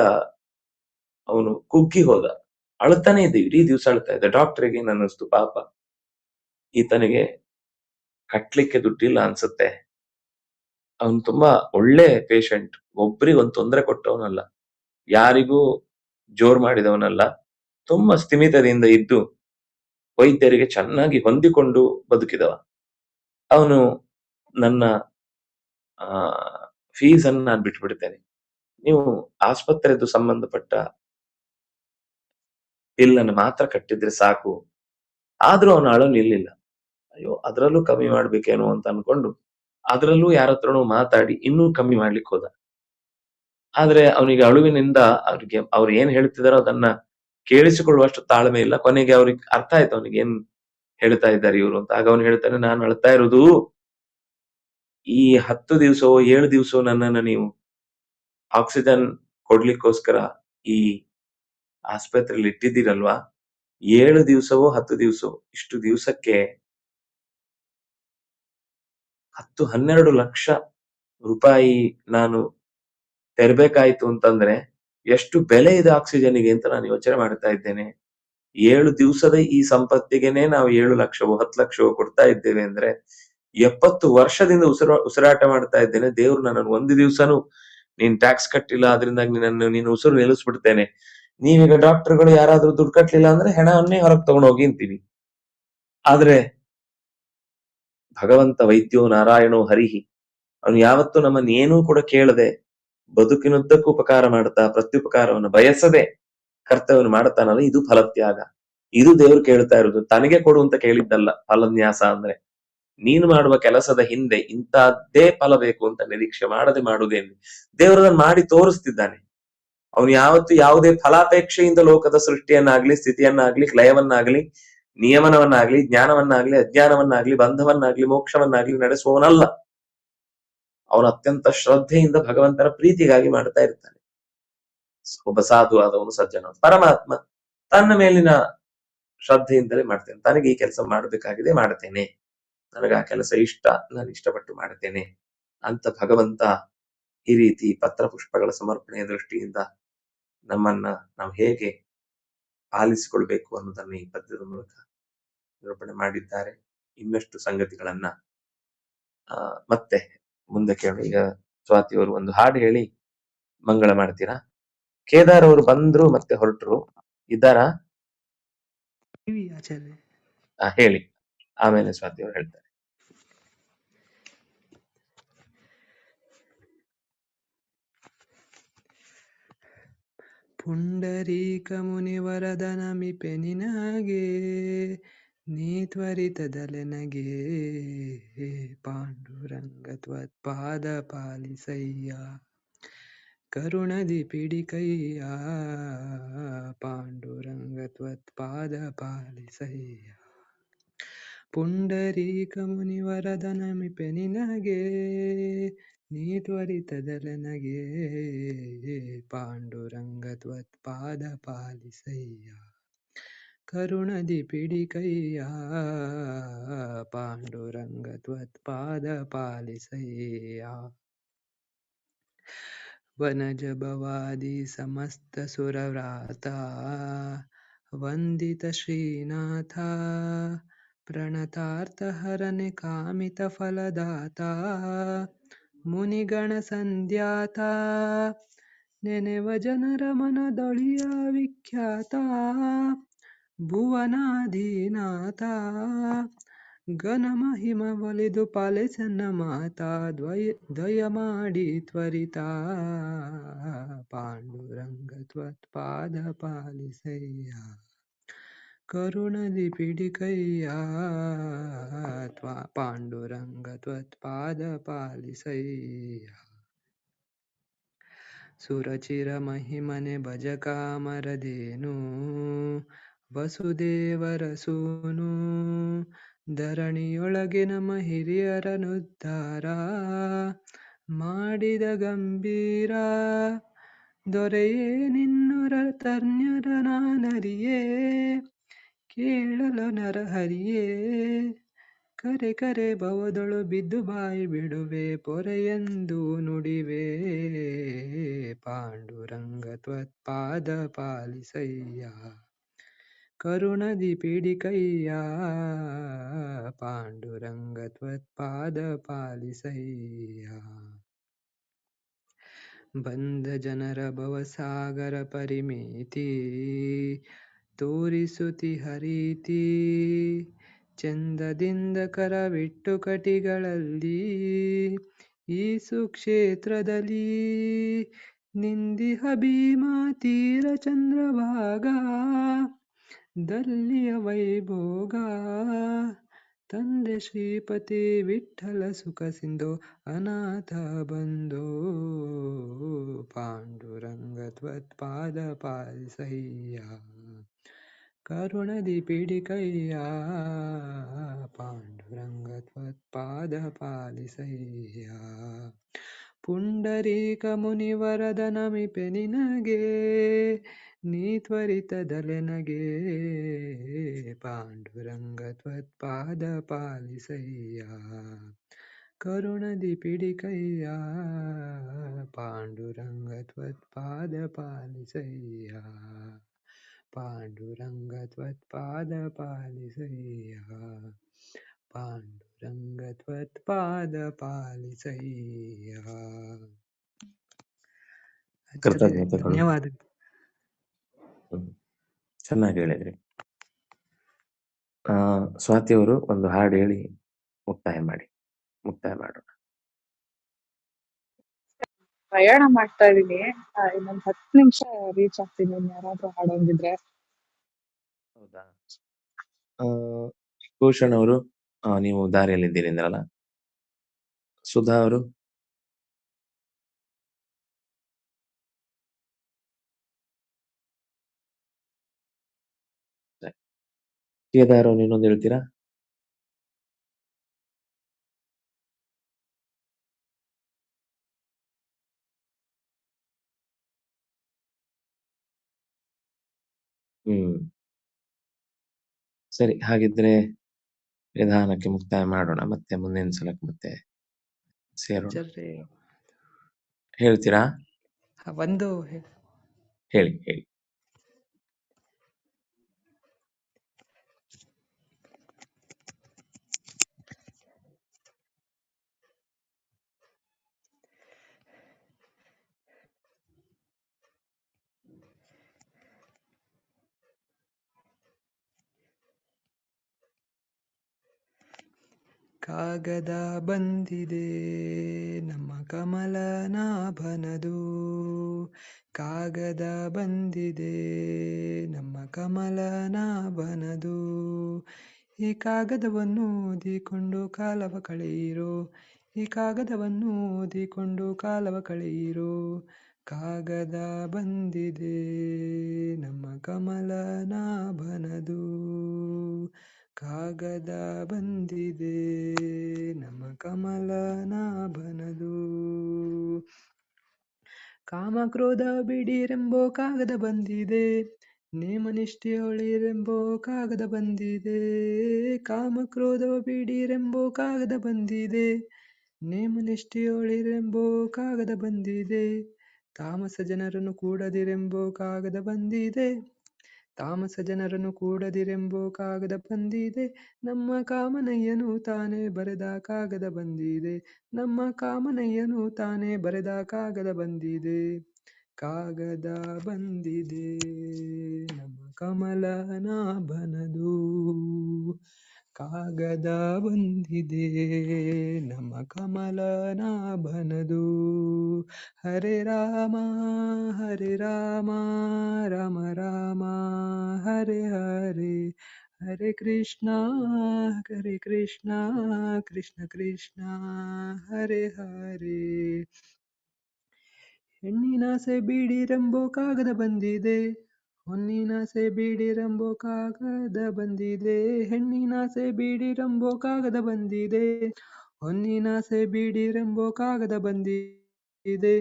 ಅವನು ಕುಗ್ಗಿ ಹೋದ. ಅಳ್ತಾನೆ ಇದ್ದ, ಇಡೀ ದಿವಸ ಅಳ್ತಾ ಇದ್ದ. ಡಾಕ್ಟರ್ಗೆ ಅನ್ನಿಸ್ತು, ಪಾಪ ಈತನಿಗೆ ಕಟ್ಲಿಕ್ಕೆ ದುಡ್ಡಿಲ್ಲ ಅನ್ಸುತ್ತೆ. ಅವನು ತುಂಬಾ ಒಳ್ಳೆ ಪೇಷಂಟ್, ಒಬ್ರಿಗೊಂದು ತೊಂದರೆ ಕೊಟ್ಟವನಲ್ಲ, ಯಾರಿಗೂ ಜೋರ್ ಮಾಡಿದವನಲ್ಲ, ತುಂಬಾ ಸ್ಥಿಮಿತದಿಂದ ಇದ್ದು ವೈದ್ಯರಿಗೆ ಚೆನ್ನಾಗಿ ಹೊಂದಿಕೊಂಡು ಬದುಕಿದವ. ಅವನು ನನ್ನ ಫೀಸ್ ಅನ್ನು ನಾನು ಬಿಟ್ಬಿಡ್ತೇನೆ, ನೀವು ಆಸ್ಪತ್ರೆದು ಸಂಬಂಧಪಟ್ಟ ಬಿಲ್ ಅನ್ನು ಮಾತ್ರ ಕಟ್ಟಿದ್ರೆ ಸಾಕು. ಆದ್ರೂ ಅವನು ಅಳಲು ನಿಲ್ಲಿಲ್ಲ. ಅಯ್ಯೋ ಅದ್ರಲ್ಲೂ ಕಮ್ಮಿ ಮಾಡ್ಬೇಕೇನೋ ಅಂತ ಅನ್ಕೊಂಡು ಅದ್ರಲ್ಲೂ ಯಾರ ಹತ್ರನೂ ಮಾತಾಡಿ ಇನ್ನೂ ಕಮ್ಮಿ ಮಾಡ್ಲಿಕ್ಕೆ ಹೋದ. ಆದ್ರೆ ಅವನಿಗೆ ಅಳುವಿನಿಂದ ಅವ್ರು ಏನ್ ಹೇಳ್ತಿದಾರೋ ಅದನ್ನ ಕೇಳಿಸಿಕೊಳ್ಳುವಷ್ಟು ತಾಳ್ಮೆ ಇಲ್ಲ. ಕೊನೆಗೆ ಅವ್ರಿಗೆ ಅರ್ಥ ಆಯ್ತು ಅವನಿಗೆ ಏನ್ ಹೇಳ್ತಾ ಇದ್ದಾರೆ ಇವರು ಅಂತ. ಆಗ ಅವನು ಹೇಳ್ತಾನೆ, ನಾನು ಅಳ್ತಾ ಇರೋದು ಈ 10 ದಿವಸವೋ 7 ದಿವಸವೋ ನನ್ನನ್ನ ನೀವು ಆಕ್ಸಿಜನ್ ಕೊಡ್ಲಿಕ್ಕೋಸ್ಕರ ಈ ಆಸ್ಪತ್ರೆಯಲ್ಲಿ ಇಟ್ಟಿದ್ದೀರಲ್ವಾ, 7 ದಿವಸವೋ 10 ದಿವಸವೋ ಇಷ್ಟು ದಿವಸಕ್ಕೆ 10-12 ಲಕ್ಷ ರೂಪಾಯಿ ನಾನು ತೆರಬೇಕಾಯ್ತು ಅಂತಂದ್ರೆ ಎಷ್ಟು ಬೆಲೆ ಇದೆ ಆಕ್ಸಿಜನ್ಗೆ ಅಂತ ನಾನು ಯೋಚನೆ ಮಾಡ್ತಾ ಇದ್ದೇನೆ. 7 ದಿವಸದ ಈ ಸಂಪತ್ತಿಗೆನೆ ನಾವು 7 ಲಕ್ಷವೋ 10 ಲಕ್ಷವೋ ಕೊಡ್ತಾ ಇದ್ದೇವೆ ಅಂದ್ರೆ 70 ವರ್ಷದಿಂದ ಉಸಿರಾಟ ಮಾಡ್ತಾ ಇದ್ದೇನೆ. ದೇವ್ರು ನನ್ನನ್ನು ಒಂದು ದಿವಸನೂ ನೀನ್ ಟ್ಯಾಕ್ಸ್ ಕಟ್ಟಿಲ್ಲ, ಅದರಿಂದ ನೀನು ಉಸಿರು ನಿಲ್ಲಿಸ್ಬಿಡ್ತೇನೆ. ನೀವೀಗ ಡಾಕ್ಟರ್ಗಳು ಯಾರಾದ್ರೂ ದುಡ್ಡು ಕಟ್ಲಿಲ್ಲ ಅಂದ್ರೆ ಹೆಣವನ್ನೇ ಹೊರಗೆ ತಗೊಂಡೋಗಿ ಅಂತೀವಿ. ಆದ್ರೆ ಭಗವಂತ ವೈದ್ಯೋ ನಾರಾಯಣೋ ಹರಿಹಿ, ಅವನು ಯಾವತ್ತೂ ನಮ್ಮನ್ನ ಏನೂ ಕೂಡ ಕೇಳದೆ ಬದುಕಿನುದ್ದಕ್ಕೂ ಉಪಕಾರ ಮಾಡ್ತಾ ಪ್ರತ್ಯುಪಕಾರವನ್ನು ಬಯಸದೆ ಕರ್ತವ್ಯವನ್ನು ಮಾಡ್ತಾನಲ್ಲ, ಇದು ಫಲತ್ಯಾಗ. ಇದು ದೇವ್ರು ಕೇಳ್ತಾ ಇರೋದು. ತನಗೆ ಕೊಡು ಅಂತ ಕೇಳಿದ್ದಲ್ಲ ಫಲನ್ಯಾಸ ಅಂದ್ರೆ. ನೀನು ಮಾಡುವ ಕೆಲಸದ ಹಿಂದೆ ಇಂತಹದ್ದೇ ಫಲ ಬೇಕು ಅಂತ ನಿರೀಕ್ಷೆ ಮಾಡದೆ ಮಾಡುವುದೇನು. ದೇವರನ್ನ ಮಾಡಿ ತೋರಿಸ್ತಿದ್ದಾನೆ. ಅವನು ಯಾವತ್ತು ಯಾವುದೇ ಫಲಾಪೇಕ್ಷೆಯಿಂದ ಲೋಕದ ಸೃಷ್ಟಿಯನ್ನಾಗ್ಲಿ, ಸ್ಥಿತಿಯನ್ನಾಗ್ಲಿ, ಲಯವನ್ನಾಗ್ಲಿ, ನಿಯಮನವನ್ನಾಗ್ಲಿ, ಜ್ಞಾನವನ್ನಾಗ್ಲಿ, ಅಜ್ಞಾನವನ್ನಾಗ್ಲಿ, ಬಂಧವನ್ನಾಗ್ಲಿ, ಮೋಕ್ಷವನ್ನಾಗ್ಲಿ ನಡೆಸುವವನಲ್ಲ. ಅವನು ಅತ್ಯಂತ ಶ್ರದ್ಧೆಯಿಂದ ಭಗವಂತನ ಪ್ರೀತಿಗಾಗಿ ಮಾಡ್ತಾ ಇರ್ತಾನೆ. ಒಬ್ಬ ಸಾಧು ಆದವನು, ಸಜ್ಜನ, ಪರಮಾತ್ಮ ತನ್ನ ಮೇಲಿನ ಶ್ರದ್ಧೆಯಿಂದಲೇ ಮಾಡ್ತೇನೆ. ತನಗೆ ಈ ಕೆಲಸ ಮಾಡ್ಬೇಕಾಗಿದೆ, ಮಾಡ್ತೇನೆ, ನನಗೆ ಆ ಕೆಲಸ ಇಷ್ಟ, ನಾನು ಇಷ್ಟಪಟ್ಟು ಮಾಡ್ತೇನೆ ಅಂತ ಭಗವಂತ ಈ ರೀತಿ ಪತ್ರ ಪುಷ್ಪಗಳ ಸಮರ್ಪಣೆಯ ದೃಷ್ಟಿಯಿಂದ ನಮ್ಮನ್ನ ನಾವು ಹೇಗೆ ಪಾಲಿಸಿಕೊಳ್ಬೇಕು ಅನ್ನೋದನ್ನ ಈ ಪದ್ಯದ ಮೂಲಕ ನಿರೂಪಣೆ ಮಾಡಿದ್ದಾರೆ. ಇನ್ನಷ್ಟು ಸಂಗತಿಗಳನ್ನ ಮತ್ತೆ ಮುಂದೆ ಕೇಳು. ಈಗ ಸ್ವಾತಿಯವರು ಒಂದು ಹಾಡು ಹೇಳಿ ಮಂಗಳ ಮಾಡ್ತೀರಾ? ಕೇದಾರ್ ಅವರು ಬಂದ್ರು ಮತ್ತೆ ಹೊರಟರು, ಇದ್ದಾರಾ? ಹೇಳಿ, ಆಮೇಲೆ ಸ್ವಾತಿ ಅವರು ಹೇಳ್ತಾರೆ. ಪುಂಡರೀಕ ಮುನಿವರದನಮಿಪೆ ನಿನಗೆ, ನೀ ತ್ವರಿತದಲೆನಗೆ, ಪಾಂಡುರಂಗ ತ್ವತ್ಪಾದ ಪಾಲಿಸಯ್ಯ, ಕರುಣದಿ ಪಿಡಿಕಯ್ಯ, ಪಾಂಡುರಂಗ ತ್ವತ್ಪಾದ ಪಾಲಿಸಯ್ಯ. ಪುಂಡರೀಕ ಮುನಿವರದನಮಿಪೆ ನಿನಗೆ, ನೀ ತ್ವರಿತದಲೆನಗೆ, ಪಾಂಡುರಂಗ ತ್ವತ್ಪಾದ ಪಾಲಿಸಯ್ಯ, ಕರುಣದಿ ಪಿಡಿಕಯ್ಯ, ಪಾಂಡುರಂಗ ತ್ವತ್ಪಾದ ಪಾಲಿಸಯ್ಯ. ವನಜ ಭವಾದಿ ಸಮಸ್ತ ಸುರವ್ರಾತ, ವಂದಿತ ಶ್ರೀನಾಥ, ಪ್ರಣತಾರ್ಥ ಹರನೆ ಕಾಮಿತ ಫಲದಾತ, ಮುನಿಗಣ ಸಂಧ್ಯಾತ, ನೆನೆವ ಜನರ ಮನದೊಳಿಯ ವಿಖ್ಯಾತ, ಭುವನಾಧಿನಾಥ, ಘನ ಮಹಿಮ ಒಲಿದು ಪಾಲಿಸನ್ನ ಮಾತಾ, ದ್ವಯ ಮಾಡಿ ತ್ವರಿತ, ಪಾಂಡುರಂಗ ತ್ವತ್ಪಾದ ಪಾಲಿಸಯ್ಯ, ಕರುಣದಿ ಪಿಡಿಕಯ್ಯ, ಪಾಂಡುರಂಗ ತ್ವತ್ಪಾದ ಪಾಲಿಸಯ್ಯ. ಸುರಚಿರ ಮಹಿಮನೆ ಭಜ ಕಾಮರದೇನು, ವಸುದೇವರ ಸೂನು, ಧರಣಿಯೊಳಗೆ ನಮ್ಮ ಹಿರಿಯರನುದ್ಧಾರ ಮಾಡಿದ ಗಂಭೀರ, ದೊರೆಯೇ ನಿನ್ನುರ ತರ್ನ್ಯರ ನಾನರಿಯೇ, ಕೇಳಲು ನರಹರಿಯೇ, ಕರೆ ಕರೆ ಭವದೊಳು ಬಿದ್ದು ಬಾಯಿ ಬಿಡುವೆ ಪೊರೆಯೆಂದು ನುಡಿವೆ ಪಾಂಡುರಂಗ ತ್ವತ್ಪಾದ ಪಾಲಿಸಯ್ಯ ಕರುಣದಿ ಪೀಡಿಕಯ್ಯ ಪಾಂಡುರಂಗ ತ್ವತ್ಪಾದ ಪಾಲಿಸಯ್ಯ ಬಂದ ಜನರ ಭವಸಾಗರ ಪರಿಮಿತಿ ತೋರಿಸುತಿ ಹರೀತಿ ಚಂದದಿಂದ ಕರವಿಟ್ಟು ಕಟಿಗಳಲ್ಲಿ ಈ ಸುಕ್ಷೇತ್ರದಲ್ಲಿ ನಿಂದಿಹ ಭೀಮಾ ತೀರ ಚಂದ್ರಭಾಗ ದಲ್ಲಿಯ ವೈಭೋಗ ತಂದೆ ಶ್ರೀಪತಿ ವಿಠ್ಠಲ ಸುಖ ಸಿಂಧೋ ಅನಾಥ ಬಂಧೋ ಪಾಂಡುರಂಗ ತ್ವತ್ಪಾದ ಪಾಲಿಸಯ್ಯ ಕರುಣದಿ ಪೀಡಿಕಯ್ಯ ಪಾಂಡುರಂಗ ತ್ವತ್ಪಾದ ಪಾಲಿಸಯ್ಯ ಪುಂಡರೀಕ ಮುನಿವರದ ನಮಿಪೆ ನಿನಗೆ ನೀ ತ್ವರಿತದಲೆ ನಗೆ ಪಾಂಡುರಂಗ ತ್ವತ್ಪಾದ ಪಾಲಿಸಯ್ಯ ಕರುಣದಿ ಪಿಡಿಕಯ್ಯ ಪಾಂಡುರಂಗ ತ್ವತ್ಪಾದ ಪಾಲಿಸಯ್ಯ ಪಾಂಡುರಂಗ ತ್ವತ್ಪಾದ ಪಾಲಿಸಯ್ಯ ಪಾಂಡುರಂಗ ತ್ವತ್ಪಾದ ಪಾಲಿಸಯ್ಯ ಆಚಾರ್ಯ ಕೃತಜ್ಞತೆಗಳು. ಧನ್ಯವಾದಗಳು. ಚೆನ್ನಾಗಿ ಹೇಳಿದ್ರಿ. ಸ್ವಾತಿಯವರು ಒಂದು ಹಾಡು ಹೇಳಿ ಮುಕ್ತಾಯ ಮಾಡೋಣ. ಪ್ರಯಾಣ ಮಾಡ್ತಾ ಇದೀನಿ, ಇನ್ನೊಂದ್ 10 ನಿಮಿಷ ರೀಚ್ ಆಗ್ತೀನಿ. ಯಾರಾದ್ರೂ ಹಾಡೋಂಗಿದ್ರೆ. ಹೌದಾ? ಭೂಷಣ್ ಅವರು ನೀವು ದಾರಿಯಲ್ಲಿದ್ದೀರಿ ಅಂದ್ರಲ್ಲ. ಸುಧಾ ಅವರು ಕೇದಾರ್ ಅವ್ರು ಇನ್ನೊಂದು ಹೇಳ್ತೀರಾ? ಸರಿ, ಹಾಗಿದ್ರೆ ನಿಧಾನಕ್ಕೆ ಮುಕ್ತಾಯ ಮಾಡೋಣ. ಮತ್ತೆ ಮುಂದಿನ ಸಲಕ್ಕೆ ಮತ್ತೆ ಸೇರೋಣ. ಆಚಾರ್ಯ ಹೇಳ್ತೀರಾ? ಒಂದು ಹೇಳಿ. ಕಾಗದ ಬಂದಿದೆ ನಮ್ಮ ಕಮಲನಾಭನದು, ಕಾಗದ ಬಂದಿದೆ ನಮ್ಮ ಕಮಲನಾಭನದು. ಈ ಕಾಗದವನ್ನು ಓದಿಕೊಂಡು ಕಾಲವ ಕಳೆಯಿರೋ, ಈ ಕಾಗದವನ್ನು ಓದಿಕೊಂಡು ಕಾಲವ ಕಳೆಯಿರೋ. ಕಾಗದ ಬಂದಿದೆ ನಮ್ಮ ಕಮಲನಾಭನದು, ಕಾಗದ ಬಂದಿದೆ ನಮ್ಮ ಕಮಲನಾಭನದು. ಕಾಮಕ್ರೋಧ ಬಿಡಿರೆಂಬೋ ಕಾಗದ ಬಂದಿದೆ, ನೇಮನಿಷ್ಠೆಯೊಳಿರೆಂಬೋ ಕಾಗದ ಬಂದಿದೆ. ಕಾಮಕ್ರೋಧ ಬಿಡಿರೆಂಬೋ ಕಾಗದ ಬಂದಿದೆ, ನೇಮನಿಷ್ಠೆಯೊಳಿರೆಂಬೋ ಕಾಗದ ಬಂದಿದೆ. ತಾಮಸ ಜನರನ್ನು ಕೂಡದಿರೆಂಬೋ ಕಾಗದ ಬಂದಿದೆ, ತಾಮಸ ಜನರನ್ನು ಕೂಡದಿರೆಂಬೋ ಕಾಗದ ಬಂದಿದೆ. ನಮ್ಮ ಕಾಮನಯ್ಯನು ತಾನೇ ಬರೆದ ಕಾಗದ ಬಂದಿದೆ, ನಮ್ಮ ಕಾಮನಯ್ಯನು ತಾನೇ ಬರೆದ ಕಾಗದ ಬಂದಿದೆ. ಕಾಗದ ಬಂದಿದೆ ನಮ್ಮ ಕಮಲನಾಭನದು, ಕಾಗದ ಬಂದಿದೆ ನಮ್ಮ ಕಮಲನಾಭನದು. ಹರೇ ರಾಮ ರಾಮ ರಾಮ ಹರೇ ಹರೇ, ಹರೇ ಕೃಷ್ಣ ಕೃಷ್ಣ ಕೃಷ್ಣ ಹರೇ ಹರೇ. ಹೆಣ್ಣಿನಾಸೆ ಬೀಡಿರೆಂಬೋ ಕಾಗದ ಬಂದಿದೆ, ಹೊನ್ನಿನಾಸೆ ಬೀಡಿರೆಂಬೋ ಕಾಗದ ಬಂದಿದೆ. ಹೆಣ್ಣಿನಾಸೆ ಬೀಡಿರೆಂಬೋ ಕಾಗದ ಬಂದಿದೆ, ಹೊನ್ನಿನಾಸೆ ಬೀಡಿರೆಂಬೋ ಕಾಗದ ಬಂದಿದೆ.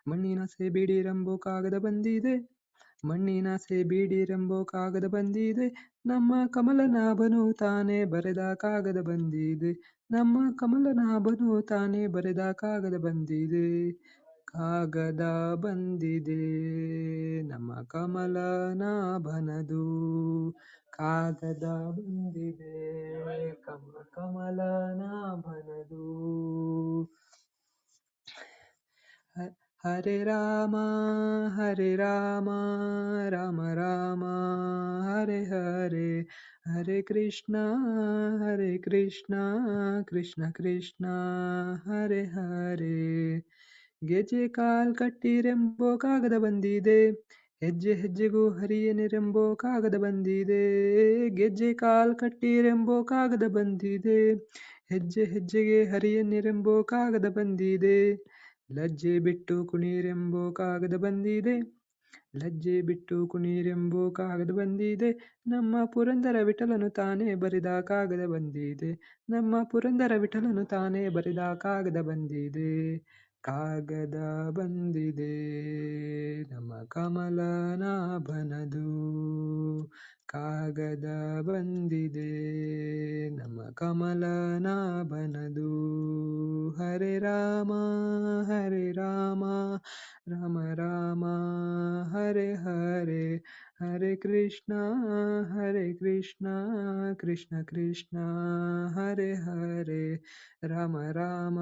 ಮಣ್ಣಿನಾಸೆ ಬೀಡಿರೆಂಬೋ ಕಾಗದ ಬಂದಿದೆ, ಮಣ್ಣಿನಾಸೆ ಬೀಡಿರೆಂಬೋ ಕಾಗದ ಬಂದಿದೆ, ನಮ್ಮ ಕಮಲನಾಭನು ತಾನೇ ಬರೆದ ಕಾಗದ ಬಂದಿದೆ, ನಮ್ಮ ಕಮಲನಾಭನು ತಾನೇ ಬರೆದ ಕಾಗದ ಬಂದಿದೆ, ಕಾಗದ ಬಂದಿದೆ ನಮ್ಮ ಕಮಲನಾಭನದು, ಕಾಗದ ಬಂದಿದೆ ಕಮಲನಾಭನದು. ಹರೆ ರಾಮ ರಾಮ ರಾಮ ಹರೆ ಹರೆ, ಹರೆ ಕೃಷ್ಣ ಕೃಷ್ಣ ಕೃಷ್ಣ ಹರೆ ಹರೆ. ಗೆಜೆ ಕಾಲ್ ಕಟ್ಟಿರೆಂಬೋ ಕಾಗದ ಬಂದಿದೆ, ಹೆಜ್ಜೆ ಹೆಜ್ಜೆಗೂ ಹರಿಯನಿರೆಂಬೋ ಕಾಗದ ಬಂದಿದೆ, ಗೆಜ್ಜೆ ಕಾಲ್ ಕಟ್ಟಿರೆಂಬೋ ಕಾಗದ ಬಂದಿದೆ, ಹೆಜ್ಜೆ ಹೆಜ್ಜೆಗೆ ಹರಿಯನಿರೆಂಬೋ ಕಾಗದ ಬಂದಿದೆ, ಲಜ್ಜೆ ಬಿಟ್ಟು ಕುಣಿರೆಂಬೋ ಕಾಗದ ಬಂದಿದೆ, ಲಜ್ಜೆ ಬಿಟ್ಟು ಕುಣಿರೆಂಬೋ ಕಾಗದ ಬಂದಿದೆ, ನಮ್ಮ ಪುರಂದರ ವಿಠಲನು ತಾನೇ ಬರೆದ ಕಾಗದ ಬಂದಿದೆ, ನಮ್ಮ ಪುರಂದರ ವಿಠಲನು ತಾನೇ ಬರೆದ ಕಾಗದ ಬಂದಿದೆ, ಕಾಗದ ಬಂದಿದೆ ನಮ್ಮ ಕಮಲನಾಭನದು, ಕಾಗದ ಬಂದಿದೆ ನಮ್ಮ ಕಮಲನಾಭನದು. ಹರೆ ರಾಮ ರಾಮ ರಾಮ ಹರೆ ಹರೆ, ಹರೆ ಕೃಷ್ಣ ಕೃಷ್ಣ ಕೃಷ್ಣ ಹರೆ ಹರೆ, ರಾಮ ರಾಮ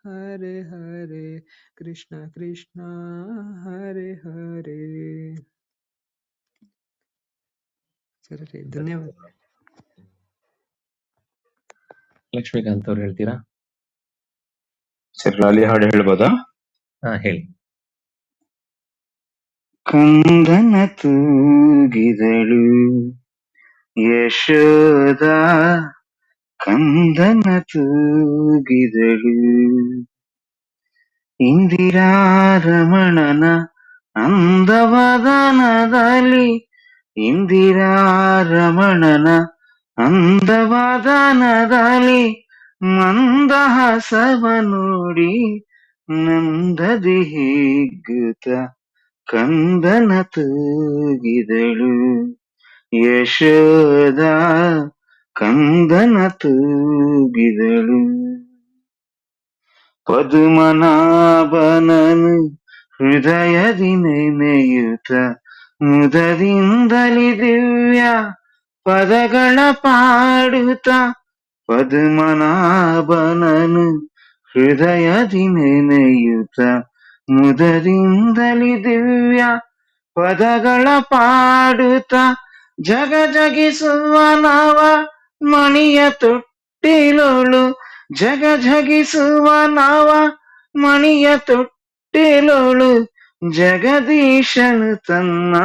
ಹರೆ ಹರೆ, ಕೃಷ್ಣ ಕೃಷ್ಣ ಹರೆ ಹರೆ. ಸರಿ, ಧನ್ಯವಾದ. ಲಕ್ಷ್ಮೀಕಾಂತ್ ಅವ್ರು ಹೇಳ್ತೀರಾ? ಸರ್ ಲಾಲಿ ಹಾಡು ಹೇಳ್ಬೋದಾ? ಹಾ, ಹೇಳಿ. ಕಂದನ ತೂಗಿದಳು ಯಶೋದ, ಕಂದನ ತೂಗಿದಳು ಇಂದಿರಾರಮಣನ ಅಂದವದನದಲ್ಲಿ, ಇಂದಿರಾರಮಣನ ಅಂದವದನದಲ್ಲಿ ಮಂದಹಾಸವ ನೋಡಿ ನಂದದಿ ಹಿಗ್ಗುತ್ತ ಕಂದನ ತೂಗಿದಳು ಯಶೋದ, ಕಂದನ ತೂಗಿದಳು. ಪದುಮನಾಭನನು ಹೃದಯದಿ ನೆನೆಯುತ್ತ ಮುದದಿಂದಲಿ ದಿವ್ಯ ಪದಗಳ ಪಾಡುತ್ತ, ಪದ್ಮನಾಭನನು ಹೃದಯದಿ ನೆನೆಯುತ್ತ ಮುದದಿಂದಲಿ ದಿವ್ಯ ಪದಗಳ ಪಾಡುತ್ತ, ಜಗ ಜಗಿಸುವ ನವ ಮಣಿಯ ತೊಟ್ಟಿಲೋಳು, ಜಗ ಜಗಿಸುವ ನವ ಮಣಿಯ ತೊಟ್ಟಿಲೋಳು, ಜಗದೀಶನು ತನ್ನ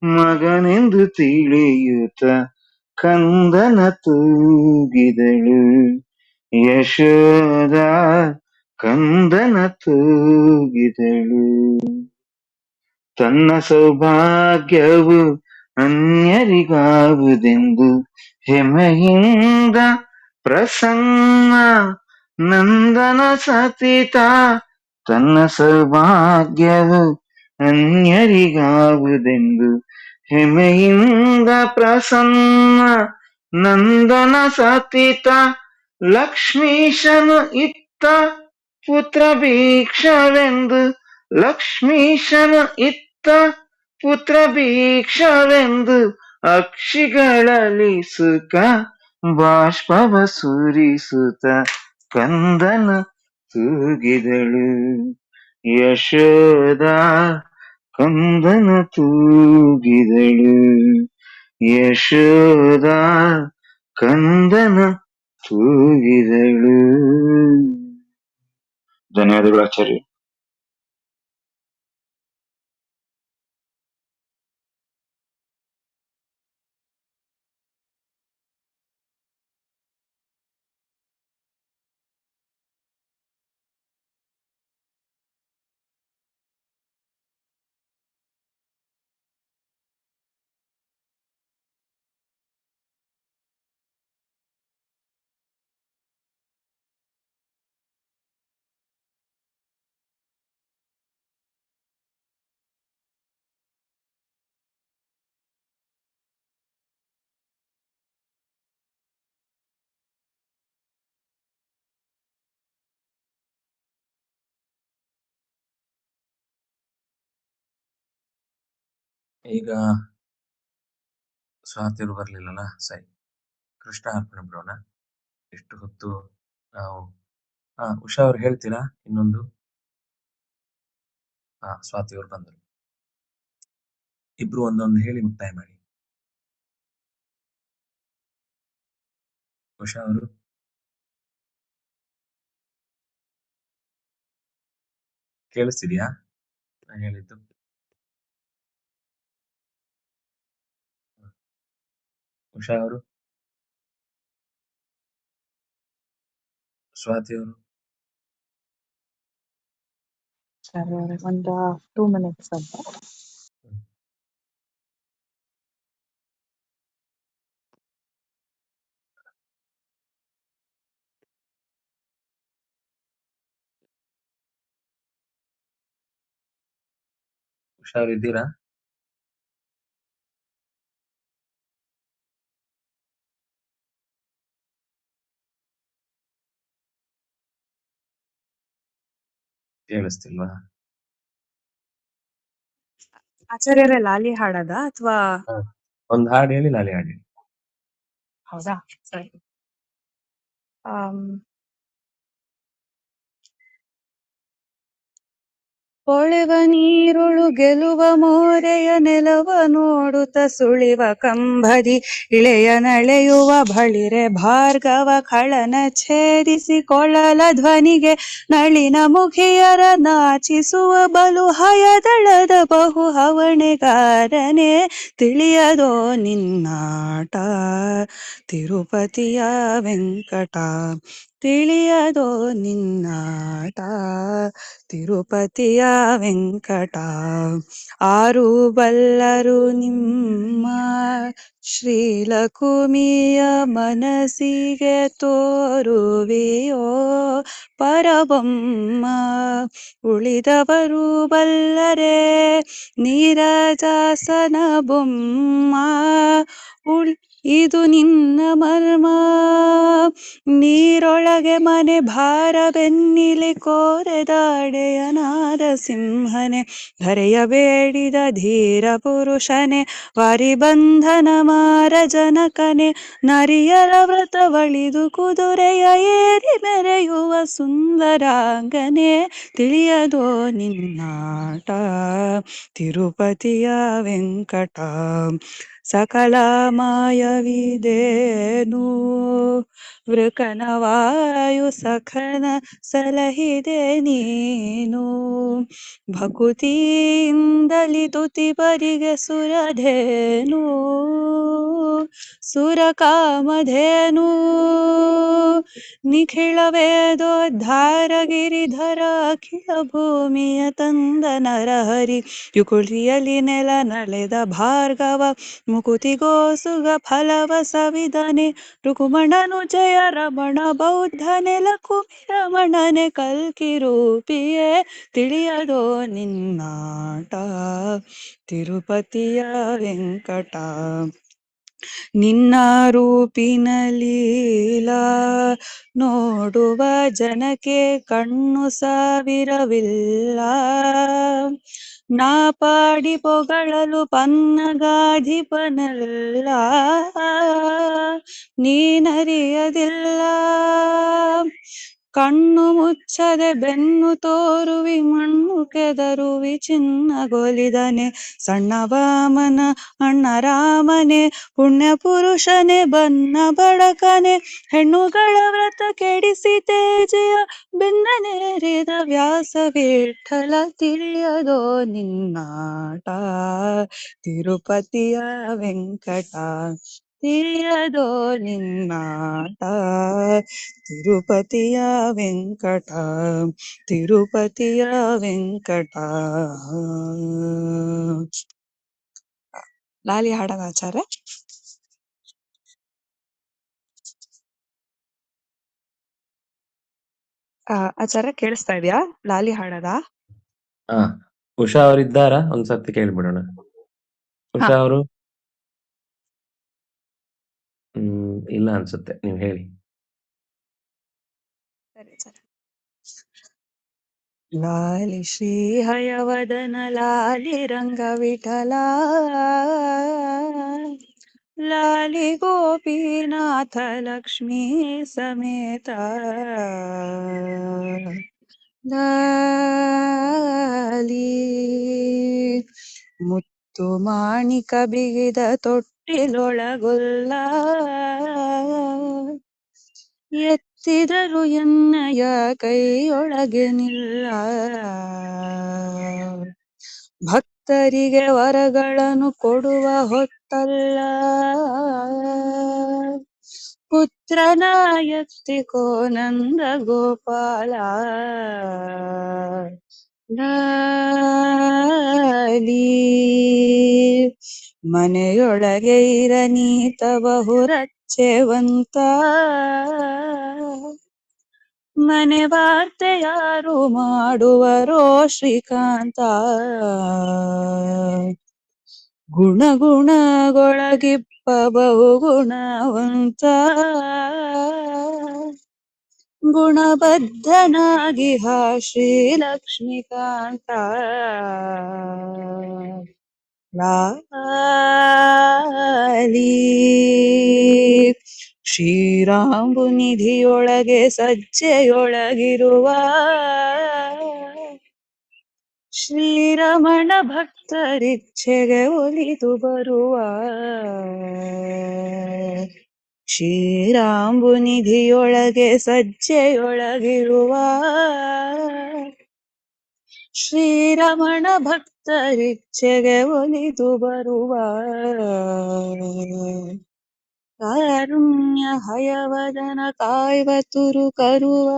ಮಗನೆಂದು ತಿಳಿಯುತ್ತ ಕಂದನ ತೂಗಿದಳು ಯಶೋದ, ಕಂದನ ತೂಗಿದಳು. ತನ್ನ ಸೌಭಾಗ್ಯವು ಅನ್ಯರಿಗಾವುದೆಂದು ಹೆಮ್ಮೆಯಿಂದ ಪ್ರಸನ್ನ ನಂದನ ಸತಿತ, ತನ್ನ ಸೌಭಾಗ್ಯವು ಅನ್ಯರಿಗಾವುದೆಂದು ಹೆಮ್ಮೆಯಿಂದ ಪ್ರಸನ್ನ ನಂದನ ಸತಿತ, ಲಕ್ಷ್ಮೀಶನು ಇತ್ತ ಪುತ್ರ ಭಿಕ್ಷವೆಂದು, ಲಕ್ಷ್ಮೀಶನು ಇತ್ತ ಪುತ್ರ ಭಿಕ್ಷವೆಂದು ಅಕ್ಷಿಗಳಲ್ಲಿ ಸುಖ ಬಾಷ್ಪವ ಸುರಿಸುತ್ತ ಕಂದನ ತೂಗಿದಳು ಯಶೋದ, ಕಂದನ ತೂಗಿದಳು ಯಶೋದ, ಕಂದನ ತೂಗಿದಳು. ಧನ್ಯವಾದಗಳು ಆಚಾರ್ಯ. ಈಗ ಸ್ವಾತಿಯವರು ಬರ್ಲಿಲ್ಲಲ್ಲ, ಸರಿ, ಕೃಷ್ಣ ಅರ್ಪಣೆ ಬಿಡೋಣ. ಎಷ್ಟು ಹೊತ್ತು ನಾವು ಉಷಾ ಅವ್ರು ಹೇಳ್ತೀರಾ ಇನ್ನೊಂದು? ಸ್ವಾತಿಯವರು ಬಂದರು. ಇಬ್ರು ಒಂದೊಂದು ಹೇಳಿ ಮುಕ್ತಾಯ ಮಾಡಿ. ಉಷಾ ಅವರು ಕೇಳಿಸ್ತಿದ್ಯಾ ನಾನು ಹೇಳಿದ್ದು? ಉಷಾ ಅವರು, ಸ್ವಾತಿಯವರು, ಸರಿ ಒಂದು 2 minutes ಅಂತ. ಉಷಾ ಅವ್ರು ಇದ್ದೀರಾ? ಕೇಳಿಸ್ತಿಲ್ವಾ? ಆಚಾರ್ಯರೇ ಲಾಲಿ ಹಾಡದ ಅಥವಾ? ಒಂದು ಹಾಡು ಹೇಳಿ, ಲಾಲಿ ಹಾಡಿ. ಹೌದಾ, ಸರಿ. ಹೊಳೆವ ನೀರುಳು ಗೆಲುವ ಮೋರೆಯ ನೆಲವ ನೋಡುತ್ತ ಸುಳಿವ ಕಂಬದಿ ಇಳೆಯ ನಳೆಯುವ ಬಳಿರೆ ಭಾರ್ಗವ ಖಳನ ಛೇದಿಸಿ ಕೊಳ್ಳಲ ಧ್ವನಿಗೆ ನಳಿನ ಮುಖಿಯರ ನಾಚಿಸುವ ಬಲು ಹಯದಳದ ಬಹು ಹವಣೆಗಾರನೆ ತಿಳಿಯದೋ ನಿನ್ನಾಟ ತಿರುಪತಿಯ ವೆಂಕಟ ತಿಳಿಯದೋ ನಿನ್ನಾಟ ತಿರುಪತಿಯ ವೆಂಕಟ ಆರು ಬಲ್ಲರು ನಿಮ್ಮ ಶ್ರೀಲಕುಮಿಯ ಮನಸ್ಸಿಗೆ ತೋರುವೆಯೋ ಪರಬೊಮ್ಮ ಉಳಿದವರು ಬಲ್ಲರೆ ನೀರಜಾಸನ ಬೊಮ್ಮ ಇದು ನಿನ್ನ ಮರ್ಮ ನೀರೊಳಗೆ ಮನೆ ಭಾರ ಬೆನ್ನಿಲಿ ಕೋರೆದಾಡೆಯ ನಾದ ಸಿಂಹನೆ ಧರೆಯ ಬೇಡಿದ ಧೀರ ಪುರುಷನೆ ವಾರಿಬಂಧನ ಮಾರ ಜನಕನೆ ನರಿಯರ ವ್ರತವಳಿದು ಕುದುರೆಯ ಏರಿ ಮೆರೆಯುವ ಸುಂದರಾಂಗನೆ ತಿಳಿಯದೋ ನಿನ್ನಾಟ ತಿರುಪತಿಯ ವೆಂಕಟ ಸಕಲ ಮಾಯವಿದೇನು ವೃಕನವಾಯು ಸಖನ ಸಲಹಿದೆ ನೀನು ಭಕುತಿಯಿಂದಲಿ ತುತಿಬರಿಗೆ ಸುರಧೇನು ಸುರಕಾಮಧೇನು ನಿಖಿಳ ವೇದೋದ್ಧಾರ ಗಿರಿಧರ ಅಖಿಲ ಭೂಮಿಯ ತಂದ ನರಹರಿ ಯುಕುಳಿಯಲಿ ನೆಲ ನಳೆದ ಭಾರ್ಗವ ಮುಕುತಿಗೋಸುಗ ಫಲವ ಸವಿದನೆ ರುಕುಮಣನು ಜಯ ರಮಣ ಬೌದ್ಧನೆ ಲಕುಮಿ ರಮಣನೆ ಕಲ್ಕಿ ರೂಪಿಯೇ ತಿಳಿಯದೋ ನಿನ್ನಾಟ ತಿರುಪತಿಯ ವೆಂಕಟ ನಿನ್ನ ರೂಪಿನ ಲೀಲಾ ನೋಡುವ ಜನಕ್ಕೆ ಕಣ್ಣು ಸಾವಿರವಿಲ್ಲ ನಾ ಪಾಡಿ ಪೊಗಳಲು ಪನ್ನಗಾಧಿಪನಲ್ಲ ನೀನರಿಯದಿಲ್ಲ ಕಣ್ಣು ಮುಚ್ಚದೆ ಬೆನ್ನು ತೋರುವಿ ಮಣ್ಣು ಕೆದರುವಿ ಚಿನ್ನಗೊಲಿದನೆ ಸಣ್ಣ ವಾಮನ ಅಣ್ಣ ರಾಮನೆ ಪುಣ್ಯ ಪುರುಷನೆ ಬನ್ನ ಬಡಕನೆ ಹೆಣ್ಣುಗಳ ವ್ರತ ಕೆಡಿಸಿ ತೇಜೆಯ ಬೆನ್ನನೇರಿದ ವ್ಯಾಸ ವಿಠಲ ತಿಳಿಯದೋ ನಿನ್ನಾಟ ತಿರುಪತಿಯ ವೆಂಕಟ ತಿಳಿಯದೋ ನಿನ್ನಾಟ ತಿರುಪತಿಯ ವೆಂಕಟ ತಿರುಪತಿಯ ವೆಂಕಟ. ಲಾಲಿ ಹಾಡದ ಆಚಾರ್ಯ? ಆಚಾರ್ಯ ಕೇಳಿಸ್ತಾ ಇದೆಯಾ? ಲಾಲಿ ಹಾಡದ? ಉಷಾ ಅವರಿದ್ದಾರಾ? ಒಂದ್ಸರ್ತಿ ಕೇಳ್ಬಿಡೋಣ. ಉಷಾ ಅವರು ಇಲ್ಲ ಅನ್ಸುತ್ತೆ, ನೀವು ಹೇಳಿ. ಸರಿ ಸರಿ. ಲಾಲಿ ಶ್ರೀ ಹಯವದನ ಲಾಲಿ ರಂಗ ವಿಠಲ ಲಾಲಿ ಗೋಪಿನಾಥ ಲಕ್ಷ್ಮೀ ಸಮೇತ ಲಾಲಿ ಮುತ್ತು ಮಾಣಿಕ ಬಿಗಿದ ತೊಟ್ಟಿಲೊಳಗೊಲ್ಲ ಎತ್ತಿದರು ಎನ್ನಯ ಕೈಯೊಳಗೆ ನಿಲ್ಲ ಭಕ್ತರಿಗೆ ವರಗಳನ್ನು ಕೊಡುವ ಹೊತ್ತಲ್ಲ ಪುತ್ರನ ಎತ್ತಿಕೋ ನಂದ ಗೋಪಾಲ ಲಾಲಿ ಮನೆಯೊಳಗೆ ಇರನೀತ ಬಹುರಚ್ಚೆವಂತ ಮನೆ ವಾರ್ತೆ ಯಾರು ಮಾಡುವರೋ ಶ್ರೀಕಾಂತ ಗುಣಗುಣಗೊಳಗಿಪ್ಪ ಬಹುಗುಣವಂತ ಗುಣಬದ್ಧನಾಗಿ ಶ್ರೀ ಲಕ್ಷ್ಮೀಕಾಂತ ಲಾಲಿ ಶ್ರೀರಾಂಬು ನಿಧಿಯೊಳಗೆ ಸಜ್ಜೆಯೊಳಗಿರುವ ಶ್ರೀರಮಣ ಭಕ್ತರಿಚ್ಛೆಗೆ ಒಲಿದು ಬರುವ ಶ್ರೀರಾಂಬು ನಿಧಿಯೊಳಗೆ ಸಜ್ಜೆಯೊಳಗಿರುವ ಶ್ರೀರಮಣ ಭಕ್ತರಿಚ್ಛೆಗೆ ಒಲಿದು ಬರುವ ಕಾರುಣ್ಯ ಹಯವದನ ಕಾಯ್ವ ತುರು ಕರುವ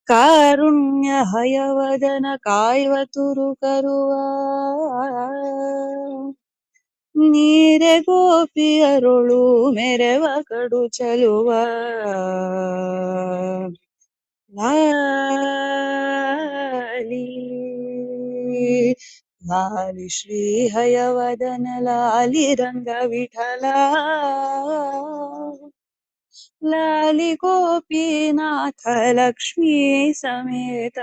ಕಾರುಣ್ಯ ಹಯವದನ ಕಾಯ್ವ ತುರು ಕರುವ ನೀರೆ ಗೋಪಿಯರುಳು ಮೆರವ ಕಡು ಚಲುವ ಲಾಲಿ ಲಾಲಿ ಶ್ರೀ ಹಯವದನ ಲಾಲಿ ರಂಗ ವಿಠಲ ಲಾಲಿ ಗೋಪಿನಾಥ ಲಕ್ಷ್ಮೀ ಸಮೇತ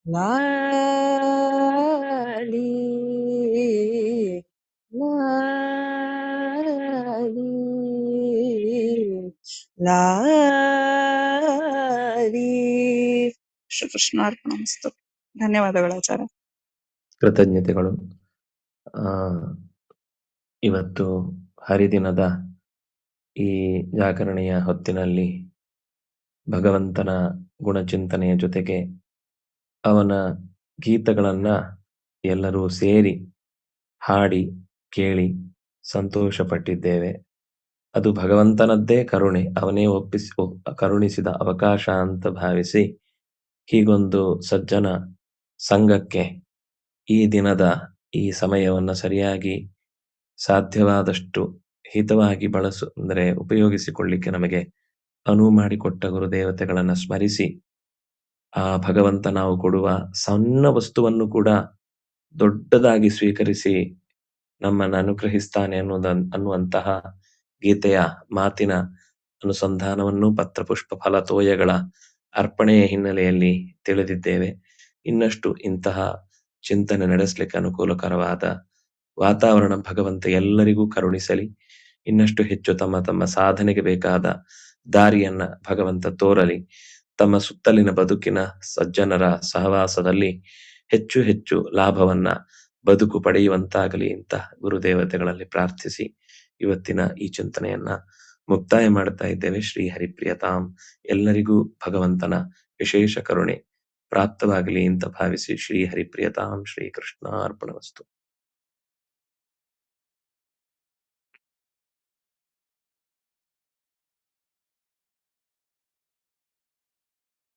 ಲಾಲಿ ಲಾಲಿ ಲಾಲಿ ಶ್ರೀಕೃಷ್ಣಾರ್ಪಣಮಸ್ತು. ಧನ್ಯವಾದಗಳು ಆಚಾರ್ಯ. ಕೃತಜ್ಞತೆಗಳು. ಇವತ್ತು ಹರಿದಿನದ ಈ ಜಾಗರಣೆಯ ಹೊತ್ತಿನಲ್ಲಿ ಭಗವಂತನ ಗುಣಚಿಂತನೆಯ ಜೊತೆಗೆ ಅವನ ಗೀತಗಳನ್ನ ಎಲ್ಲರೂ ಸೇರಿ ಹಾಡಿ ಕೇಳಿ ಸಂತೋಷ ಪಟ್ಟಿದ್ದೇವೆ. ಅದು ಭಗವಂತನದ್ದೇ ಕರುಣೆ, ಅವನೇ ಕರುಣಿಸಿದ ಅವಕಾಶ ಅಂತ ಭಾವಿಸಿ ಹೀಗೊಂದು ಸಜ್ಜನ ಸಂಘಕ್ಕೆ ಈ ದಿನದ ಈ ಸಮಯವನ್ನ ಸರಿಯಾಗಿ ಸಾಧ್ಯವಾದಷ್ಟು ಹಿತವಾಗಿ ಅಂದರೆ ಉಪಯೋಗಿಸಿಕೊಳ್ಳಿಕ್ಕೆ ನಮಗೆ ಅನುವು ಮಾಡಿಕೊಟ್ಟ ಗುರುದೇವತೆಗಳನ್ನ ಸ್ಮರಿಸಿ ಆ ಭಗವಂತ ನಾವು ಕೊಡುವ ಸಣ್ಣ ವಸ್ತುವನ್ನು ಕೂಡ ದೊಡ್ಡದಾಗಿ ಸ್ವೀಕರಿಸಿ ನಮ್ಮನ್ನು ಅನುಗ್ರಹಿಸ್ತಾನೆ ಅನ್ನುವಂತಹ ಗೀತೆಯ ಮಾತಿನ ಅನುಸಂಧಾನವನ್ನು ಪತ್ರಪುಷ್ಪ ಫಲತೋಯಗಳ ಅರ್ಪಣೆಯ ಹಿನ್ನೆಲೆಯಲ್ಲಿ ತಿಳಿದಿದ್ದೇವೆ. ಇನ್ನಷ್ಟು ಇಂತಹ ಚಿಂತನೆ ನಡೆಸಲಿಕ್ಕೆ ಅನುಕೂಲಕರವಾದ ವಾತಾವರಣ ಭಗವಂತ ಎಲ್ಲರಿಗೂ ಕರುಣಿಸಲಿ. ಇನ್ನಷ್ಟು ಹೆಚ್ಚು ತಮ್ಮ ತಮ್ಮ ಸಾಧನೆಗೆ ಬೇಕಾದ ದಾರಿಯನ್ನ ಭಗವಂತ ತೋರಲಿ. ತಮ್ಮ ಸುತ್ತಲಿನ ಬದುಕಿನ ಸಜ್ಜನರ ಸಹವಾಸದಲ್ಲಿ ಹೆಚ್ಚು ಹೆಚ್ಚು ಲಾಭವನ್ನ ಬದುಕು ಪಡೆಯುವಂತಾಗಲಿ ಅಂತ ಗುರುದೇವತೆಗಳಲ್ಲಿ ಪ್ರಾರ್ಥಿಸಿ ಇವತ್ತಿನ ಈ ಚಿಂತನೆಯನ್ನ ಮುಕ್ತಾಯ ಮಾಡ್ತಾ ಇದ್ದೇವೆ. ಶ್ರೀ ಹರಿಪ್ರಿಯತಾಂ. ಎಲ್ಲರಿಗೂ ಭಗವಂತನ ವಿಶೇಷ ಕರುಣೆ ಪ್ರಾಪ್ತವಾಗಲಿ ಅಂತ ಭಾವಿಸಿ ಶ್ರೀ ಹರಿಪ್ರಿಯತಾಂ. ಶ್ರೀ ಕೃಷ್ಣಾರ್ಪಣಮಸ್ತು.